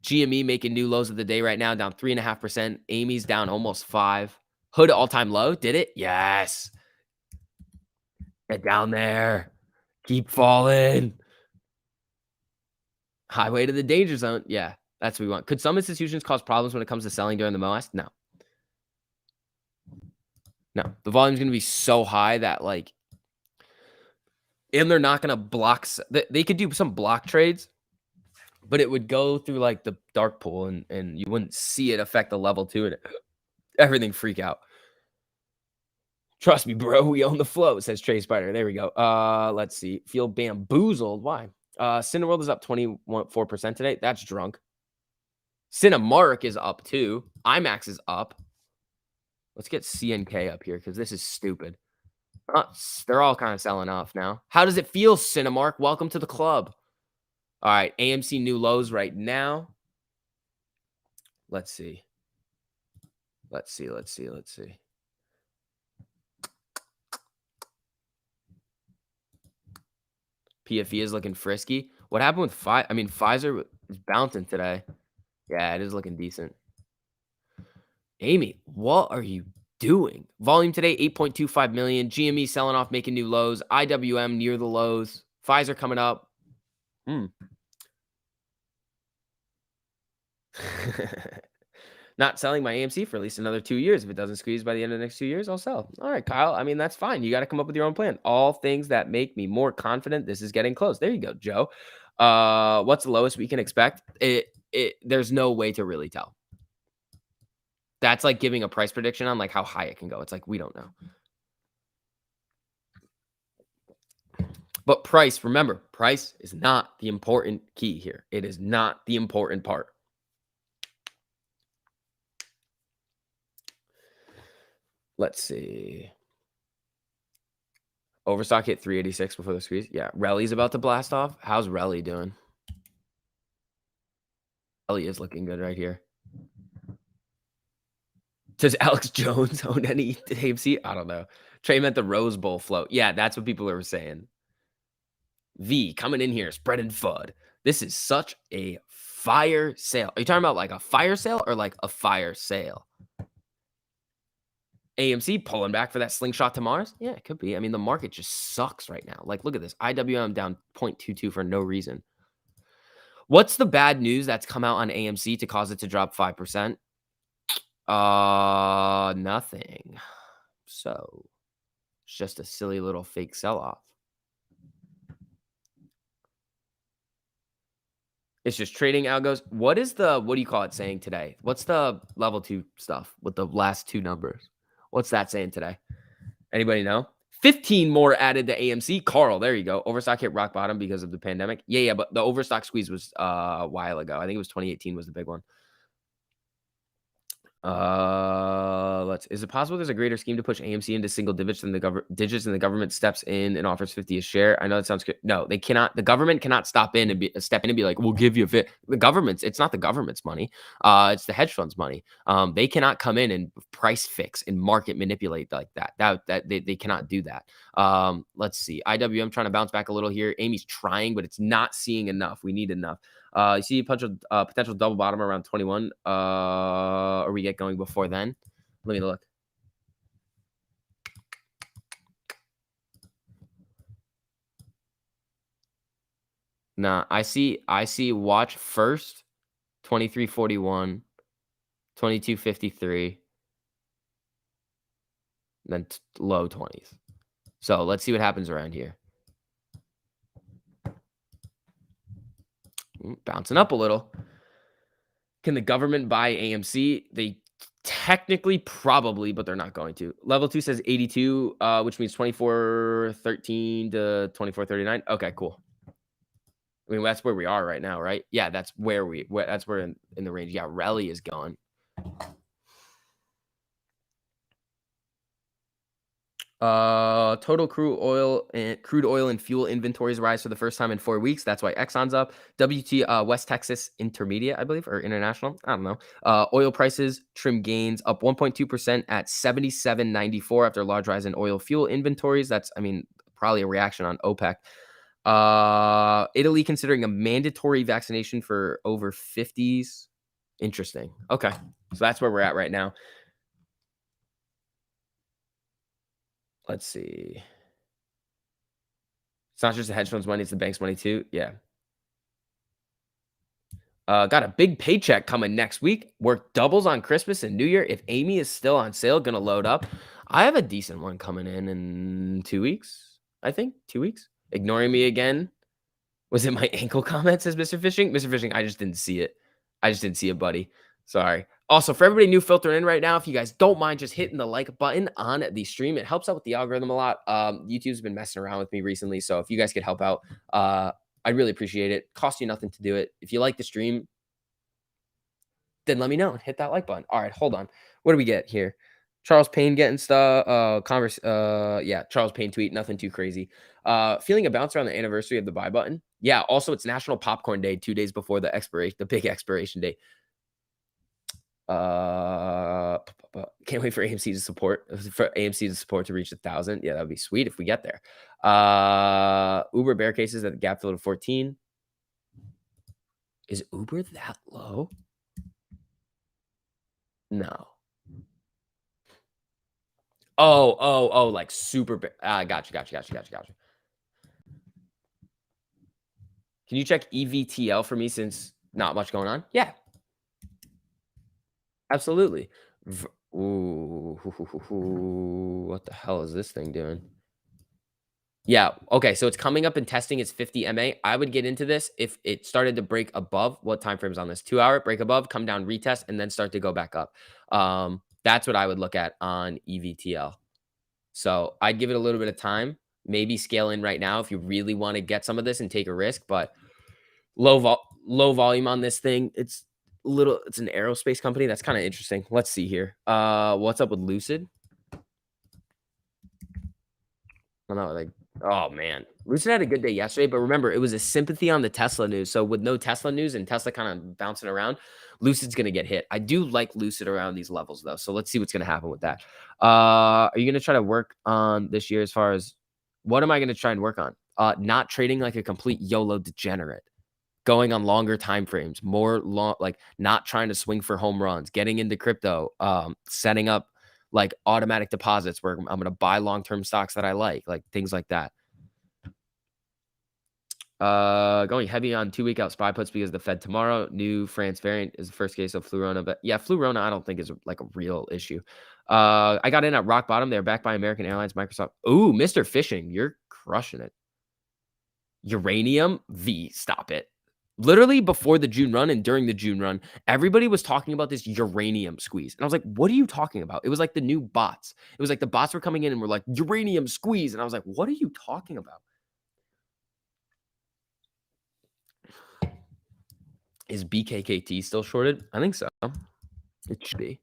GME making new lows of the day right now, down 3.5%. Amy's down almost 5. Hood all-time low. Did it? Yes. Get down there. Keep falling. Highway to the danger zone. Yeah, that's what we want. Could some institutions cause problems when it comes to selling during the MOAS? No. No. The volume's going to be so high that like, and they're not going to block. They could do some block trades, but it would go through like the dark pool and you wouldn't see it affect the level 2 and everything freak out. Trust me, bro. We own the float, says Trey Spider. There we go. Let's see. Feel bamboozled. Why? Cineworld is up 24% today. That's drunk. Cinemark is up too. IMAX is up. Let's get CNK up here because this is stupid. They're all kind of selling off now. How does it feel, Cinemark? Welcome to the club. All right, AMC new lows right now. Let's see. PFE is looking frisky. What happened with Pfizer? I mean, Pfizer is bouncing today. Yeah, it is looking decent. Amy, what are you doing? Volume today, 8.25 million. GME selling off, making new lows. IWM near the lows. Pfizer coming up. Not selling my AMC for at least another 2 years. If it doesn't squeeze by the end of the next 2 years, I'll sell. All right, Kyle. I mean, that's fine. You got to come up with your own plan. All things that make me more confident this is getting close. There you go, Joe. What's the lowest we can expect? There's no way to really tell. That's like giving a price prediction on like how high it can go. It's like, we don't know. But price, remember, price is not the important key here. It is not the important part. Let's see. Overstock hit 386 before the squeeze. Yeah, Relly's about to blast off. How's Relly doing? Relly is looking good right here. Does Alex Jones own any AMC? I don't know. Trey meant the Rose Bowl float. Yeah, that's what people are saying. V coming in here, spreading FUD. This is such a fire sale. Are you talking about like a fire sale or like a fire sale? AMC pulling back for that slingshot to Mars? Yeah, it could be. I mean, the market just sucks right now. Like, look at this. IWM down 0.22 for no reason. What's the bad news that's come out on AMC to cause it to drop 5%? Nothing. So it's just a silly little fake sell-off. It's just trading algos. What do you call it saying today? What's the level 2 stuff with the last 2 numbers? What's that saying today? Anybody know? 15 more added to AMC. Carl, there you go. Overstock hit rock bottom because of the pandemic. Yeah, but the overstock squeeze was a while ago. I think it was 2018 was the big one. Is it possible there's a greater scheme to push AMC into single digits than the government steps in and offers 50 a share? I know that sounds good. No, they cannot. The government cannot step in and be like, we'll give you a fit. It's not the government's money. It's the hedge fund's money. They cannot come in and price fix and market manipulate like that. They cannot do that. Let's see. IWM trying to bounce back a little here. Amy's trying, but it's not seeing enough. We need enough. You see a potential double bottom around 21. Or we get going before then? Let me look. Nah, I see watch first 2341, 2253, then low 20s. So let's see what happens around here. Bouncing up a little. Can the government buy AMC? They technically probably, but they're not going to. Level 2 says 82, which means 2413 to 2439. Okay, cool. I mean, that's where we are right now, right? Yeah, that's where in the range. Yeah, Rally is gone. Total crude oil and fuel inventories rise for the first time in 4 weeks. That's why Exxon's up. WT West Texas Intermediate, I believe, or International. I don't know. Oil prices trim gains up 1.2% at 77.94 after a large rise in oil fuel inventories. That's, I mean, probably a reaction on OPEC. Italy considering a mandatory vaccination for over 50s. Interesting. Okay. So that's where we're at right now. Let's see. It's not just the hedge fund's money, it's the bank's money too. Yeah. Got a big paycheck coming next week. Work doubles on Christmas and New Year. If Amy is still on sale, gonna load up. I have a decent one coming in 2 weeks. I think 2 weeks. Ignoring me again. Was it my ankle comment, says Mr. Fishing? Mr. Fishing, I just didn't see it. Buddy. Sorry. Also, for everybody new filtering in right now, if you guys don't mind just hitting the like button on the stream, it helps out with the algorithm a lot. YouTube's been messing around with me recently, so if you guys could help out, I'd really appreciate it. Cost you nothing to do it. If you like the stream, then let me know and hit that like button. All right, hold on. What do we get here? Charles Payne getting stuff. Yeah, Charles Payne tweet. Nothing too crazy. Feeling a bounce around the anniversary of the buy button. Yeah. Also, it's National Popcorn Day, 2 days before the big expiration date. Can't wait for AMC to support to reach 1,000. Yeah, that would be sweet if we get there. Uber bear cases at the gap fill to 14. Is Uber that low? No. Oh, like super big. Gotcha. Can you check EVTL for me since not much going on? Yeah. Absolutely. Ooh, what the hell is this thing doing? Yeah. Okay. So it's coming up and testing its 50 MA. I would get into this if it started to break above. What time frame is on this? 2 hour, break above, come down, retest, and then start to go back up. That's what I would look at on EVTL. So I'd give it a little bit of time, maybe scale in right now if you really want to get some of this and take a risk, but low volume on this thing. It's an aerospace company. That's kind of interesting. Let's see here. What's up with Lucid? I know, like, oh man, Lucid had a good day yesterday, but remember, it was a sympathy on the Tesla news. So with no Tesla news and Tesla kind of bouncing around, Lucid's gonna get hit. I do like Lucid around these levels though, so let's see what's gonna happen with that. Are you gonna try to work on this year as far as what am I gonna try and work on? Not trading like a complete YOLO degenerate. Going on longer time frames, more long, like not trying to swing for home runs, getting into crypto, setting up like automatic deposits where I'm going to buy long-term stocks that I like things like that. Going heavy on 2-week out SPY puts because of the Fed tomorrow. New France variant is the first case of Flurona, but yeah, Flurona I don't think is like a real issue. I got in at rock bottom. They're backed by American Airlines, Microsoft. Ooh, Mr. Fishing, you're crushing it. Uranium V, stop it. Literally before the June run and during the June run, everybody was talking about this uranium squeeze. And I was like, what are you talking about? It was like the new bots. It was like the bots were coming in and were like, uranium squeeze. And I was like, what are you talking about? Is BKKT still shorted? I think so. It should be.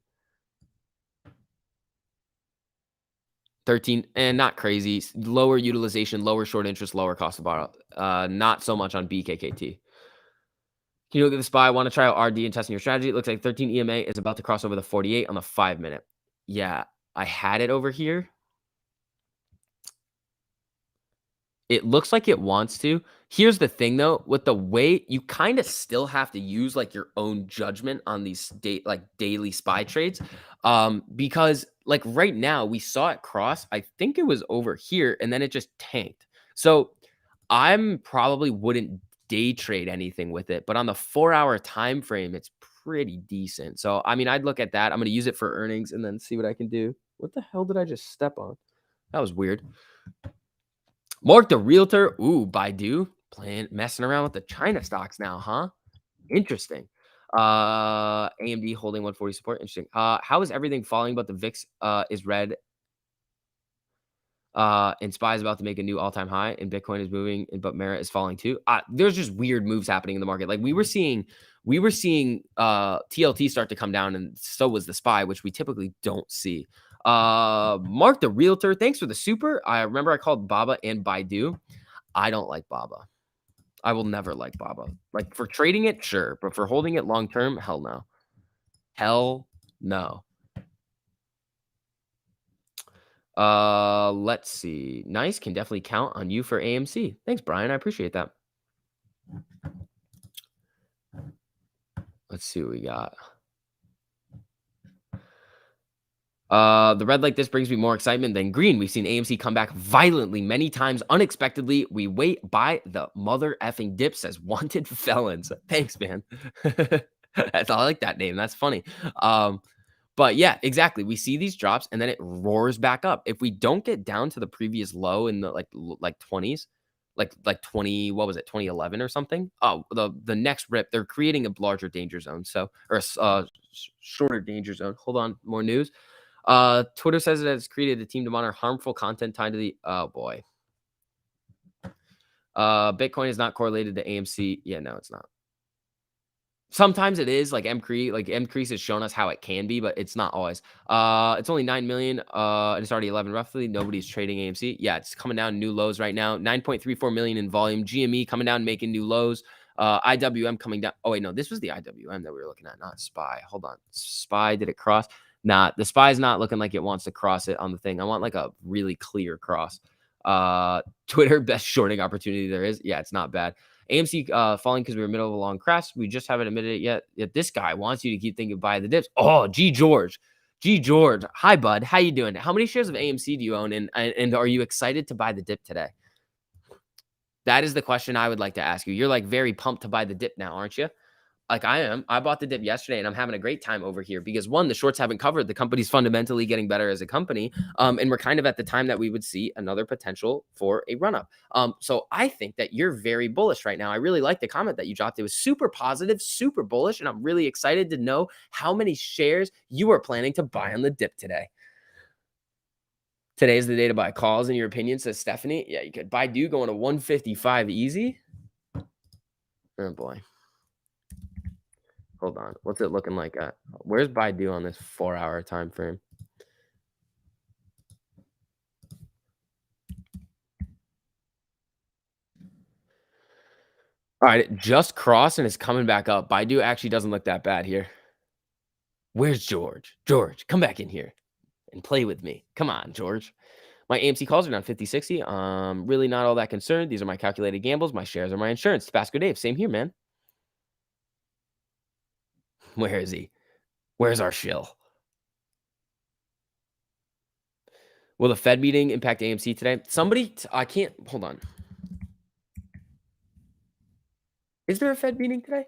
13 and not crazy. Lower utilization, lower short interest, lower cost of borrow. Not so much on BKKT. Can you look at the SPY? Want to try out RD and testing your strategy? It looks like 13 EMA is about to cross over the 48 on the 5-minute. Yeah, I had it over here. It looks like it wants to. Here's the thing though, with the way you kind of still have to use like your own judgment on these daily SPY trades. Because like right now we saw it cross. I think it was over here and then it just tanked. So I'm probably wouldn't day trade anything with it, but on the 4-hour time frame, it's pretty decent. So I mean, I'd look at that. I'm gonna use it for earnings and then see what I can do. What the hell did I just step on? That was weird. Mark the Realtor. Ooh, Baidu messing around with the China stocks now, huh? Interesting. AMD holding 140 support. Interesting. How is everything falling but the VIX is red? And SPY is about to make a new all-time high, and Bitcoin is moving, but Mara is falling too. There's just weird moves happening in the market. Like we were seeing TLT start to come down, and so was the SPY, which we typically don't see. Mark the Realtor, thanks for the super. I remember I called Baba and Baidu. I don't like Baba. I will never like Baba. Like for trading it, sure, but for holding it long term, hell no. Hell no. Let's see. Nice, can definitely count on you for AMC. Thanks, Brian. I appreciate that. Let's see what we got. The red like this brings me more excitement than green. We've seen AMC come back violently many times, unexpectedly. We wait by the mother effing dip, says wanted felons. Thanks, man. I like that name. That's funny. But yeah, exactly. We see these drops and then it roars back up. If we don't get down to the previous low in the like 20s, like 20, what was it, 2011 or something? Oh, the next rip, they're creating a larger danger zone. So or a shorter danger zone. Hold on, more news. Twitter says it has created a team to monitor harmful content tied to the oh boy. Bitcoin is not correlated to AMC. Yeah, no, it's not. Sometimes it is like MCrease has shown us how it can be, but it's not always. It's only 9 million. And it's already 11 roughly. Nobody's trading AMC. Yeah, it's coming down new lows right now. 9.34 million in volume. GME coming down, making new lows. IWM coming down. Oh wait, no, this was the IWM that we were looking at, not SPY. Hold on, SPY, did it cross? Nah, the SPY's not looking like it wants to cross it on the thing. I want like a really clear cross. Twitter, best shorting opportunity there is. Yeah, it's not bad. AMC falling because we were in the middle of a long crash. We just haven't admitted it yet. This guy wants you to keep thinking buy the dips. Oh, G George. Hi, bud. How you doing? How many shares of AMC do you own? And are you excited to buy the dip today? That is the question I would like to ask you. You're like very pumped to buy the dip now, aren't you? Like I am. I bought the dip yesterday and I'm having a great time over here because one, the shorts haven't covered. The company's fundamentally getting better as a company. And we're kind of at the time that we would see another potential for a run up. So I think that you're very bullish right now. I really like the comment that you dropped. It was super positive, super bullish. And I'm really excited to know how many shares you are planning to buy on the dip today. Today's the day to buy calls in your opinion, says Stephanie. Yeah, you could. Baidu going to 155 easy. Oh boy. Hold on. What's it looking like? Where's Baidu on this 4-hour time frame? All right, it just crossed and it's coming back up. Baidu actually doesn't look that bad here. Where's George? George, come back in here and play with me. Come on, George. My AMC calls are down 50, 60. Really not all that concerned. These are my calculated gambles. My shares are my insurance. Tabasco Dave, same here, man. Where is he? Where's our shill? Will the Fed meeting impact AMC today? I can't, hold on. Is there a Fed meeting today?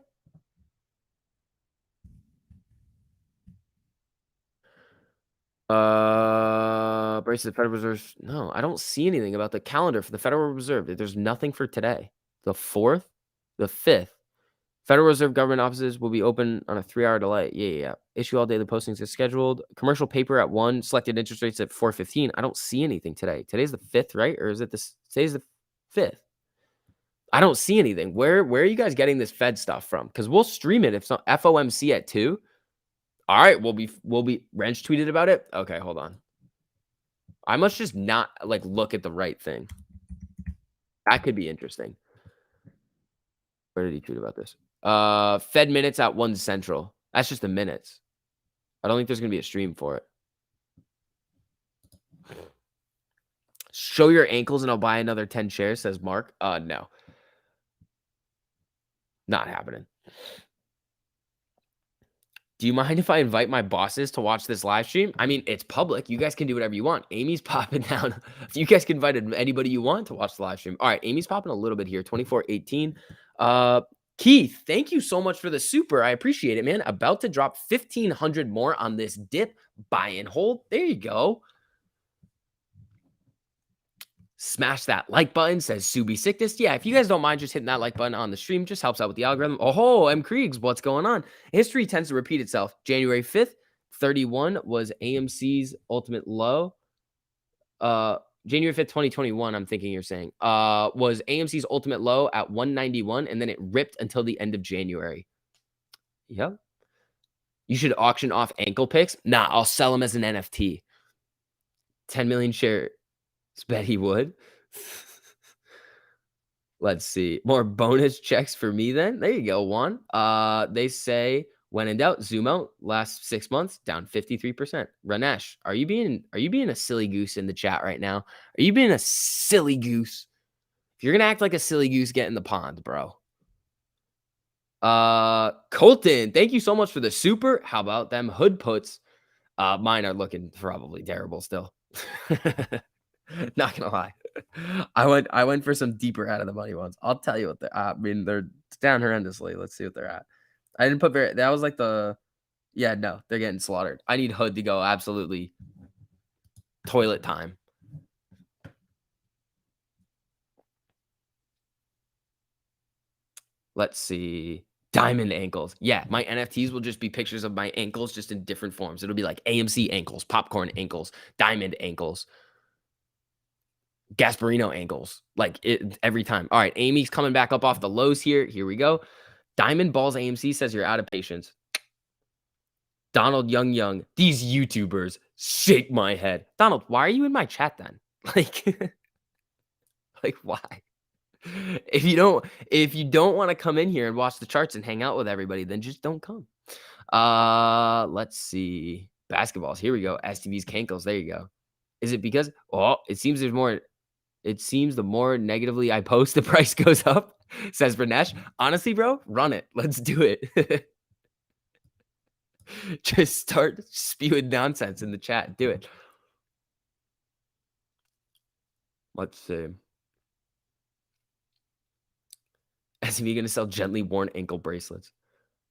Brace the Federal Reserve. No, I don't see anything about the calendar for the Federal Reserve. There's nothing for today. The 4th, the 5th. Federal Reserve government offices will be open on a 3-hour delay. Yeah. Issue all daily postings as scheduled. Commercial paper at 1. Selected interest rates at 4:15. I don't see anything today. Today's the 5th, right? Or is it this? Today's the 5th. I don't see anything. Where are you guys getting this Fed stuff from? Because we'll stream it if so. FOMC at 2. All right, we'll be Wrench tweeted about it. Okay, hold on. I must just not like look at the right thing. That could be interesting. Where did he tweet about this? Fed minutes at 1 Central. That's just the minutes. I don't think there's gonna be a stream for it. Show your ankles and I'll buy another 10 shares, says Mark. No. Not happening. Do you mind if I invite my bosses to watch this live stream? I mean, it's public. You guys can do whatever you want. Amy's popping down. You guys can invite anybody you want to watch the live stream. All right, Amy's popping a little bit here. 2418. Keith, thank you so much for the super. I appreciate it, man. About to drop 1,500 more on this dip. Buy and hold. There you go. Smash that like button, says Subi Sickness. Yeah, if you guys don't mind just hitting that like button on the stream, just helps out with the algorithm. Oh, M. Kriegs, what's going on? History tends to repeat itself. January 5th, 31 was AMC's ultimate low. January 5th, 2021, I'm thinking you're saying, was AMC's ultimate low at 191, and then it ripped until the end of January. Yep. You should auction off ankle picks. Nah, I'll sell them as an NFT. 10 million share. Bet he would. Let's see. More bonus checks for me then. There you go, Juan. They say when in doubt, zoom out. Last 6 months, down 53%. Ranesh, are you being a silly goose in the chat right now? Are you being a silly goose? If you're gonna act like a silly goose, get in the pond, bro. Colton, thank you so much for the super. How about them hood puts? Mine are looking probably terrible still. Not gonna lie. I went for some deeper out of the money ones. I'll tell you what I mean, they're down horrendously. Let's see what they're at. I didn't put that was like no, they're getting slaughtered. I need hood to go absolutely toilet time. Let's see. Diamond ankles. Yeah, my NFTs will just be pictures of my ankles just in different forms. It'll be like AMC ankles, popcorn ankles, diamond ankles. Gasparino angles, like it every time. All right, Amy's coming back up off the lows here. Here we go. Diamond Balls AMC says you're out of patience. Donald Young, these YouTubers shake my head. Donald, why are you in my chat then? Like why? If you don't want to come in here and watch the charts and hang out with everybody, then just don't come. Let's see. Basketballs. Here we go. STV's cankles. There you go. Is it because it seems there's more. It seems the more negatively I post, the price goes up, says Ranesh. Honestly, bro, run it. Let's do it. Just start spewing nonsense in the chat. Do it. Let's see. SUV going to sell gently worn ankle bracelets.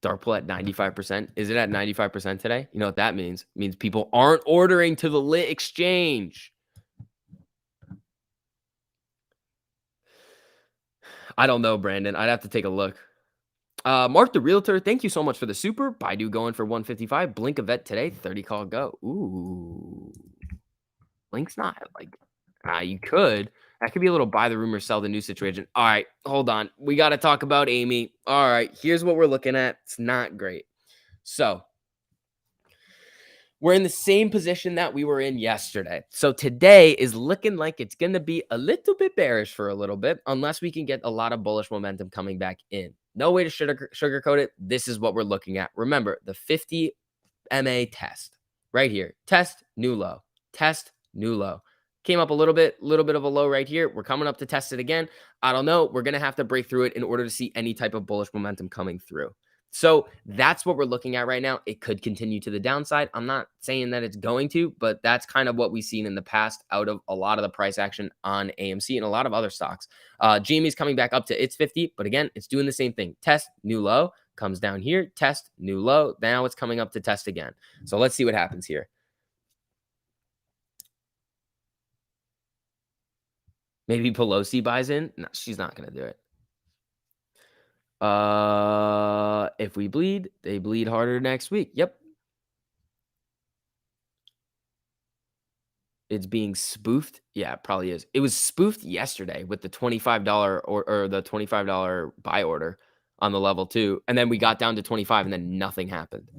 Dark pool at 95%. Is it at 95% today? You know what that means? It means people aren't ordering to the lit exchange. I don't know, Brandon. I'd have to take a look. Mark the Realtor, thank you so much for the super. Baidu going for 155. Blink a vet today. 30 call go. Ooh. Blink's not like you could. That could be a little buy the rumor, sell the news situation. All right, hold on. We got to talk about Amy. All right, here's what we're looking at. It's not great. So We're in the same position that we were in yesterday. So today is looking like it's going to be a little bit bearish for a little bit, unless we can get a lot of bullish momentum coming back in. No way to sugarcoat it. This is what we're looking at. Remember the 50 MA test right here. Test, new low. Test, new low. Came up a little bit of a low right here. We're coming up to test it again. I don't know. We're going to have to break through it in order to see any type of bullish momentum coming through. So that's what we're looking at right now. It could continue to the downside. I'm not saying that it's going to, but that's kind of what we've seen in the past out of a lot of the price action on AMC and a lot of other stocks. GME is coming back up to its 50, but again, it's doing the same thing. Test, new low, comes down here, test, new low. Now it's coming up to test again. So let's see what happens here. Maybe Pelosi buys in. No, she's not going to do it. If we bleed, they bleed harder next week. Yep. It's being spoofed. Yeah, it probably is. It was spoofed yesterday with the $25 or the $25 buy order on the level 2. And then we got down to 25 and then nothing happened.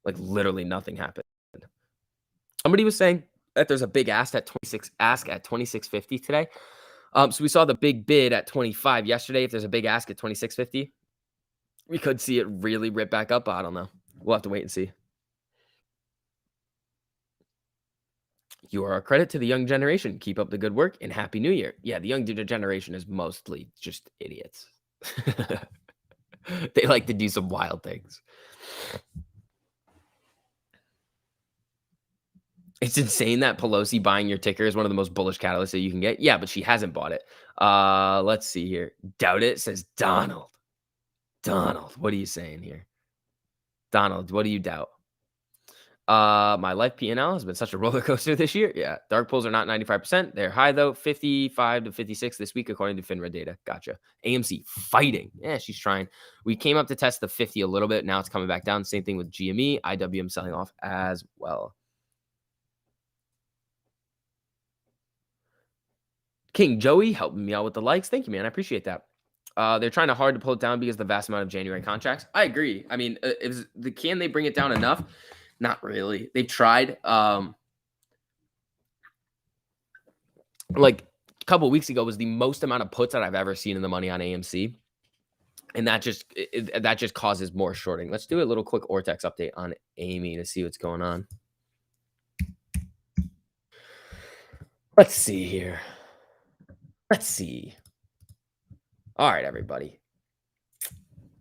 Like literally nothing happened. Somebody was saying that there's a big ask at 2650 today. So we saw the big bid at 25 yesterday. If there's a big ask at 2650, we could see it really rip back up. I don't know. We'll have to wait and see. You are a credit to the young generation. Keep up the good work and Happy New Year. Yeah, the young generation is mostly just idiots. They like to do some wild things. It's insane that Pelosi buying your ticker is one of the most bullish catalysts that you can get. Yeah, but she hasn't bought it. Let's see here. Doubt it, says Donald. Donald, what are you saying here? Donald, what do you doubt? My life P&L has been such a roller coaster this year. Yeah, dark pools are not 95%. They're high though, 55 to 56 this week according to FINRA data. Gotcha. AMC fighting. Yeah, she's trying. We came up to test the 50 a little bit. Now it's coming back down. Same thing with GME. IWM selling off as well. King Joey helping me out with the likes. Thank you, man. I appreciate that. They're trying to hard to pull it down because of the vast amount of January contracts. I agree. I mean, can they bring it down enough? Not really. They've tried. Like a couple of weeks ago was the most amount of puts that I've ever seen in the money on AMC. And that just causes more shorting. Let's do a little quick Ortex update on Amy to see what's going on. Let's see here. Let's see. All right, everybody.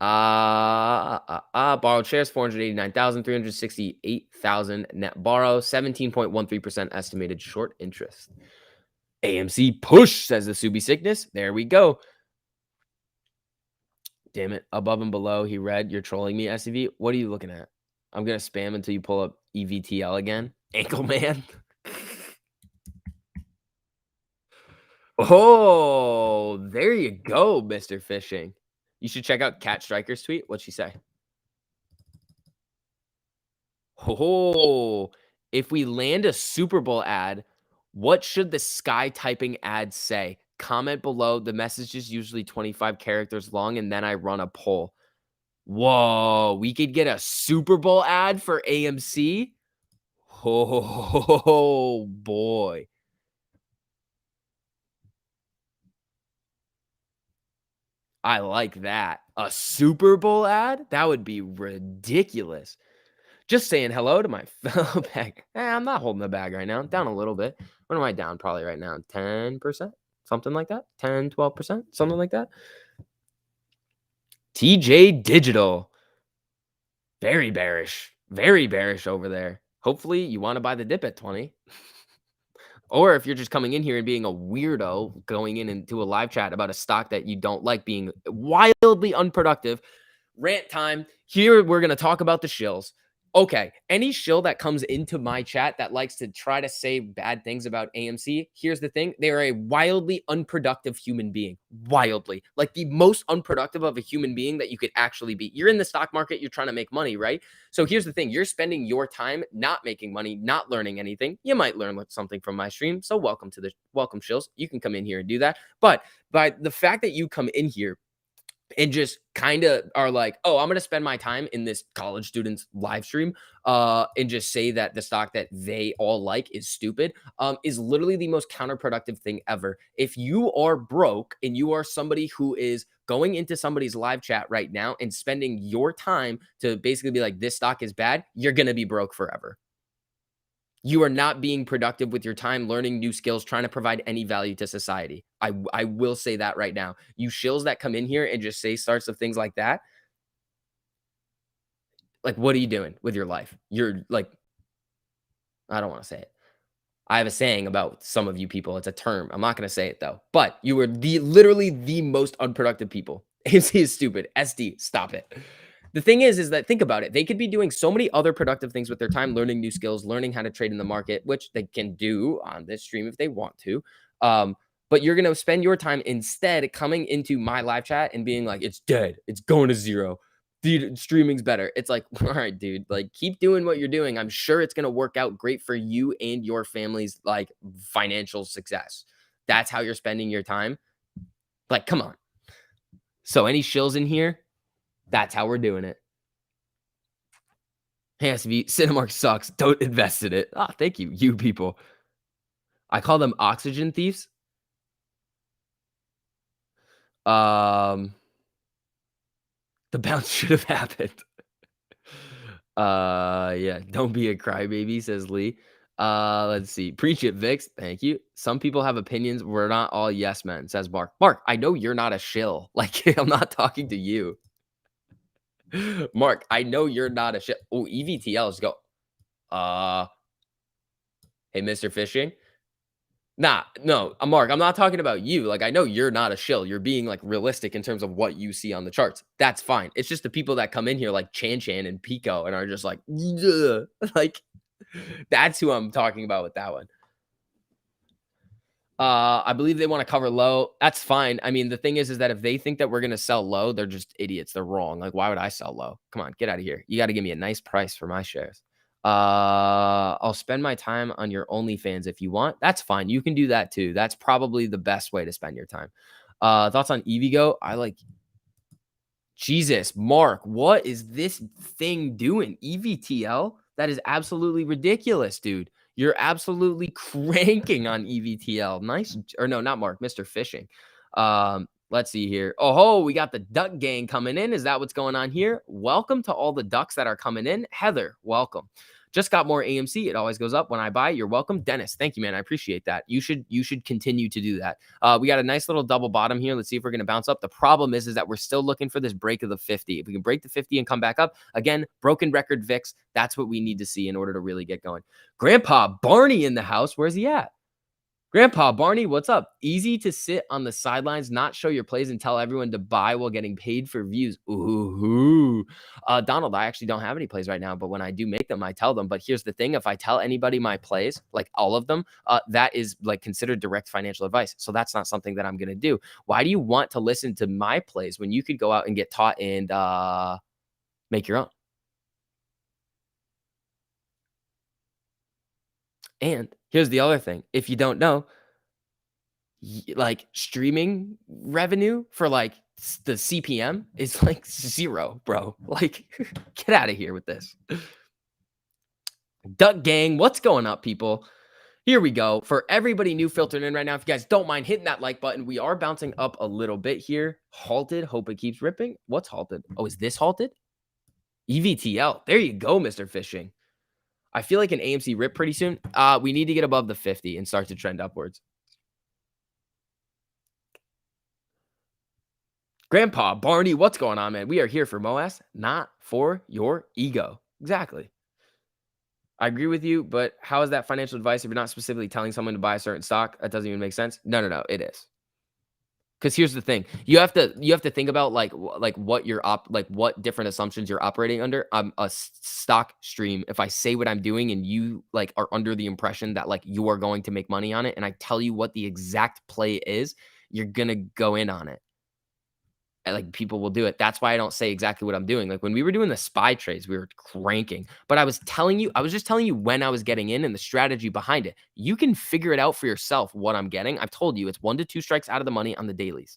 Borrowed shares, 489,000, 368,000 net borrow, 17.13% estimated short interest. AMC push, says the Subi sickness. There we go. Damn it. Above and below, he read, you're trolling me, SCV. What are you looking at? I'm going to spam until you pull up EVTL again. Ankle man. Oh, there you go, Mr. Fishing. You should check out Cat Striker's tweet. What'd she say? Oh, if we land a Super Bowl ad, what should the sky typing ad say? Comment below. The message is usually 25 characters long, and then I run a poll. Whoa, we could get a Super Bowl ad for AMC? Oh, boy. I like that. A Super Bowl ad? That would be ridiculous. Just saying hello to my fellow bag. I'm not holding the bag right now. Down a little bit. What am I down probably right now? 10%? Something like that? 10, 12%? Something like that? TJ Digital. Very bearish. Very bearish over there. Hopefully you want to buy the dip at 20. Or if you're just coming in here and being a weirdo, going in into a live chat about a stock that you don't like, being wildly unproductive, rant time. Here, we're going to talk about the shills. Okay, any shill that comes into my chat that likes to try to say bad things about AMC, here's the thing. They are a wildly unproductive human being. Wildly. Like the most unproductive of a human being that you could actually be. You're in the stock market. You're trying to make money, right? So here's the thing. You're spending your time not making money, not learning anything. You might learn something from my stream. So welcome shills. You can come in here and do that. But by the fact that you come in here and just kind of are like, "Oh, I'm going to spend my time in this college student's live stream and just say that the stock that they all like is stupid," is literally the most counterproductive thing ever. If you are broke and you are somebody who is going into somebody's live chat right now and spending your time to basically be like, "This stock is bad," you're going to be broke forever. You are not being productive with your time, learning new skills, trying to provide any value to society. I will say that right now. You shills that come in here and just say starts of things like that, like, what are you doing with your life? You're like, I don't want to say it. I have a saying about some of you people. It's a term. I'm not going to say it though. But you were literally the most unproductive people. AMC is stupid. SD, stop it. The thing is that think about it. They could be doing so many other productive things with their time, learning new skills, learning how to trade in the market, which they can do on this stream if they want to. But you're going to spend your time instead coming into my live chat and being like, it's dead. It's going to zero. Dude, streaming's better. It's like, all right, dude, like keep doing what you're doing. I'm sure it's going to work out great for you and your family's like financial success. That's how you're spending your time. Like, come on. So any shills in here, that's how we're doing it. Has to be Cinemark sucks. Don't invest in it. Ah, thank you, you people. I call them oxygen thieves. Um, the bounce should have happened. Yeah, don't be a crybaby, says Lee. Let's see. Preach it, Vix. Thank you. Some people have opinions. We're not all yes men, says Mark. Mark, I know you're not a shill. Like, I'm not talking to you. Mark, I know you're not a shill. Oh, EVTL, let's go. Hey, Mr. Fishing. Nah, no, Mark, I'm not talking about you. Like, I know you're not a shill. You're being like realistic in terms of what you see on the charts. That's fine. It's just the people that come in here like Chan Chan and Pico and are just like, "Ugh." Like, that's who I'm talking about with that one. I believe they want to cover low. That's fine. I mean, the thing is that if they think that we're gonna sell low, they're just idiots. They're wrong. Like, why would I sell low? Come on, get out of here. You got to give me a nice price for my shares. I'll spend my time on your OnlyFans if you want. That's fine. You can do that too. That's probably the best way to spend your time. Thoughts on EVGO? I like Jesus, Mark, what is this thing doing? EVTL? That is absolutely ridiculous, dude. You're absolutely cranking on EVTL. Nice. Or no, not Mark, Mr. Fishing. Let's see here. Oh, we got the duck gang coming in. Is that what's going on here? Welcome to all the ducks that are coming in. Heather, welcome. Just got more AMC. It always goes up when I buy. You're welcome. Dennis, thank you, man. I appreciate that. You should continue to do that. We got a nice little double bottom here. Let's see if we're going to bounce up. The problem is that we're still looking for this break of the 50. If we can break the 50 and come back up, again, broken record VIX, that's what we need to see in order to really get going. Grandpa Barney in the house. Where's he at? Grandpa Barney, what's up? Easy to sit on the sidelines, not show your plays, and tell everyone to buy while getting paid for views. Ooh. Donald, I actually don't have any plays right now, but when I do make them, I tell them. But here's the thing. If I tell anybody my plays, like all of them, that is like considered direct financial advice. So that's not something that I'm going to do. Why do you want to listen to my plays when you could go out and get taught and make your own? And here's the other thing. If you don't know, like streaming revenue for like the CPM is like zero, bro. Like, get out of here with this. Duck gang, what's going up, people? Here we go. For everybody new filtering in right now, if you guys don't mind hitting that like button, we are bouncing up a little bit here. Halted. Hope it keeps ripping. What's halted? Oh, is this halted? EVTL. There you go, Mr. Fishing. I feel like an AMC rip pretty soon. We need to get above the 50 and start to trend upwards. Grandpa Barney, what's going on, man? We are here for MOAS, not for your ego. Exactly. I agree with you, but how is that financial advice if you're not specifically telling someone to buy a certain stock? That doesn't even make sense. No, it is. Because here's the thing, you have to think about like what you're what different assumptions you're operating under. I'm a stock stream. If I say what I'm doing and you like are under the impression that like you are going to make money on it, and I tell you what the exact play is, you're gonna go in on it. And like people will do it. That's why I don't say exactly what I'm doing. Like when we were doing the SPY trades, we were cranking. But I was just telling you when I was getting in and the strategy behind it. You can figure it out for yourself what I'm getting. I've told you it's 1 to 2 strikes out of the money on the dailies.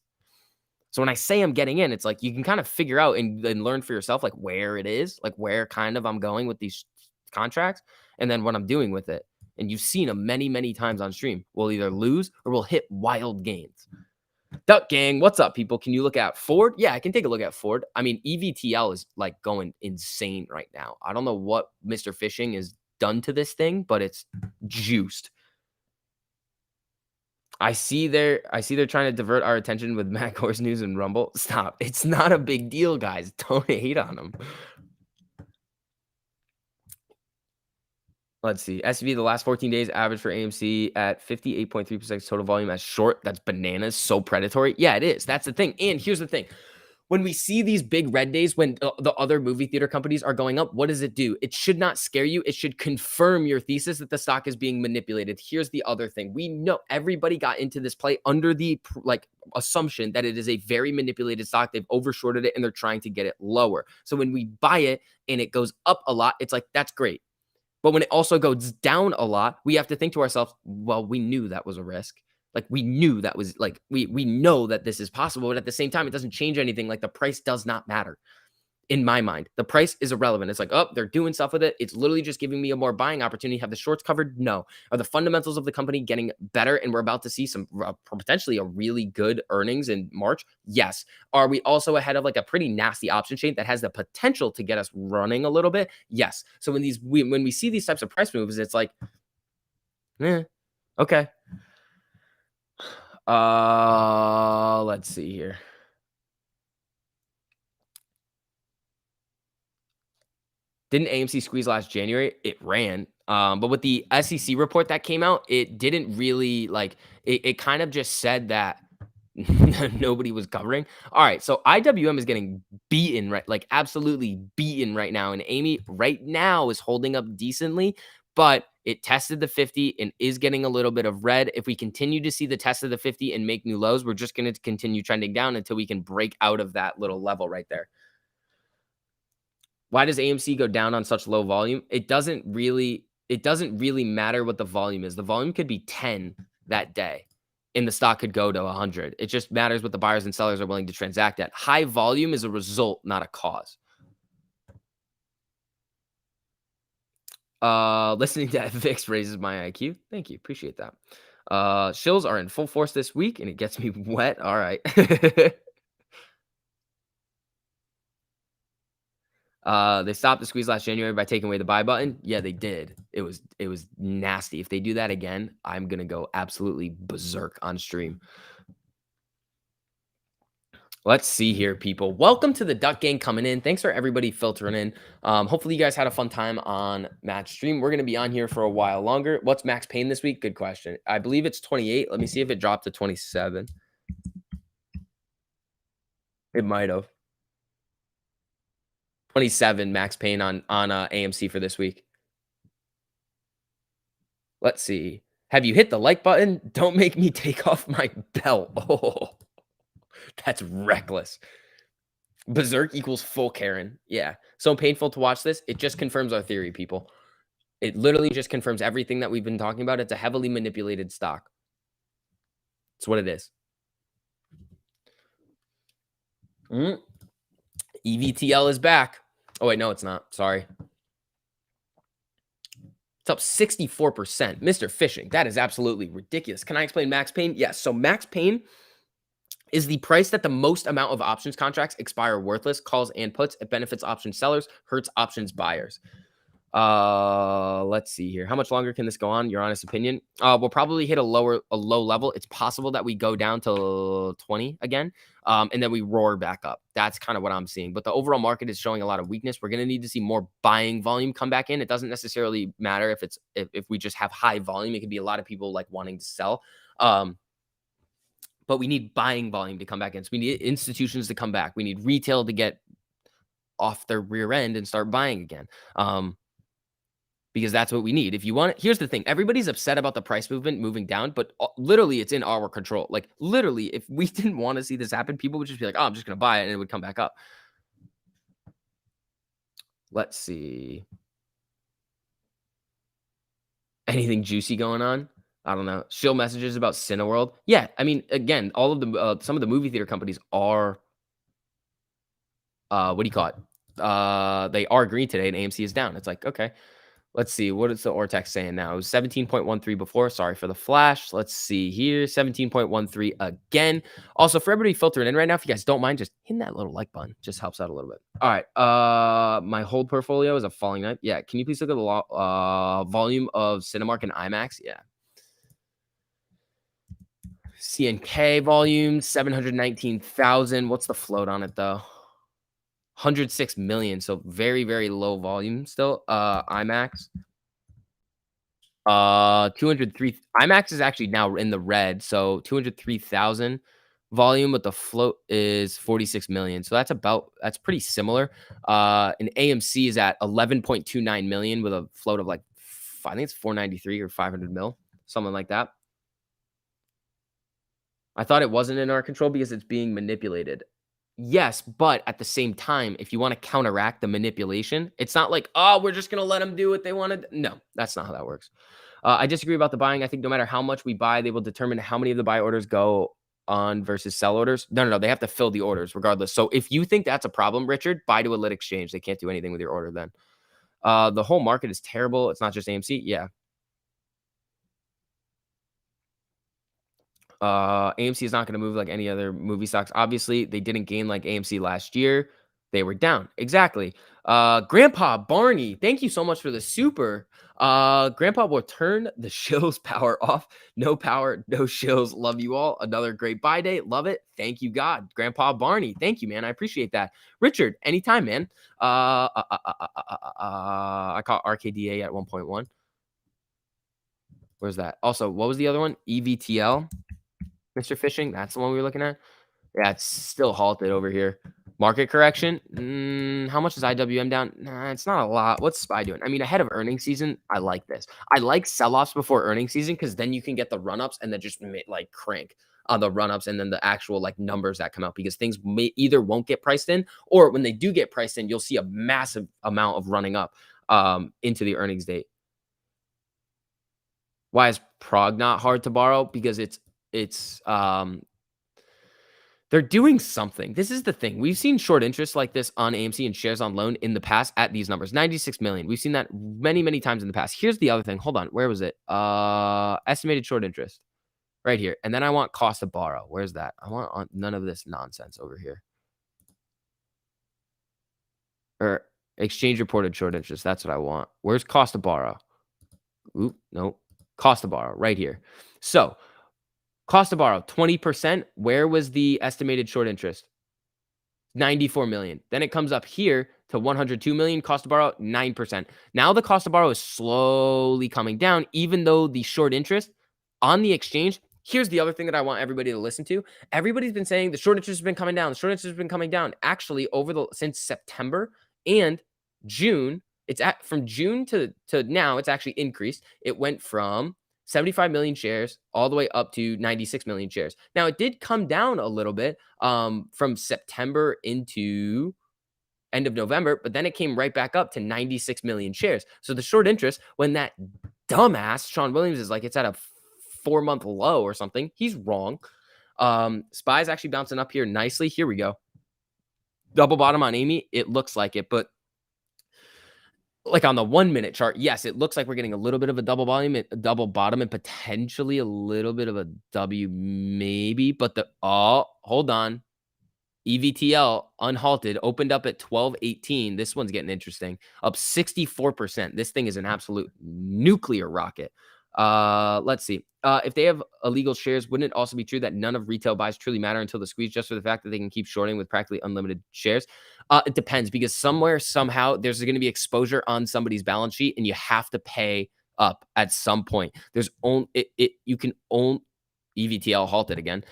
So when I say I'm getting in, it's like you can kind of figure out and learn for yourself like where it is, like where kind of I'm going with these contracts, and then what I'm doing with it. And you've seen them many, many times on stream. We'll either lose or we'll hit wild gains. Duck gang, what's up, people? Can you look at Ford? Yeah, I can take a look at Ford. I mean, EVTL is like going insane right now. I don't know what Mr. Fishing has done to this thing, but it's juiced. I see they're trying to divert our attention with Matt Course News and Rumble. Stop. It's not a big deal, guys. Don't hate on them. Let's see. SB the last 14 days average for AMC at 58.3% total volume as short. That's bananas. So predatory. Yeah, it is. That's the thing. And here's the thing. When we see these big red days when the other movie theater companies are going up, what does it do? It should not scare you. It should confirm your thesis that the stock is being manipulated. Here's the other thing. We know everybody got into this play under the assumption that it is a very manipulated stock. They've overshorted it and they're trying to get it lower. So when we buy it and it goes up a lot, it's like, that's great. But when it also goes down a lot, we have to think to ourselves, well, we knew that was a risk. Like we knew that was like we know that this is possible, but at the same time, it doesn't change anything. Like the price does not matter in my mind. The price is irrelevant. It's like, oh, they're doing stuff with it. It's literally just giving me a more buying opportunity. Have the shorts covered? No. Are the fundamentals of the company getting better? And we're about to see some potentially a really good earnings in March? Yes. Are we also ahead of like a pretty nasty option chain that has the potential to get us running a little bit? Yes. So when we see these types of price moves, it's like, okay. Let's see here. Didn't AMC squeeze last January? It ran. But with the SEC report that came out, it didn't really like it kind of just said that nobody was covering. All right, so IWM is getting beaten, right? Like absolutely beaten right now. And Amy right now is holding up decently, but it tested the 50 and is getting a little bit of red. If we continue to see the test of the 50 and make new lows, we're just going to continue trending down until we can break out of that little level right there. Why does AMC go down on such low volume? It doesn't really matter what the volume is. The volume could be 10 that day and the stock could go to 100. It just matters what the buyers and sellers are willing to transact at. High volume is a result, not a cause. Listening to FX raises my IQ. Thank you. Appreciate that. Shills are in full force this week and it gets me wet. All right. They stopped the squeeze last January by taking away the buy button. Yeah, they did. It was nasty. If they do that again, I'm gonna go absolutely berserk on stream. Let's see here, people. Welcome to the Duck Gang coming in. Thanks for everybody filtering in. Hopefully you guys had a fun time on Matt's stream. We're gonna be on here for a while longer. What's max pain this week? Good question. I believe it's 28. Let me see if it dropped to 27. It might have. 27 max pain on AMC for this week. Let's see. Have you hit the like button? Don't make me take off my belt. Oh, that's reckless. Berserk equals full Karen. Yeah. So painful to watch this. It just confirms our theory, people. It literally just confirms everything that we've been talking about. It's a heavily manipulated stock. It's what it is. EVTL is back. Oh, wait, no, it's not. Sorry. It's up 64%. Mr. Fishing, that is absolutely ridiculous. Can I explain max pain? Yes. So max pain is the price that the most amount of options contracts expire worthless, calls and puts. It benefits option sellers, hurts options buyers. Let's see here. How much longer can this go on? Your honest opinion? We'll probably hit a low level. It's possible that we go down to 20 again. And then we roar back up. That's kind of what I'm seeing. But the overall market is showing a lot of weakness. We're going to need to see more buying volume come back in. It doesn't necessarily matter if we just have high volume. It could be a lot of people like wanting to sell. But we need buying volume to come back in. So we need institutions to come back. We need retail to get off their rear end and start buying again. Because that's what we need. If you want it, here's the thing. Everybody's upset about the price movement moving down, but literally it's in our control. Like literally, if we didn't want to see this happen, people would just be like, oh, I'm just going to buy it and it would come back up. Let's see. Anything juicy going on? I don't know. Shill messages about Cineworld. Yeah, I mean, again, all of the some of the movie theater companies are what do you call it? They are green today, and AMC is down. It's like, okay, let's see. What is the Ortex saying now? It was 17.13 before. Sorry for the flash. Let's see here. 17.13 again. Also, for everybody filtering in right now, if you guys don't mind, just hitting that little like button. Just helps out a little bit. All right. My hold portfolio is a falling knife. Yeah. Can you please look at the volume of Cinemark and IMAX? Yeah. CNK volume, 719,000. What's the float on it though? 106 million. So very, very low volume still. IMAX. 203. IMAX is actually now in the red. So 203,000 volume, but the float is 46 million. So that's pretty similar. And AMC is at 11.29 million with a float of like, I think it's 493 or 500 mil, something like that. I thought it wasn't in our control because it's being manipulated. Yes, but at the same time, if you want to counteract the manipulation, it's not like, oh, we're just going to let them do what they want to. No, that's not how that works. I disagree about the buying. I think no matter how much we buy, they will determine how many of the buy orders go on versus sell orders. No, no, no. They have to fill the orders regardless. So if you think that's a problem, Richard, buy to a lit exchange. They can't do anything with your order then. The whole market is terrible. It's not just AMC. Yeah. AMC is not going to move like any other movie stocks. Obviously, they didn't gain like AMC last year. They were down. Exactly. Grandpa Barney, thank you so much for the super. Grandpa will turn the shills power off. No power, no shills. Love you all. Another great buy day. Love it. Thank you, God. Grandpa Barney, thank you, man. I appreciate that. Richard, anytime, man. I caught RKDA at 1.1. Where's that? Also, what was the other one? EVTL. Mr. Fishing, that's the one we were looking at. Yeah, it's still halted over here. Market correction. How much is IWM down? Nah, it's not a lot. What's SPY doing? I mean, ahead of earnings season, I like this. I like sell-offs before earnings season because then you can get the run-ups and then just like crank on the run-ups and then the actual like numbers that come out because things may either won't get priced in or when they do get priced in, you'll see a massive amount of running up into the earnings date. Why is Prague not hard to borrow? Because it's they're doing something. This is the thing. We've seen short interest like this on AMC and shares on loan in the past at these numbers. 96 million. We've seen that many, many times in the past. Here's the other thing. Hold on. Where was it? Estimated short interest. Right here. And then I want cost to borrow. Where's that? I want none of this nonsense over here. Or exchange reported short interest. That's what I want. Where's cost to borrow? Oop, nope. Cost to borrow right here. So cost to borrow, 20%. Where was the estimated short interest? 94 million. Then it comes up here to 102 million. Cost to borrow, 9%. Now the cost to borrow is slowly coming down, even though the short interest on the exchange. Here's the other thing that I want everybody to listen to. Everybody's been saying the short interest has been coming down. The short interest has been coming down. Actually, since September and June, from June to now, it's actually increased. It went from 75 million shares all the way up to 96 million shares. Now it did come down a little bit from September into end of November, but then it came right back up to 96 million shares. So the short interest, when that dumbass Sean Williams is like, it's at a 4-month low or something, he's wrong. SPY's actually bouncing up here nicely. Here we go. Double bottom on Amy. It looks like it, but like on the 1-minute chart, yes, it looks like we're getting a little bit of a double bottom, and potentially a little bit of a W, maybe. But hold on, EVTL unhalted opened up at 12.18. This one's getting interesting, up 64%. This thing is an absolute nuclear rocket. Let's see. If they have illegal shares, wouldn't it also be true that none of retail buys truly matter until the squeeze, just for the fact that they can keep shorting with practically unlimited shares? It depends, because somewhere, somehow, there's going to be exposure on somebody's balance sheet, and you have to pay up at some point. There's only you can own EVTL halted again.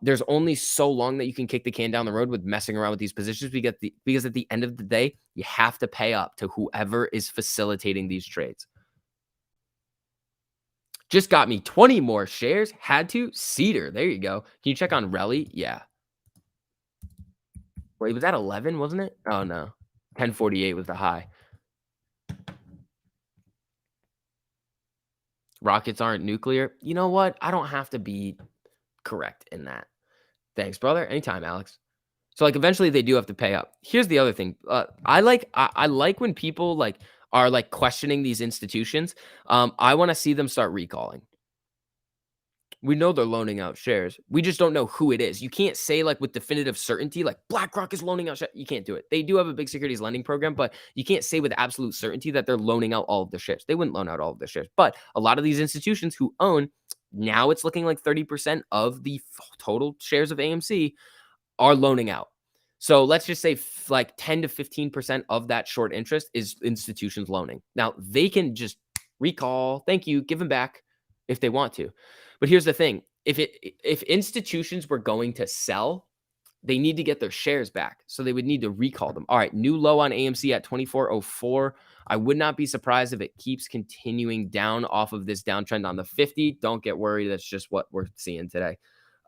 There's only so long that you can kick the can down the road with messing around with these positions, because at the end of the day, you have to pay up to whoever is facilitating these trades. Just got me 20 more shares. Had to. Cedar. There you go. Can you check on Relly? Yeah. Wait, was that 11, wasn't it? Oh, no. 1048 was the high. Rockets aren't nuclear. You know what? I don't have to be correct in that. Thanks, brother. Anytime, Alex. So like eventually they do have to pay up. Here's the other thing. I like when people like are like questioning these institutions. I want to see them start recalling. We know they're loaning out shares. We just don't know who it is. You can't say like with definitive certainty, like BlackRock is loaning out shares. You can't do it. They do have a big securities lending program, but you can't say with absolute certainty that they're loaning out all of their shares. They wouldn't loan out all of their shares. But a lot of these institutions who own, now it's looking like 30% of the total shares of AMC are loaning out. So let's just say like 10 to 15% of that short interest is institutions loaning. Now they can just recall, thank you, give them back if they want to. But here's the thing. If institutions were going to sell, they need to get their shares back. So they would need to recall them. All right, new low on AMC at 2404. I would not be surprised if it keeps continuing down off of this downtrend on the 50. Don't get worried. That's just what we're seeing today.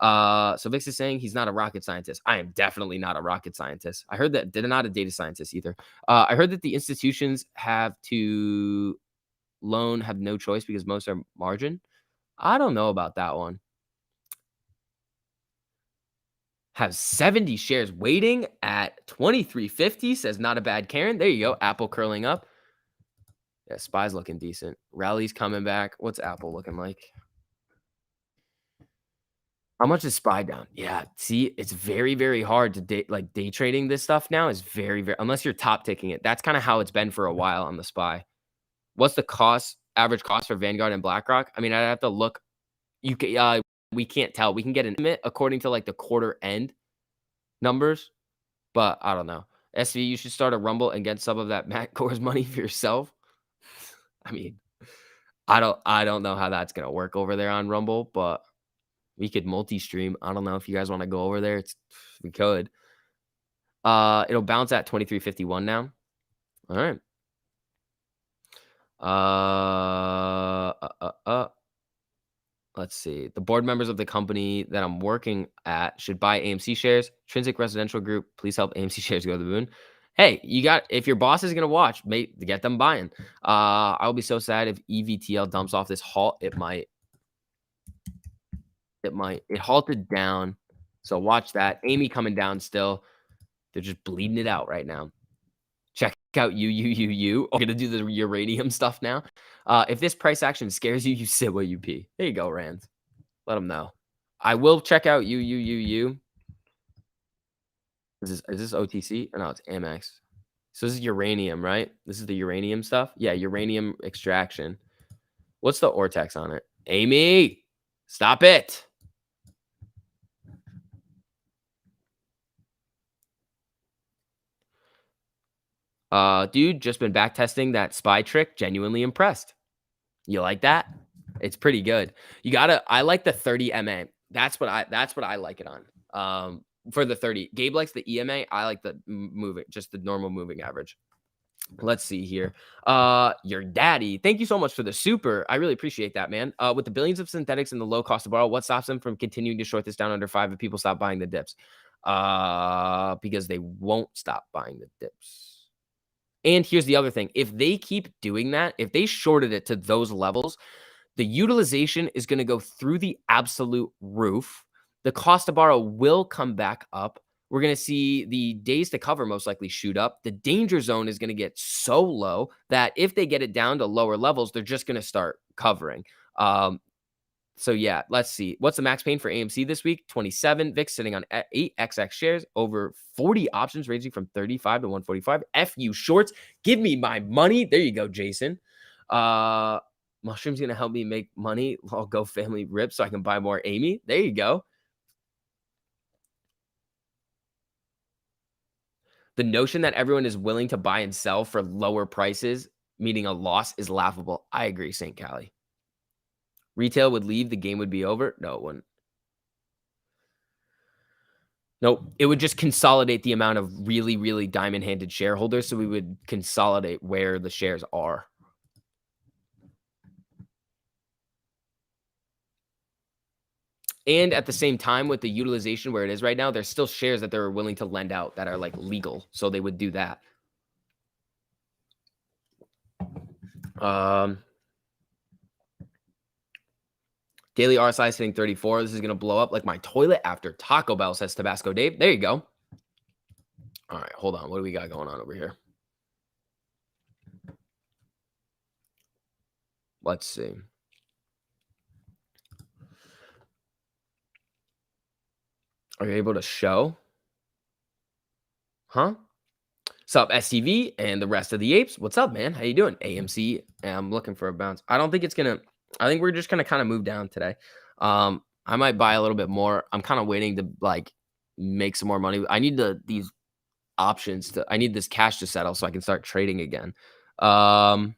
So Vix is saying he's not a rocket scientist. I am definitely not a rocket scientist. I heard that they're not a data scientist either. I heard that the institutions have to have no choice because most are margin. I don't know about that one. Have 70 shares waiting at 23.50, says not a bad Karen. There you go. Apple curling up. Yeah, SPY's looking decent. Rally's coming back. What's Apple looking like? How much is SPY down? Yeah, see, it's very, very hard to day trading this stuff now is very, very, unless you're top ticking it. That's kind of how it's been for a while on the SPY. What's the average cost for Vanguard and BlackRock? I mean, I'd have to look. We can't tell. We can get an estimate according to like the quarter end numbers, but I don't know. SV, you should start a Rumble and get some of that Matt Core's money for yourself. I mean, I don't know how that's gonna work over there on Rumble, but we could multi-stream. I don't know if you guys want to go over there. We could. It'll bounce at 23.51 now. All right. Let's see. The board members of the company that I'm working at should buy AMC shares. Trinsic Residential Group, please help AMC shares go to the moon. Hey, if your boss is gonna watch, get them buying. I'll be so sad if EVTL dumps off this halt. It might. It halted down. So watch that. Amy coming down still. They're just bleeding it out right now. Check out you. I'm gonna do the uranium stuff now. If this price action scares you, you sit where you pee. There you go, Rand. Let them know. I will check out you. Is this OTC? Or no, it's Amex. So this is uranium, right? This is the uranium stuff. Yeah, uranium extraction. What's the Ortex on it? Amy, stop it. Dude, just been back testing that SPY trick. Genuinely impressed. You like that? It's pretty good. I like the 30 MA. That's what I like it on. For the 30. Gabe likes the EMA. I like the just the normal moving average. Let's see here. Your daddy. Thank you so much for the super. I really appreciate that, man. With the billions of synthetics and the low cost to borrow, what stops them from continuing to short this down under 5 if people stop buying the dips? Because they won't stop buying the dips. And here's the other thing. If they keep doing that, if they shorted it to those levels, the utilization is going to go through the absolute roof. The cost to borrow will come back up. We're going to see the days to cover most likely shoot up. The danger zone is going to get so low that if they get it down to lower levels, they're just going to start covering. So yeah, let's see. What's the max pain for AMC this week? 27. VIX sitting on 8XX shares, over 40 options ranging from 35 to 145. FU shorts. Give me my money. There you go, Jason. Mushroom's going to help me make money. I'll go family rip so I can buy more Amy. There you go. The notion that everyone is willing to buy and sell for lower prices, meaning a loss, is laughable. I agree, St. Cali. Retail would leave, the game would be over. No, it wouldn't. Nope. It would just consolidate the amount of really, really diamond-handed shareholders, so we would consolidate where the shares are. And at the same time, with the utilization where it is right now, there's still shares that they're willing to lend out that are like legal. So they would do that. Daily RSI is hitting 34. This is going to blow up like my toilet after Taco Bell, says Tabasco Dave. There you go. All right, hold on. What do we got going on over here? Let's see. Are you able to show? Huh? What's up, STV and the rest of the apes? What's up, man? How you doing? AMC. I'm looking for a bounce. I don't think it's gonna. I think we're just gonna kind of move down today. I might buy a little bit more. I'm kind of waiting to like make some more money. I need these options to. I need this cash to settle so I can start trading again. Um.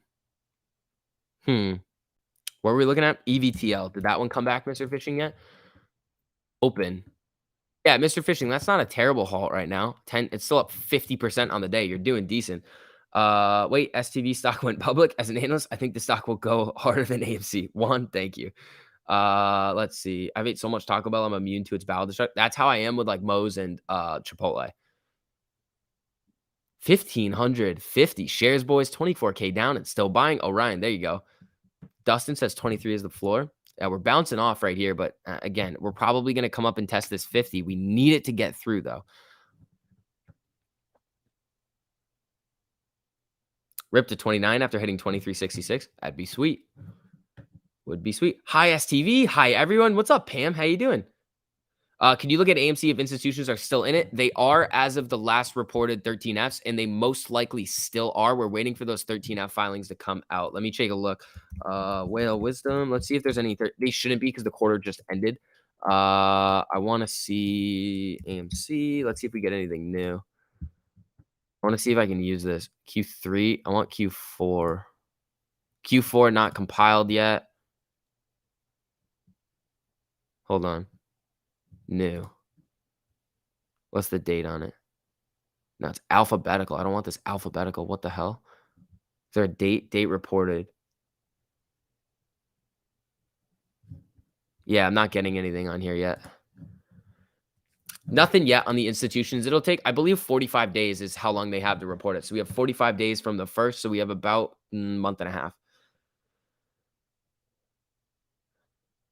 What were we looking at? EVTL. Did that one come back, Mr. Fishing yet? Open. Yeah, Mr. Fishing, that's not a terrible halt right now. It's still up 50% on the day. You're doing decent. Wait, STV stock went public. As an analyst, I think the stock will go harder than AMC. One, thank you. Let's see. I've ate so much Taco Bell, I'm immune to its bowel destruction. That's how I am with like Moe's and Chipotle. 1,550 shares, boys. 24K down and still buying. Orion, there you go. Dustin says 23 is the floor. Yeah, we're bouncing off right here, but again, we're probably going to come up and test this 50. We need it to get through, though. Rip to 29 after hitting 23.66. That'd be sweet. Would be sweet. Hi, STV. Hi, everyone. What's up, Pam? How you doing? Can you look at AMC if institutions are still in it? They are as of the last reported 13Fs, and they most likely still are. We're waiting for those 13F filings to come out. Let me take a look. Whale Wisdom. Let's see if there's any. They shouldn't be because the quarter just ended. I want to see AMC. Let's see if we get anything new. I want to see if I can use this. Q3. I want Q4. Q4 not compiled yet. Hold on. New. What's the date on it? No, it's alphabetical. I don't want this alphabetical. What the hell? Is there a date? Date reported. Yeah, I'm not getting anything on here yet. Nothing yet on the institutions. It'll take, I believe, 45 days is how long they have to report it. So we have 45 days from the first. So we have about a month and a half.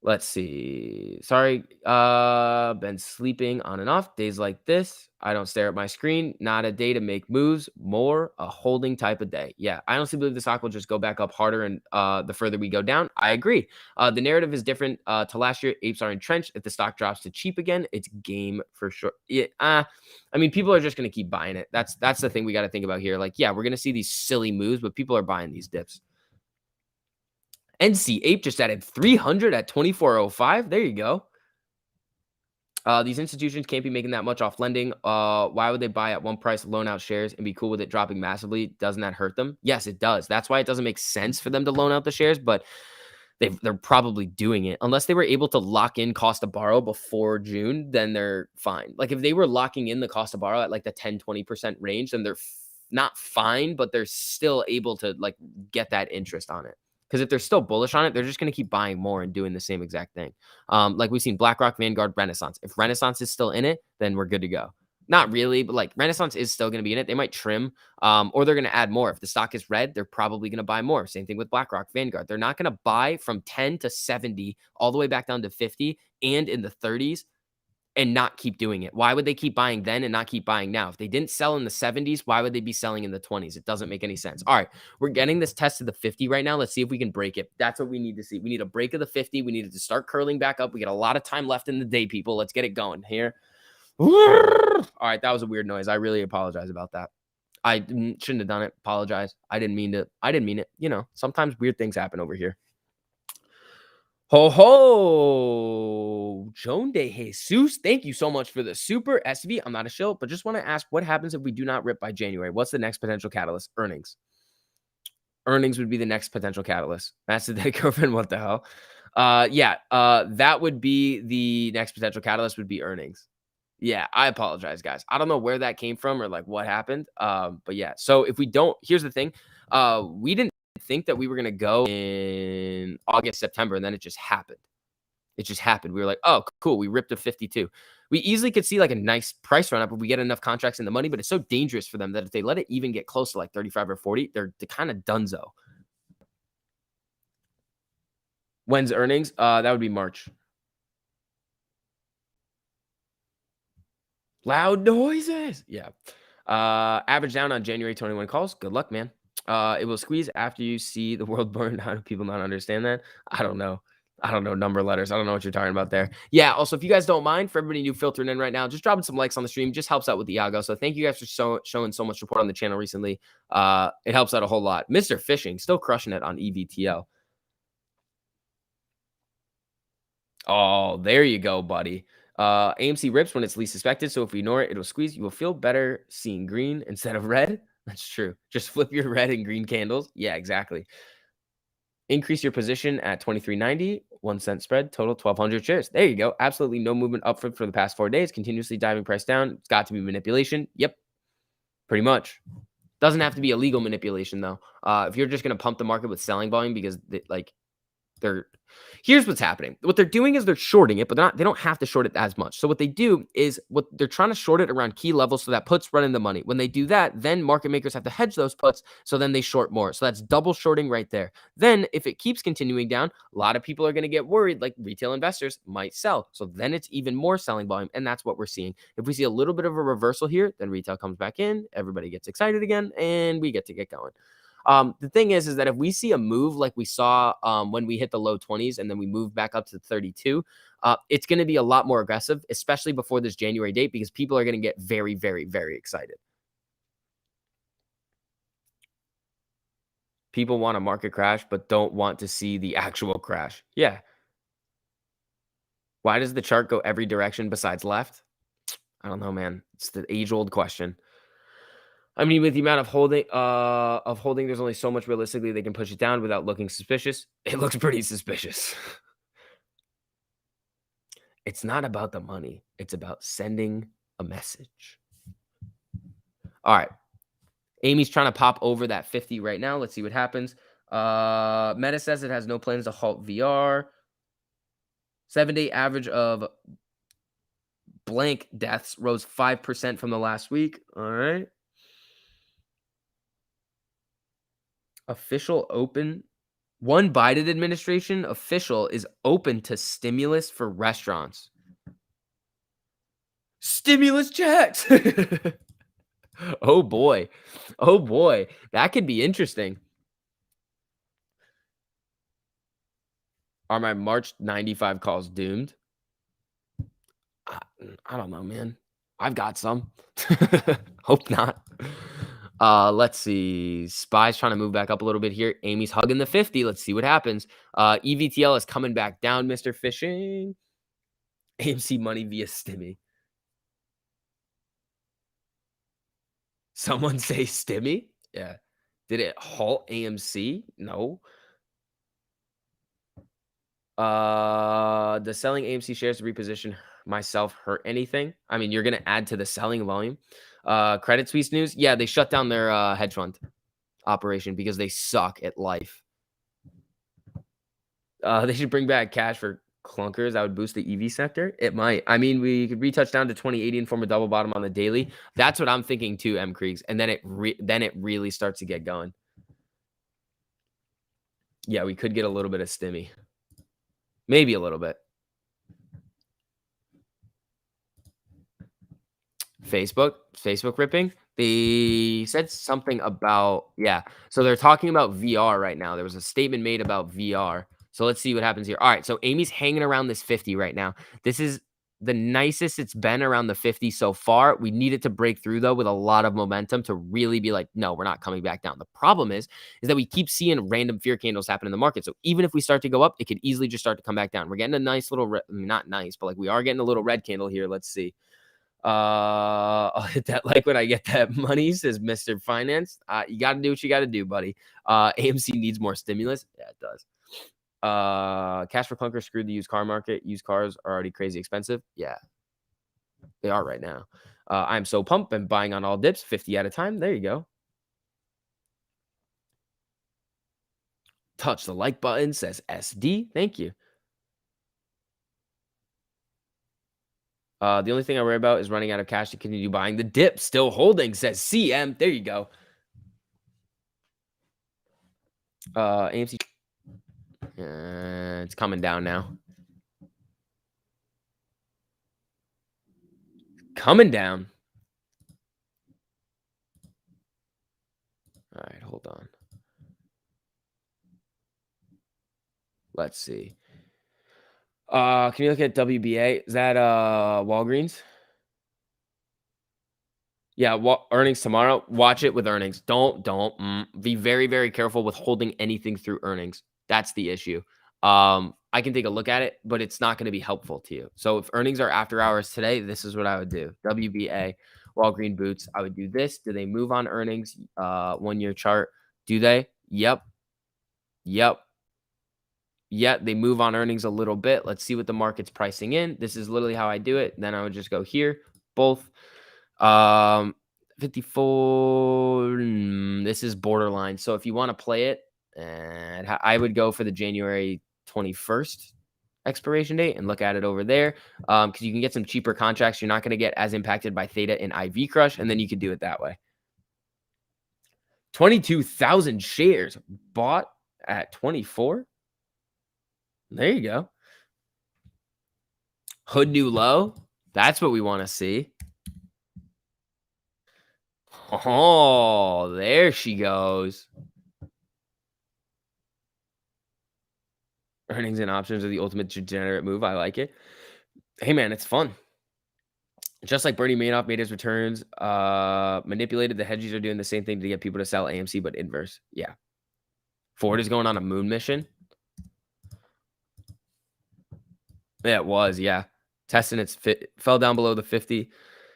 Let's see. Sorry, been sleeping on and off. Days like this, I don't stare at my screen. Not a day to make moves. More a holding type of day. Yeah, I honestly believe the stock will just go back up harder, and the further we go down, I agree. The narrative is different to last year. Apes are entrenched. If the stock drops to cheap again, it's game for sure. Yeah, I mean, people are just gonna keep buying it. That's the thing we got to think about here. Like, yeah, we're gonna see these silly moves, but people are buying these dips. NC Ape just added 300 at 24.05. There you go. These institutions can't be making that much off lending. Why would they buy at one price, loan out shares, and be cool with it dropping massively? Doesn't that hurt them? Yes, it does. That's why it doesn't make sense for them to loan out the shares, but they're probably doing it. Unless they were able to lock in cost to borrow before June, then they're fine. Like if they were locking in the cost to borrow at like the 10-20% range, then they're not fine, but they're still able to like get that interest on it. Because if they're still bullish on it, they're just going to keep buying more and doing the same exact thing. Like we've seen BlackRock, Vanguard, Renaissance. If Renaissance is still in it, then we're good to go. Not really, but like Renaissance is still going to be in it. They might trim or they're going to add more. If the stock is red, they're probably going to buy more. Same thing with BlackRock, Vanguard. They're not going to buy from 10 to 70 all the way back down to 50 and in the 30s and not keep doing it. Why would they keep buying then and not keep buying now? If they didn't sell in the 70s, why would they be selling in the 20s? It doesn't make any sense. All right, we're getting this test to the 50 right now. Let's see if we can break it. That's what we need to see. We need a break of the 50. We need it to start curling back up. We got a lot of time left in the day, people. Let's get it going here. All right, that was a weird noise. I really apologize about that. I shouldn't have done it. Apologize. I didn't mean it. You know, sometimes weird things happen over here. Ho ho, Joan de Jesus. Thank you so much for the super SV. I'm not a shill, but just want to ask what happens if we do not rip by January? What's the next potential catalyst? Earnings. Earnings would be the next potential catalyst. That's the dead girlfriend. What the hell? That would be the next potential catalyst would be earnings. Yeah, I apologize, guys. I don't know where that came from or like what happened. But yeah, so if we don't, here's the thing. We didn't think that we were going to go in August, September, and then it just happened. It just happened. We were like, oh, cool. We ripped a 52. We easily could see like a nice price run up if we get enough contracts in the money, but it's so dangerous for them that if they let it even get close to like 35 or 40, they're kind of donezo. When's earnings? That would be March. Loud noises. Yeah. Average down on January 21 calls. Good luck, man. It will squeeze after you see the world burn. How do people not understand that? I don't know. I don't know number letters. I don't know what you're talking about there. Yeah. Also, if you guys don't mind, for everybody new filtering in right now, just dropping some likes on the stream just helps out with the algo. So thank you guys for showing so much support on the channel recently. It helps out a whole lot. Mr. Fishing still crushing it on EVTL. Oh, there you go, buddy. AMC rips when it's least suspected. So if we ignore it, it'll squeeze. You will feel better seeing green instead of red. That's true. Just flip your red and green candles. Yeah, exactly. Increase your position at 23.90, 1 cent spread, total 1,200 shares. There you go. Absolutely no movement upward for the past 4 days. Continuously diving price down. It's got to be manipulation. Yep, pretty much. Doesn't have to be illegal manipulation though. If you're just gonna pump the market with selling volume because they're here's what's happening. What they're doing is they're shorting it, but they don't have to short it as much. So what they do is what they're trying to short it around key levels so that puts run in the money. When they do that, then market makers have to hedge those puts, so then they short more. So that's double shorting right there. Then if it keeps continuing down, a lot of people are going to get worried, like retail investors might sell. So then it's even more selling volume, and that's what we're seeing. If we see a little bit of a reversal here, then retail comes back in, everybody gets excited again, and we get to get going. The thing is that if we see a move like we saw when we hit the low 20s and then we move back up to 32, it's going to be a lot more aggressive, especially before this January date, because people are going to get very, very, very excited. People want a market crash, but don't want to see the actual crash. Yeah. Why does the chart go every direction besides left? I don't know, man. It's the age-old question. I mean, with the amount of holding, there's only so much realistically they can push it down without looking suspicious. It looks pretty suspicious. It's not about the money. It's about sending a message. All right. Amy's trying to pop over that 50 right now. Let's see what happens. Meta says it has no plans to halt VR. 7-day average of blank deaths rose 5% from the last week. All right. Official open. One Biden administration official is open to stimulus for restaurants. Stimulus checks. Oh boy. Oh boy. That could be interesting. Are my March 95 calls doomed? I don't know, man. I've got some. Hope not. Let's see. Spy's trying to move back up a little bit here. Amy's hugging the 50. Let's see what happens. EVTL is coming back down, Mr. Fishing. AMC money via Stimmy. Someone say Stimmy? Yeah. Did it halt AMC? No. Does selling AMC shares to reposition myself hurt anything? I mean, you're going to add to the selling volume. Credit Suisse news. Yeah, they shut down their hedge fund operation because they suck at life. They should bring back cash for clunkers. That would boost the EV sector. It might. I mean, we could retouch down to 2080 and form a double bottom on the daily. That's what I'm thinking too, M. Kriegs. And then it really starts to get going. Yeah, we could get a little bit of stimmy. Maybe a little bit. Facebook ripping. They said something about, yeah. So they're talking about VR right now. There was a statement made about VR. So let's see what happens here. All right. So Amy's hanging around this 50 right now. This is the nicest it's been around the 50 so far. We need it to break through though with a lot of momentum to really be like, no, we're not coming back down. The problem is that we keep seeing random fear candles happen in the market. So even if we start to go up, it could easily just start to come back down. We're getting a nice little, not nice, but like we are getting a little red candle here. Let's see. I'll hit that like when I get that money, says Mr. Finance. You got to do what you got to do, buddy. AMC needs more stimulus. Yeah, it does. Cash for clunkers screwed the used car market. Used cars are already crazy expensive. Yeah, they are right now. I'm so pumped and buying on all dips, 50 at a time. There you go. Touch the like button, says SD. Thank you. The only thing I worry about is running out of cash to continue buying the dip. Still holding, says CM. There you go. AMC. It's coming down now. Coming down. All right, hold on. Let's see. Can you look at WBA? Is that Walgreens? Yeah, earnings tomorrow. Watch it with earnings. Don't be very, very careful with holding anything through earnings. That's the issue. I can take a look at it, but it's not going to be helpful to you. So if earnings are after hours today, this is what I would do. WBA, Walgreen Boots. I would do this. Do they move on earnings? 1 year chart. Do they? Yep. Yep. Yeah, they move on earnings a little bit. Let's see what the market's pricing in. This is literally how I do it. Then I would just go here, both. Um, 54. This is borderline. So if you want to play it, and I would go for the January 21st expiration date and look at it over there, because you can get some cheaper contracts. You're not going to get as impacted by Theta and IV Crush, and then you could do it that way. 22,000 shares bought at 24. There you go. Hood new low. That's what we want to see. Oh, there she goes. Earnings and options are the ultimate degenerate move. I like it. Hey, man, it's fun. Just like Bernie Madoff made his returns, manipulated, the hedges are doing the same thing to get people to sell AMC, but inverse. Yeah. Ford is going on a moon mission. Yeah, it was. Yeah. Testing its fell down below the 50.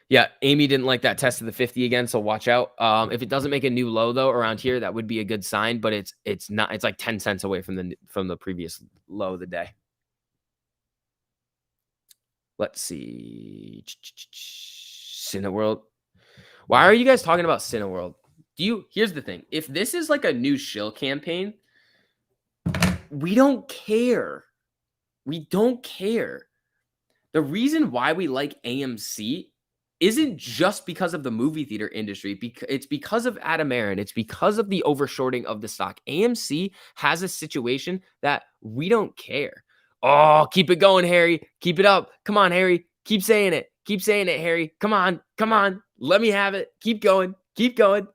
Yeah, Amy didn't like that test of the 50 again, so watch out. If it doesn't make a new low though around here, that would be a good sign, but it's not. It's like 10 cents away from the previous low of the day. Let's see. Cineworld. Why are you guys talking about Cineworld? Here's the thing. If this is like a new shill campaign, we don't care. We don't care. The reason why we like AMC isn't just because of the movie theater industry. It's because of Adam Aaron. It's because of the overshorting of the stock. AMC has a situation that we don't care. Oh, keep it going, Harry. Keep it up. Come on, Harry. Keep saying it. Keep saying it, Harry. Come on. Come on. Let me have it. Keep going. Keep going.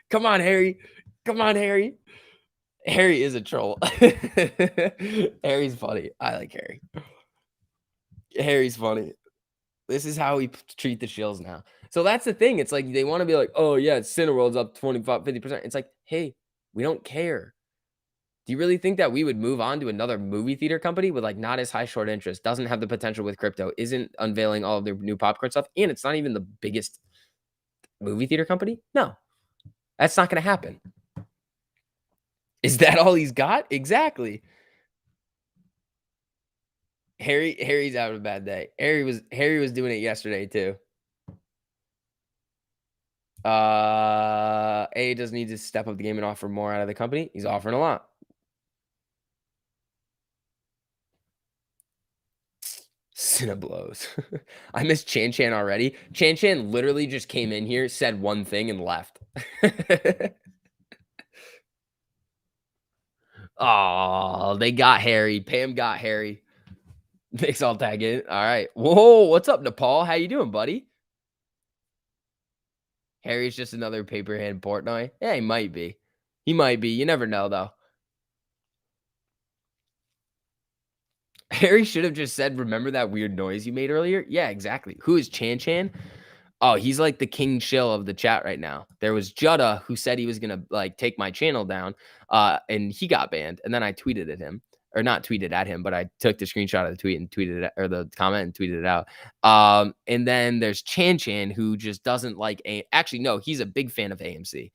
Come on, Harry. Come on, Harry. Harry is a troll. Harry's funny. I like Harry. Harry's funny. This is how we treat the shills now. So that's the thing. It's like they want to be like, oh, yeah, Cineworld's up 25, 50%. It's like, hey, we don't care. Do you really think that we would move on to another movie theater company with like not as high short interest, doesn't have the potential with crypto, isn't unveiling all of their new popcorn stuff, and it's not even the biggest movie theater company? No, that's not going to happen. Is that all he's got? Exactly. Harry's having a bad day. Harry was doing it yesterday too. A does need to step up the game and offer more out of the company. He's offering a lot. Cinnablows. I miss Chan Chan already. Chan Chan literally just came in here, said one thing, and left. Oh, they got Harry. Pam got Harry. Thanks, all tag in. All right. Whoa, what's up, Nepal? How you doing, buddy? Harry's just another paper hand Portnoy. Yeah, he might be. He might be. You never know, though. Harry should have just said, remember that weird noise you made earlier? Yeah, exactly. Who is Chan Chan? Oh, he's like the king shill of the chat right now. There was Jutta who said he was gonna like take my channel down, and he got banned. And then I tweeted at him, or not tweeted at him, but I took the screenshot of the tweet and tweeted it, or the comment and tweeted it out. And then there's Chan Chan who just doesn't like actually no, he's a big fan of AMC.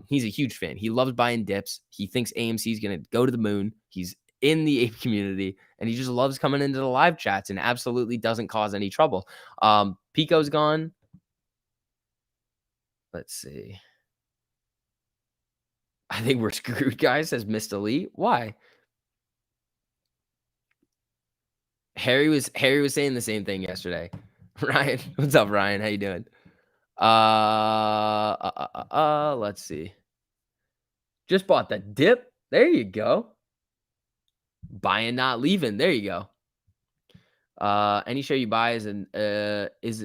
He's a huge fan. He loves buying dips. He thinks AMC is gonna go to the moon. He's in the ape community, and he just loves coming into the live chats and absolutely doesn't cause any trouble. Pico's gone. Let's see. I think we're screwed, guys, says Mr. Lee. Why? Harry was saying the same thing yesterday. Ryan, what's up, Ryan? How you doing? Let's see. Just bought the dip. There you go. Buying, not leaving. There you go. Any share you buy is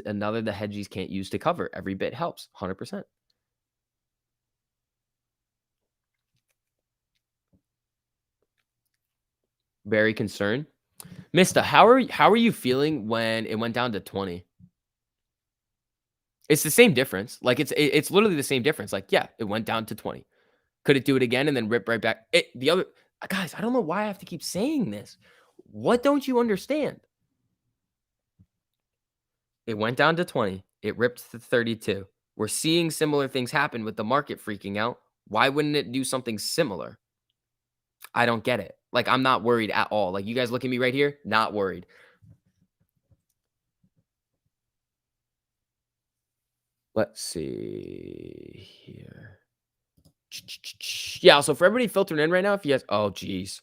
another the hedgies can't use to cover. Every bit helps. 100%. Very concerned. Mista, how are you feeling when it went down to 20? It's the same difference. Like it's literally the same difference. Like, yeah, it went down to 20. Could it do it again and then rip right back? The other guys, I don't know why I have to keep saying this. What don't you understand? It went down to 20. It ripped to 32. We're seeing similar things happen with the market freaking out. Why wouldn't it do something similar? I don't get it. Like, I'm not worried at all. Like, you guys look at me right here, not worried. Let's see here. Yeah, so for everybody filtering in right now, if you guys, oh, geez.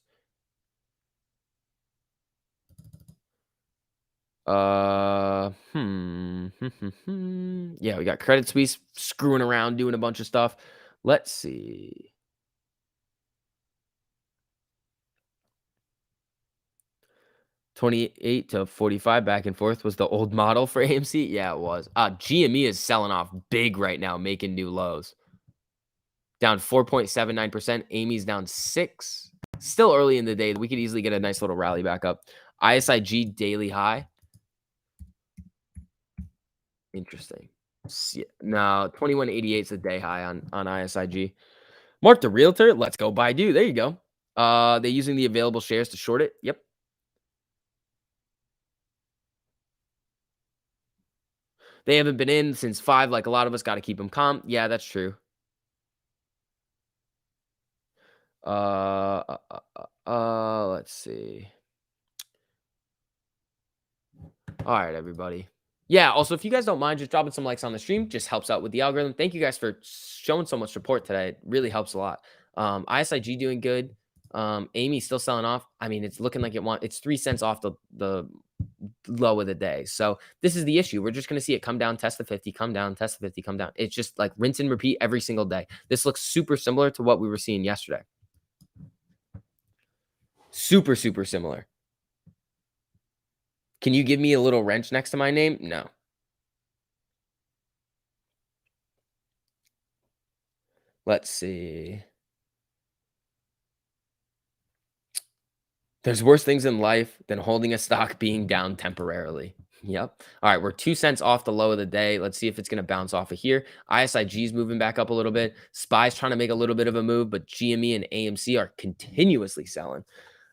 Yeah, we got Credit Suisse screwing around, doing a bunch of stuff. Let's see. 28 to 45 back and forth was the old model for AMC. Yeah, it was. GME is selling off big right now, making new lows. Down 4.79%. Amy's down 6. Still early in the day. We could easily get a nice little rally back up. ISIG daily high. Interesting. No, 2188 is a day high on ISIG. Mark the Realtor. Let's go Baidu. There you go. They're using the available shares to short it. Yep. They haven't been in since 5. Like a lot of us got to keep them calm. Yeah, that's true. Let's see. All right, everybody. Yeah, also, if you guys don't mind just dropping some likes on the stream, just helps out with the algorithm. Thank you guys for showing so much support today. It really helps a lot. ISIG doing good. Amy's still selling off. I mean, it's looking like it's 3 cents off the low of the day. So this is the issue. We're just going to see it come down, test the 50, come down, test the 50, come down. It's just like rinse and repeat every single day. This looks super similar to what we were seeing yesterday. Super, super similar. Can you give me a little wrench next to my name? No. Let's see. There's worse things in life than holding a stock being down temporarily. Yep. All right, we're 2 cents off the low of the day. Let's see if it's going to bounce off of here. ISIG is moving back up a little bit. SPY's trying to make a little bit of a move, but GME and AMC are continuously selling.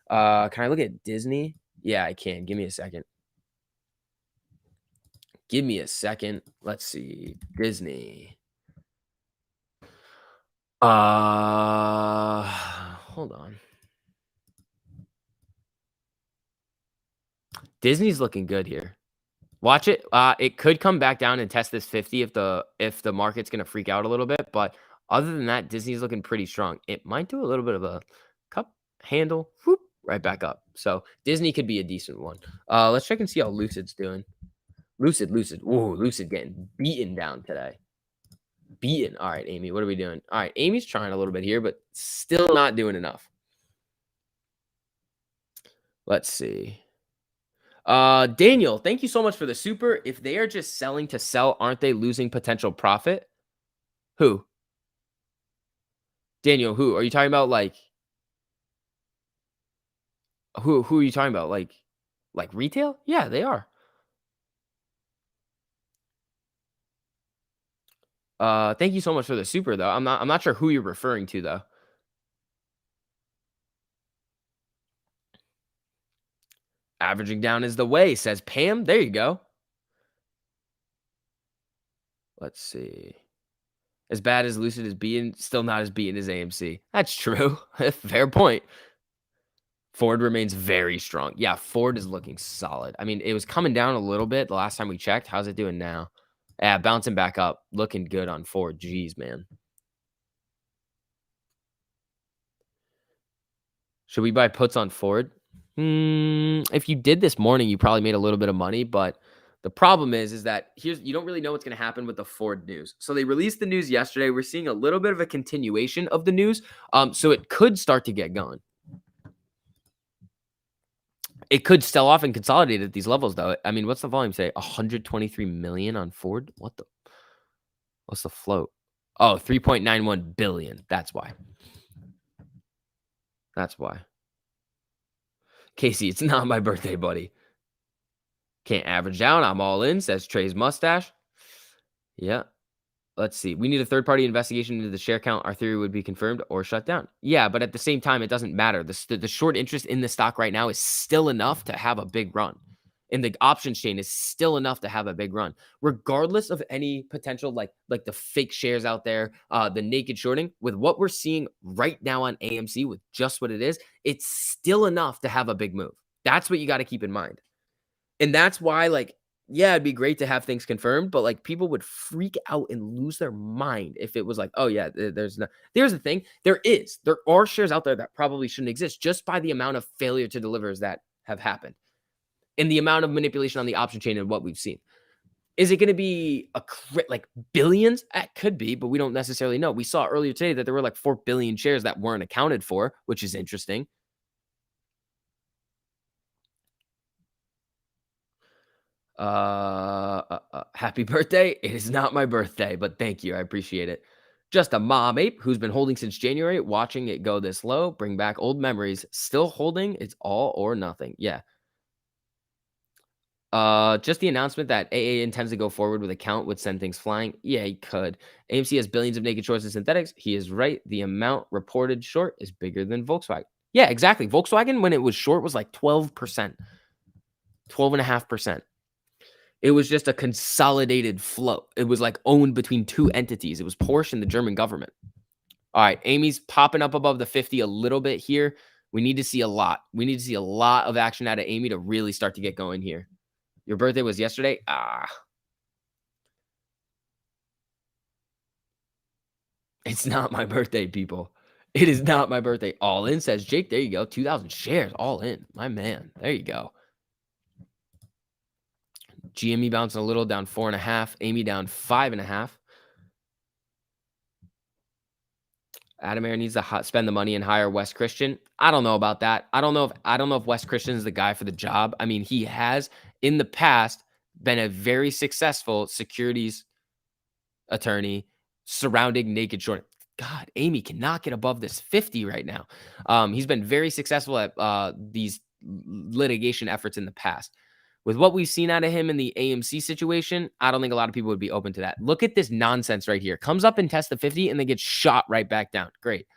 Can I look at Disney? Yeah, I can. Give me a second. Give me a second. Let's see. Disney. Hold on. Disney's looking good here. Watch it. It could come back down and test this 50 if the market's gonna freak out a little bit. But other than that, Disney's looking pretty strong. It might do a little bit of a cup handle, whoop, right back up. So Disney could be a decent one. Let's check and see how Lucid's doing. Lucid. Ooh, Lucid getting beaten down today. Beaten. All right, Amy, what are we doing? All right, Amy's trying a little bit here, but still not doing enough. Let's see. Daniel, thank you so much for the super. If they are just selling to sell, aren't they losing potential profit? Who? Daniel, who? Are you talking about like who are you talking about? Like retail? Yeah, they are. Thank you so much for the super though. I'm not sure who you're referring to though. Averaging down is the way, says Pam. There you go. Let's see. As bad as Lucid is beaten, still not as beaten as AMC. That's true. Fair point. Ford remains very strong. Yeah, Ford is looking solid. I mean, it was coming down a little bit the last time we checked. How's it doing now? Yeah, bouncing back up. Looking good on Ford. Jeez, man. Should we buy puts on Ford? If you did this morning, you probably made a little bit of money, but The problem is that you don't really know what's going to happen with the Ford news. So they released the news yesterday. We're seeing a little bit of a continuation of the news. So it could start to get going. It could sell off and consolidate at these levels, though. I mean, what's the volume say? 123 million on Ford? What's the float? Oh, 3.91 billion. That's why. That's why. Casey, it's not my birthday, buddy. Can't average down. I'm all in, says Trey's mustache. Yeah. Let's see. We need a third-party investigation into the share count. Our theory would be confirmed or shut down. Yeah, but at the same time, it doesn't matter. The short interest in the stock right now is still enough to have a big run. And the options chain is still enough to have a big run, regardless of any potential like the fake shares out there, the naked shorting. With what we're seeing right now on AMC, with just what it is, it's still enough to have a big move. That's what you got to keep in mind. And that's why, like, yeah, it'd be great to have things confirmed, but like people would freak out and lose their mind if it was like, oh yeah, there's no. Here's the thing: there are shares out there that probably shouldn't exist just by the amount of failure to delivers that have happened, and the amount of manipulation on the option chain and what we've seen. Is it going to be like billions? It could be, but we don't necessarily know. We saw earlier today that there were like 4 billion shares that weren't accounted for, which is interesting. Happy birthday. It is not my birthday, but thank you. I appreciate it. Just a mom ape who's been holding since January, watching it go this low, bring back old memories. Still holding. It's all or nothing. Yeah. Just the announcement that AA intends to go forward with a count would send things flying. Yeah, he could. AMC has billions of naked shorts and synthetics. He is right. The amount reported short is bigger than Volkswagen. Yeah, exactly. Volkswagen, when it was short, was like 12%, 12.5%. It was just a consolidated flow. It was like owned between two entities. It was Porsche and the German government. All right, Amy's popping up above the 50 a little bit here. We need to see a lot. We need to see a lot of action out of Amy to really start to get going here. Your birthday was yesterday? It's not my birthday, people. It is not my birthday. All in, says Jake. There you go. 2,000 shares. All in. My man. There you go. GME bouncing a little, down 4.5. Amy down 5.5. Adam Air needs to spend the money and hire Wes Christian. I don't know about that. I don't know if Wes Christian is the guy for the job. I mean, he has in the past been a very successful securities attorney surrounding naked short. God, Amy cannot get above this 50 right now. He's been very successful at these litigation efforts in the past. With what we've seen out of him in the AMC situation, I don't think a lot of people would be open to that. Look at this nonsense right here. Comes up and tests the 50 and then gets shot right back down. Great.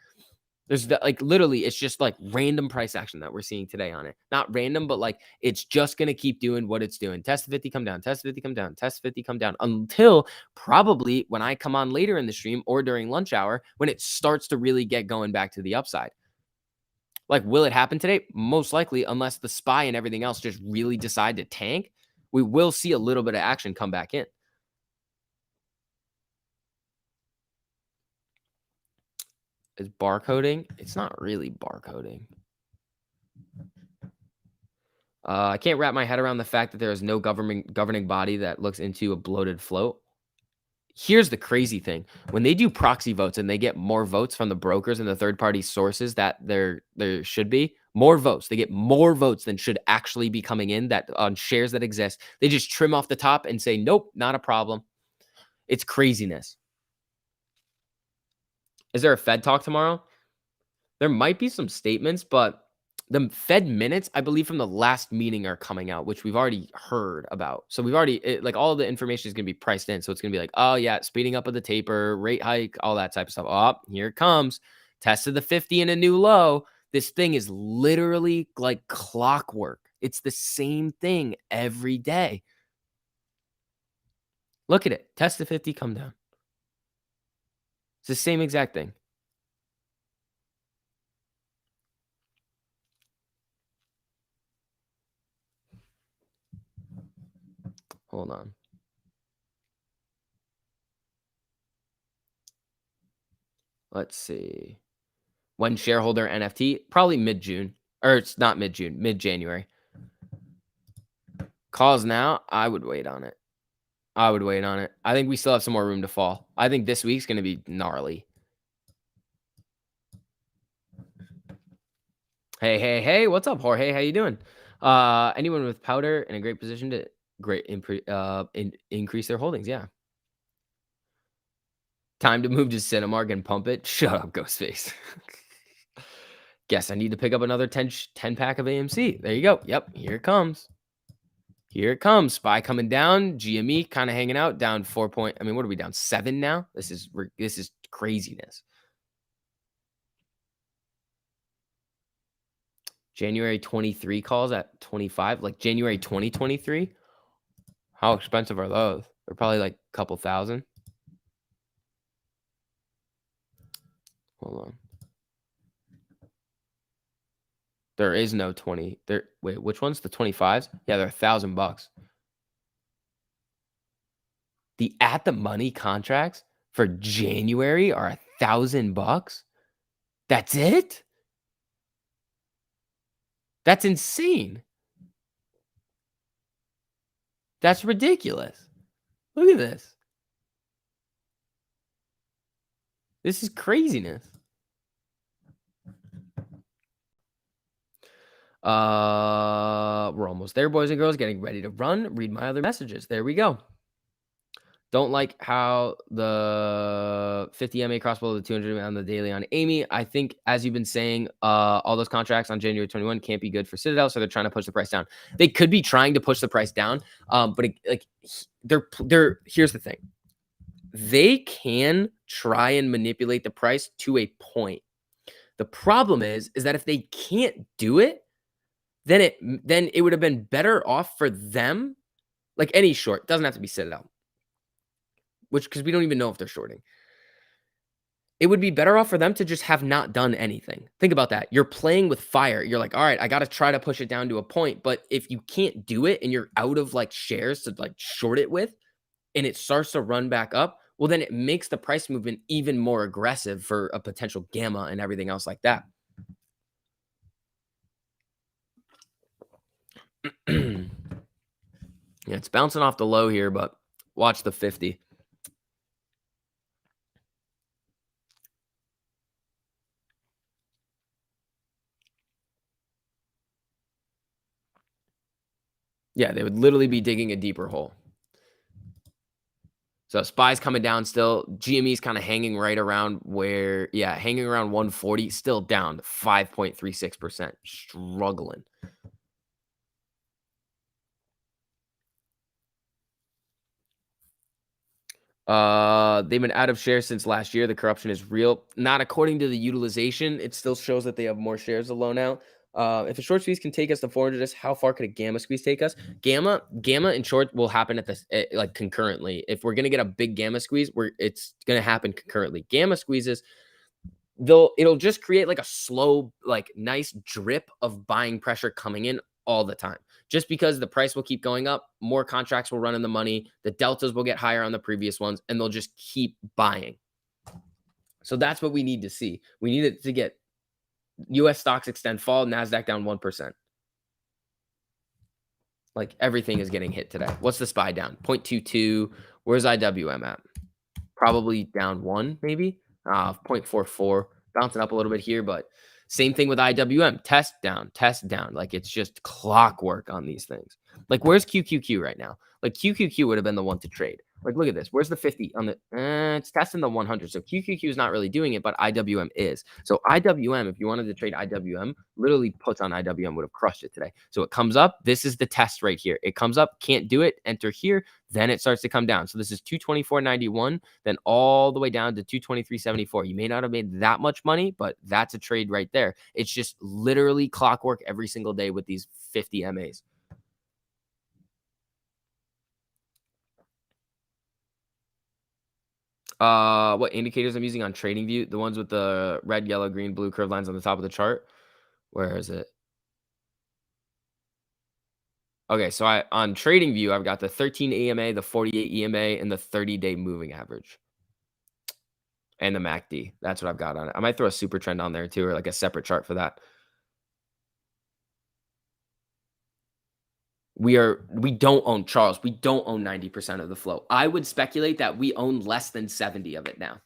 There's like literally, it's just like random price action that we're seeing today on it. Not random, but like it's just going to keep doing what it's doing. Test the 50, come down, test 50, come down, test 50, come down until probably when I come on later in the stream or during lunch hour when it starts to really get going back to the upside. Like, will it happen today? Most likely, unless the SPY and everything else just really decide to tank, we will see a little bit of action come back in. Is barcoding? It's not really barcoding. I can't wrap my head around the fact that there is no governing body that looks into a bloated float. Here's the crazy thing. When they do proxy votes and they get more votes from the brokers and the third-party sources that there should be, more votes. They get more votes than should actually be coming in that on shares that exist. They just trim off the top and say, nope, not a problem. It's craziness. Is there a Fed talk tomorrow? There might be some statements, but the Fed minutes, I believe, from the last meeting are coming out, which we've already heard about. So we've already, like, all the information is going to be priced in. So it's going to be like, oh, yeah, speeding up of the taper, rate hike, all that type of stuff. Oh, here it comes. Tested the 50 in a new low. This thing is literally like clockwork. It's the same thing every day. Look at it. Test the 50, come down. It's the same exact thing. Hold on. Let's see. When shareholder NFT? Probably mid-June. Or it's not mid-June, mid-January. Calls now, I would wait on it. I would wait on it. I think we still have some more room to fall. I think this week's gonna be gnarly. Hey, hey, hey, what's up, Jorge? How you doing? Anyone with powder in a great position to increase their holdings, yeah. Time to move to Cinemark and pump it. Shut up, Ghostface. Guess I need to pick up another 10 pack of AMC. There you go. Yep, here it comes. Here it comes. SPY coming down. GME kind of hanging out. Down 4 point. I mean, what are we down? 7 now? This is craziness. January 23 calls at 25. Like January 2023. How expensive are those? They're probably like a couple thousand. Hold on. There is no 20. There. Wait, which one's the 25s? Yeah, they're $1,000. The at the money contracts for January are $1,000. That's it? That's insane. That's ridiculous. Look at this. This is craziness. We're almost there, boys and girls. Getting ready to run. Read my other messages. There we go. Don't like how the 50 MA cross below the 200 on the daily on Amy. I think, as you've been saying, all those contracts on January 21 can't be good for Citadel, so they're trying to push the price down. They could be trying to push the price down, but they're here's the thing. They can try and manipulate the price to a point. The problem is that if they can't do it, then it would have been better off for them. Like any short, doesn't have to be Citadel, because we don't even know if they're shorting. It would be better off for them to just have not done anything. Think about that. You're playing with fire. You're like, all right, I got to try to push it down to a point. But if you can't do it and you're out of like shares to like short it with, and it starts to run back up, well, then it makes the price movement even more aggressive for a potential gamma and everything else like that. Yeah, it's bouncing off the low here, but watch the 50. Yeah, they would literally be digging a deeper hole. So SPY's coming down still. GME's kind of hanging right around hanging around 140, still down 5.36%. Struggling. They've been out of shares since last year. The corruption is real. Not according to the utilization. It still shows that they have more shares to loan out. If a short squeeze can take us to 400, how far could a gamma squeeze take us? Gamma and short will happen like concurrently. If we're gonna get a big gamma squeeze, it's gonna happen concurrently. Gamma squeezes, it'll just create like a slow, like nice drip of buying pressure coming in all the time. Just because the price will keep going up, more contracts will run in the money, the deltas will get higher on the previous ones, and they'll just keep buying. So that's what we need to see. We need it to get US stocks extend fall, NASDAQ down 1%. Like everything is getting hit today. What's the SPY down? 0.22. Where's IWM at? Probably down 1, maybe. 0.44. Bouncing up a little bit here, but same thing with IWM. Test down. Like it's just clockwork on these things. Like where's QQQ right now? Like QQQ would have been the one to trade. Like look at this. Where's the 50 on the? It's testing the 100. So QQQ is not really doing it, but IWM is. So IWM, if you wanted to trade IWM, literally puts on IWM would have crushed it today. So it comes up. This is the test right here. It comes up, can't do it. Enter here. Then it starts to come down. So this is 224.91, then all the way down to 223.74. You may not have made that much money, but that's a trade right there. It's just literally clockwork every single day with these 50 MAs. What indicators I'm using on TradingView? The ones with the red, yellow, green, blue curve lines on the top of the chart. Where is it? Okay, so on TradingView, I've got the 13 EMA, the 48 EMA, and the 30-day moving average. And the MACD. That's what I've got on it. I might throw a super trend on there too, or like a separate chart for that. We don't own Charles. We don't own 90% of the flow. I would speculate that we own less than 70 of it now.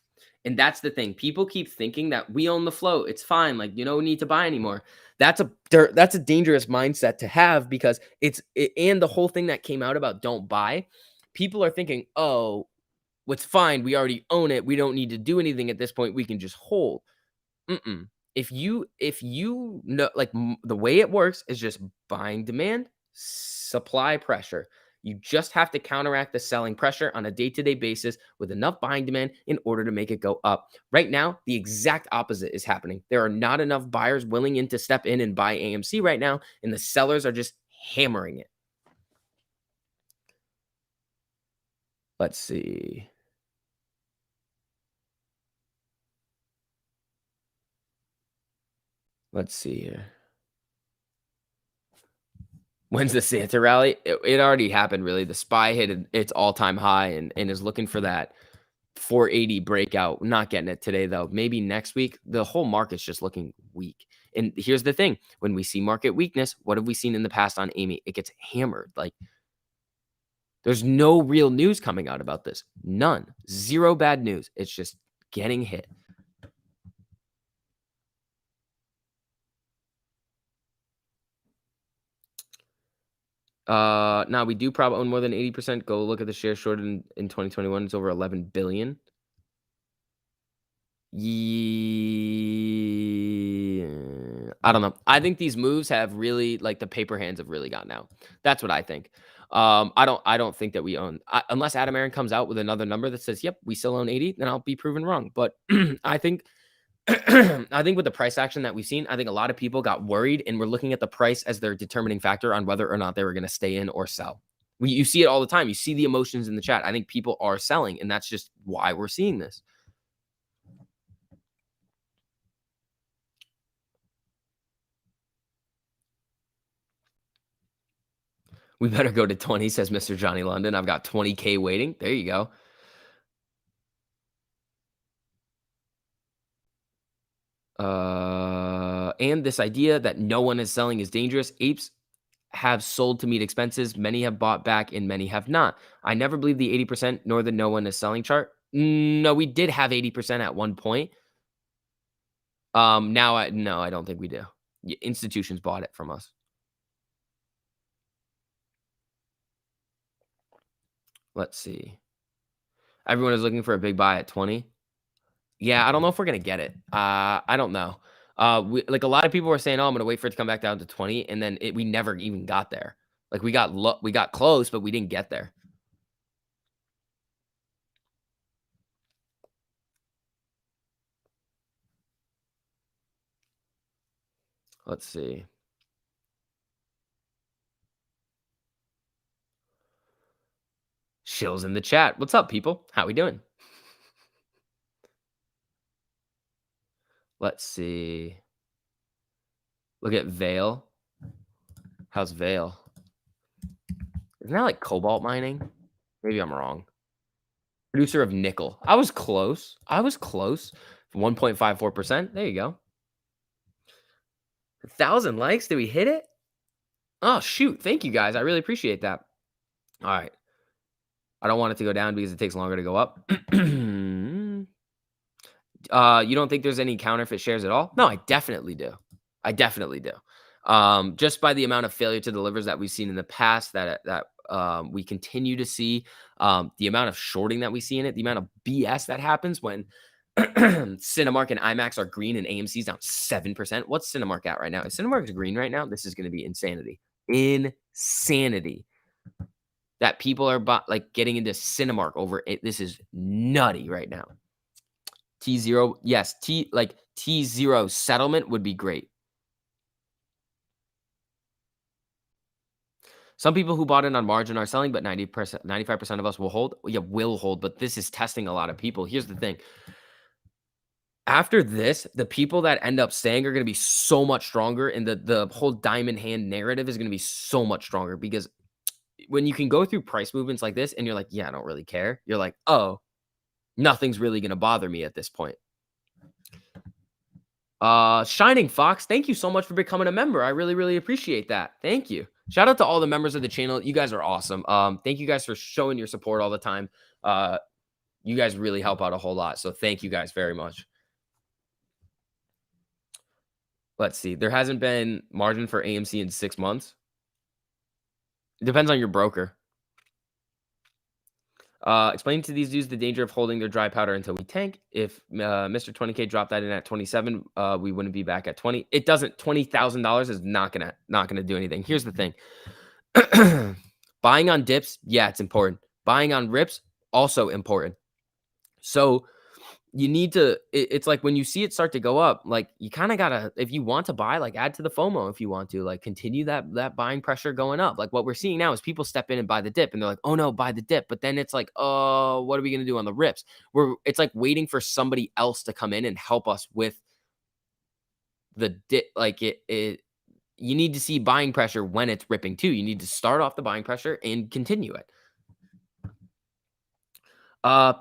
And that's the thing. People keep thinking that we own the flow. It's fine. Like you don't need to buy anymore. That's a dangerous mindset to have because and the whole thing that came out about don't buy. People are thinking, "Oh, what's fine. We already own it. We don't need to do anything at this point. We can just hold." Mm-mm. If you know, like the way it works is just buying demand, supply pressure. You just have to counteract the selling pressure on a day-to-day basis with enough buying demand in order to make it go up. Right now, the exact opposite is happening. There are not enough buyers willing in to step in and buy AMC right now, and the sellers are just hammering it. Let's see. Let's see here. When's the Santa rally? It already happened, really. The SPY hit its all-time high and is looking for that 480 breakout. Not getting it today, though. Maybe next week. The whole market's just looking weak. And here's the thing. When we see market weakness, what have we seen in the past on Amy? It gets hammered. Like, there's no real news coming out about this. None. Zero bad news. It's just getting hit. Now we do probably own more than 80%. Go look at the share shorted in 2021. It's over 11 billion. Yeah, I don't know. I think these moves have really like the paper hands have really gotten out. That's what I think. I don't think that we own unless Adam Aaron comes out with another number that says, "Yep, we still own 80," then I'll be proven wrong. But I think I think with the price action that we've seen, I think a lot of people got worried and were looking at the price as their determining factor on whether or not they were going to stay in or sell. You see it all the time. You see the emotions in the chat. I think people are selling, and that's just why we're seeing this. We better go to 20, says Mr. Johnny London. I've got 20K waiting. There you go. And this idea that no one is selling is dangerous. Apes have sold to meet expenses. Many have bought back and many have not. I never believed the 80% nor the no one is selling chart. No, we did have 80% at one point. Now I don't think we do. Institutions bought it from us. Let's see. Everyone is looking for a big buy at 20. Yeah, I don't know if we're gonna get it. I don't know. Like a lot of people were saying, "Oh, I'm gonna wait for it to come back down to 20," and then we never even got there. Like we got close, but we didn't get there. Let's see. Shills in the chat. What's up, people? How we doing? Let's see. Look at Vale. How's Vale? Isn't that like cobalt mining? Maybe I'm wrong. Producer of nickel. I was close. 1.54%. There you go. 1,000 likes. Did we hit it? Oh, shoot. Thank you, guys. I really appreciate that. All right. I don't want it to go down because it takes longer to go up. You don't think there's any counterfeit shares at all? No, I definitely do. Just by the amount of failure to delivers that we've seen in the past, that we continue to see, the amount of shorting that we see in it, the amount of BS that happens when Cinemark and IMAX are green and AMC's down 7%. What's Cinemark at right now? If Cinemark's green right now, this is going to be insanity. Insanity. That people are like getting into Cinemark over it. This is nutty right now. T0, yes, T0 settlement would be great. Some people who bought in on margin are selling, but 90%, 95% of us will hold. Yeah, will hold, but this is testing a lot of people. Here's the thing. After this, the people that end up staying are going to be so much stronger, and the whole diamond hand narrative is going to be so much stronger because when you can go through price movements like this and you're like, yeah, I don't really care. You're like, oh, nothing's really going to bother me at this point. Shining Fox, thank you so much for becoming a member. I really, really appreciate that. Thank you. Shout out to all the members of the channel. You guys are awesome. Thank you guys for showing your support all the time. Uh, you guys really help out a whole lot. So thank you guys very much. Let's see. There hasn't been margin for AMC in 6 months. It depends on your broker. Explain to these dudes the danger of holding their dry powder until we tank. If Mr. 20K dropped that in at 27, we wouldn't be back at 20. It doesn't. $20,000 is not gonna do anything. Here's the thing: buying on dips, yeah, it's important. Buying on rips, also important. So you need to it's like when you see it start to go up, like you kind of gotta, if you want to buy, like add to the FOMO. If you want to like continue that buying pressure going up, like what we're seeing now is people step in and buy the dip and they're like, oh no, buy the dip, but then it's like, oh, what are we gonna do on the rips? It's like waiting for somebody else to come in and help us with the dip. Like it you need to see buying pressure when it's ripping too. You need to start off the buying pressure and continue it.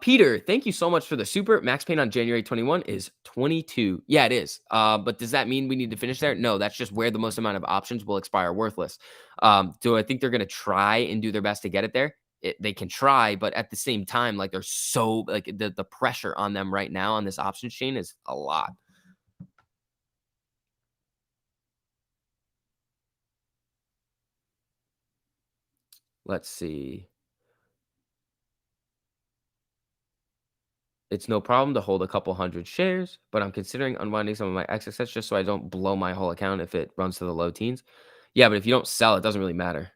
Peter, thank you so much for the super. Max pain on January 21 is 22. Yeah, it is. But does that mean we need to finish there? No, that's just where the most amount of options will expire worthless. Do I think they're going to try and do their best to get it there? They can try, but at the same time, like they're so like the pressure on them right now on this options chain is a lot. Let's see. It's no problem to hold a couple hundred shares, but I'm considering unwinding some of my XXS just so I don't blow my whole account if it runs to the low teens. Yeah, but if you don't sell, it doesn't really matter.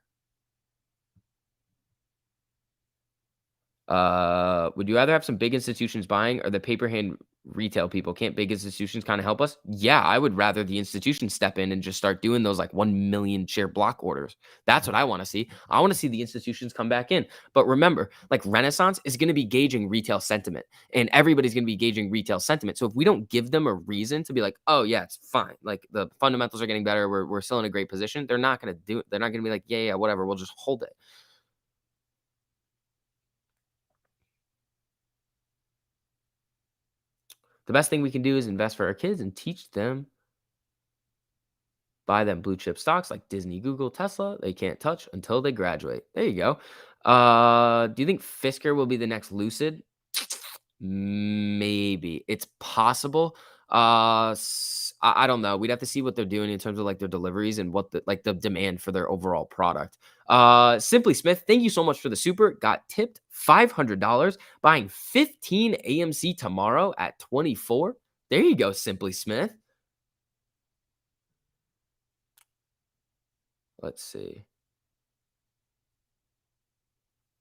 Would you rather have some big institutions buying or the paper hand retail people? Can't big institutions kind of help us? Yeah, I would rather the institutions step in and just start doing those like 1 million share block orders. That's what I want to see. I want to see the institutions come back in. But remember, like Renaissance is going to be gauging retail sentiment and everybody's going to be gauging retail sentiment. So if we don't give them a reason to be like, oh, yeah, it's fine. Like the fundamentals are getting better. We're still in a great position. They're not going to do it. They're not going to be like, yeah, yeah, whatever. We'll just hold it. The best thing we can do is invest for our kids and teach them, buy them blue chip stocks like Disney, Google, Tesla. They can't touch until they graduate. There you go. Do you think Fisker will be the next Lucid? Maybe. It's possible. I don't know. We'd have to see what they're doing in terms of like their deliveries and what the demand for their overall product. Simply Smith, thank you so much for the super. Got tipped $500 buying 15 AMC tomorrow at 24. There you go, Simply Smith. Let's see.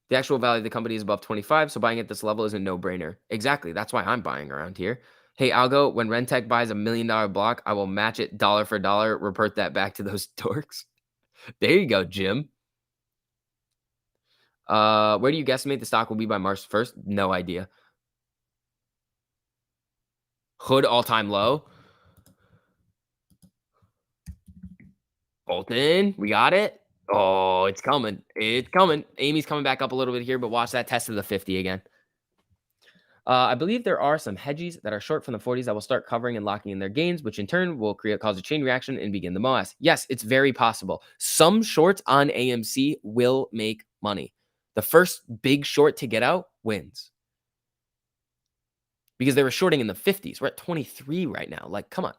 The actual value of the company is above 25, so buying at this level is a no-brainer. Exactly. That's why I'm buying around here. Hey, Algo, when Rentec buys $1 million block, I will match it dollar for dollar, report that back to those dorks. There you go, Jim. Where do you guesstimate the stock will be by March 1st? No idea. Hood all-time low. Bolton, we got it. Oh, it's coming. It's coming. Amy's coming back up a little bit here, but watch that test of the 50 again. I believe there are some hedgies that are short from the 40s that will start covering and locking in their gains, which in turn will cause a chain reaction and begin the MOAS. Yes, it's very possible. Some shorts on AMC will make money. The first big short to get out wins. Because they were shorting in the 50s. We're at 23 right now. Like, come on.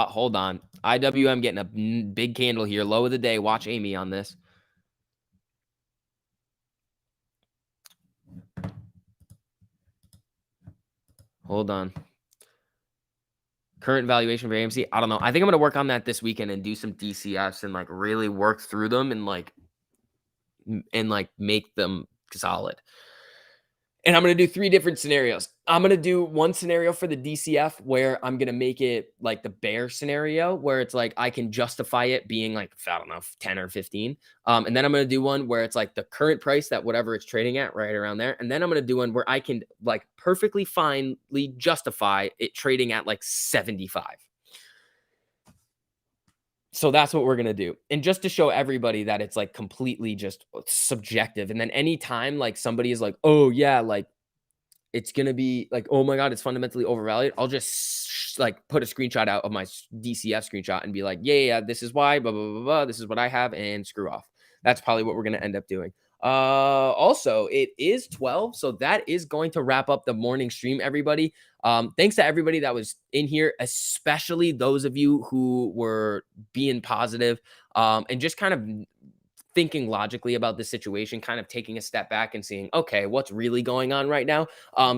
Hold on. IWM getting a big candle here. Low of the day. Watch Amy on this. Hold on. Current valuation for AMC, I don't know. I think I'm gonna work on that this weekend and do some DCFs and like really work through them and like make them solid. And I'm gonna do 3 different scenarios. I'm gonna do one scenario for the DCF where I'm gonna make it like the bear scenario where it's like I can justify it being like, I don't know, 10 or 15. And then I'm gonna do one where it's like the current price that whatever it's trading at, right around there. And then I'm gonna do one where I can like perfectly finely justify it trading at like 75. So that's what we're going to do. And just to show everybody that it's like completely just subjective. And then anytime like somebody is like, oh yeah, like it's going to be like, oh my God, it's fundamentally overvalued. I'll just like put a screenshot out of my DCF screenshot and be like, yeah, this is why, blah, blah, blah, blah. This is what I have, and screw off. That's probably what we're going to end up doing. Also, it is 12, so that is going to wrap up the morning stream, everybody. Thanks to everybody that was in here, especially those of you who were being positive, and just kind of thinking logically about the situation, kind of taking a step back and seeing, okay, what's really going on right now.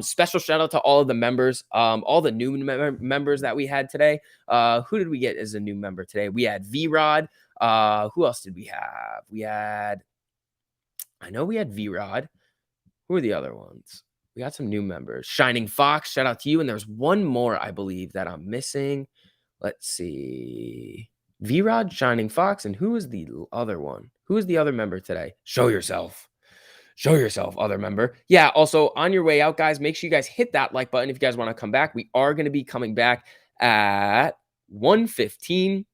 Special shout out to all of the members, all the new members that we had today. Who did we get as a new member today? We had V-Rod. Who else did we have? I know we had V-Rod. Who are the other ones? We got some new members. Shining Fox, shout out to you. And there's one more, I believe, that I'm missing. Let's see. V-Rod, Shining Fox, and who is the other one? Who is the other member today? Show yourself. Show yourself, other member. Yeah, also on your way out, guys, make sure you guys hit that like button if you guys want to come back. We are going to be coming back at 1:15. I'm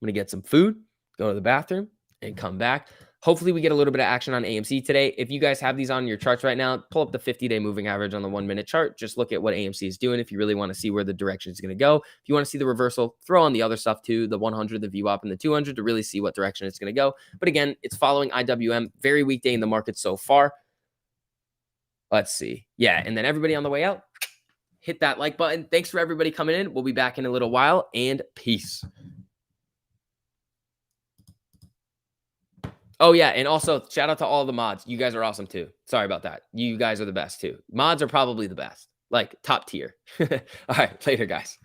going to get some food, go to the bathroom, and come back. Hopefully, we get a little bit of action on AMC today. If you guys have these on your charts right now, pull up the 50-day moving average on the 1-minute chart. Just look at what AMC is doing if you really want to see where the direction is going to go. If you want to see the reversal, throw on the other stuff too, the 100, the VWAP, and the 200 to really see what direction it's going to go. But again, it's following IWM. Very weak day in the market so far. Let's see. Yeah, and then everybody on the way out, hit that like button. Thanks for everybody coming in. We'll be back in a little while, and peace. Oh, yeah, and also shout out to all the mods. You guys are awesome, too. Sorry about that. You guys are the best, too. Mods are probably the best. Like, top tier. All right, later, guys.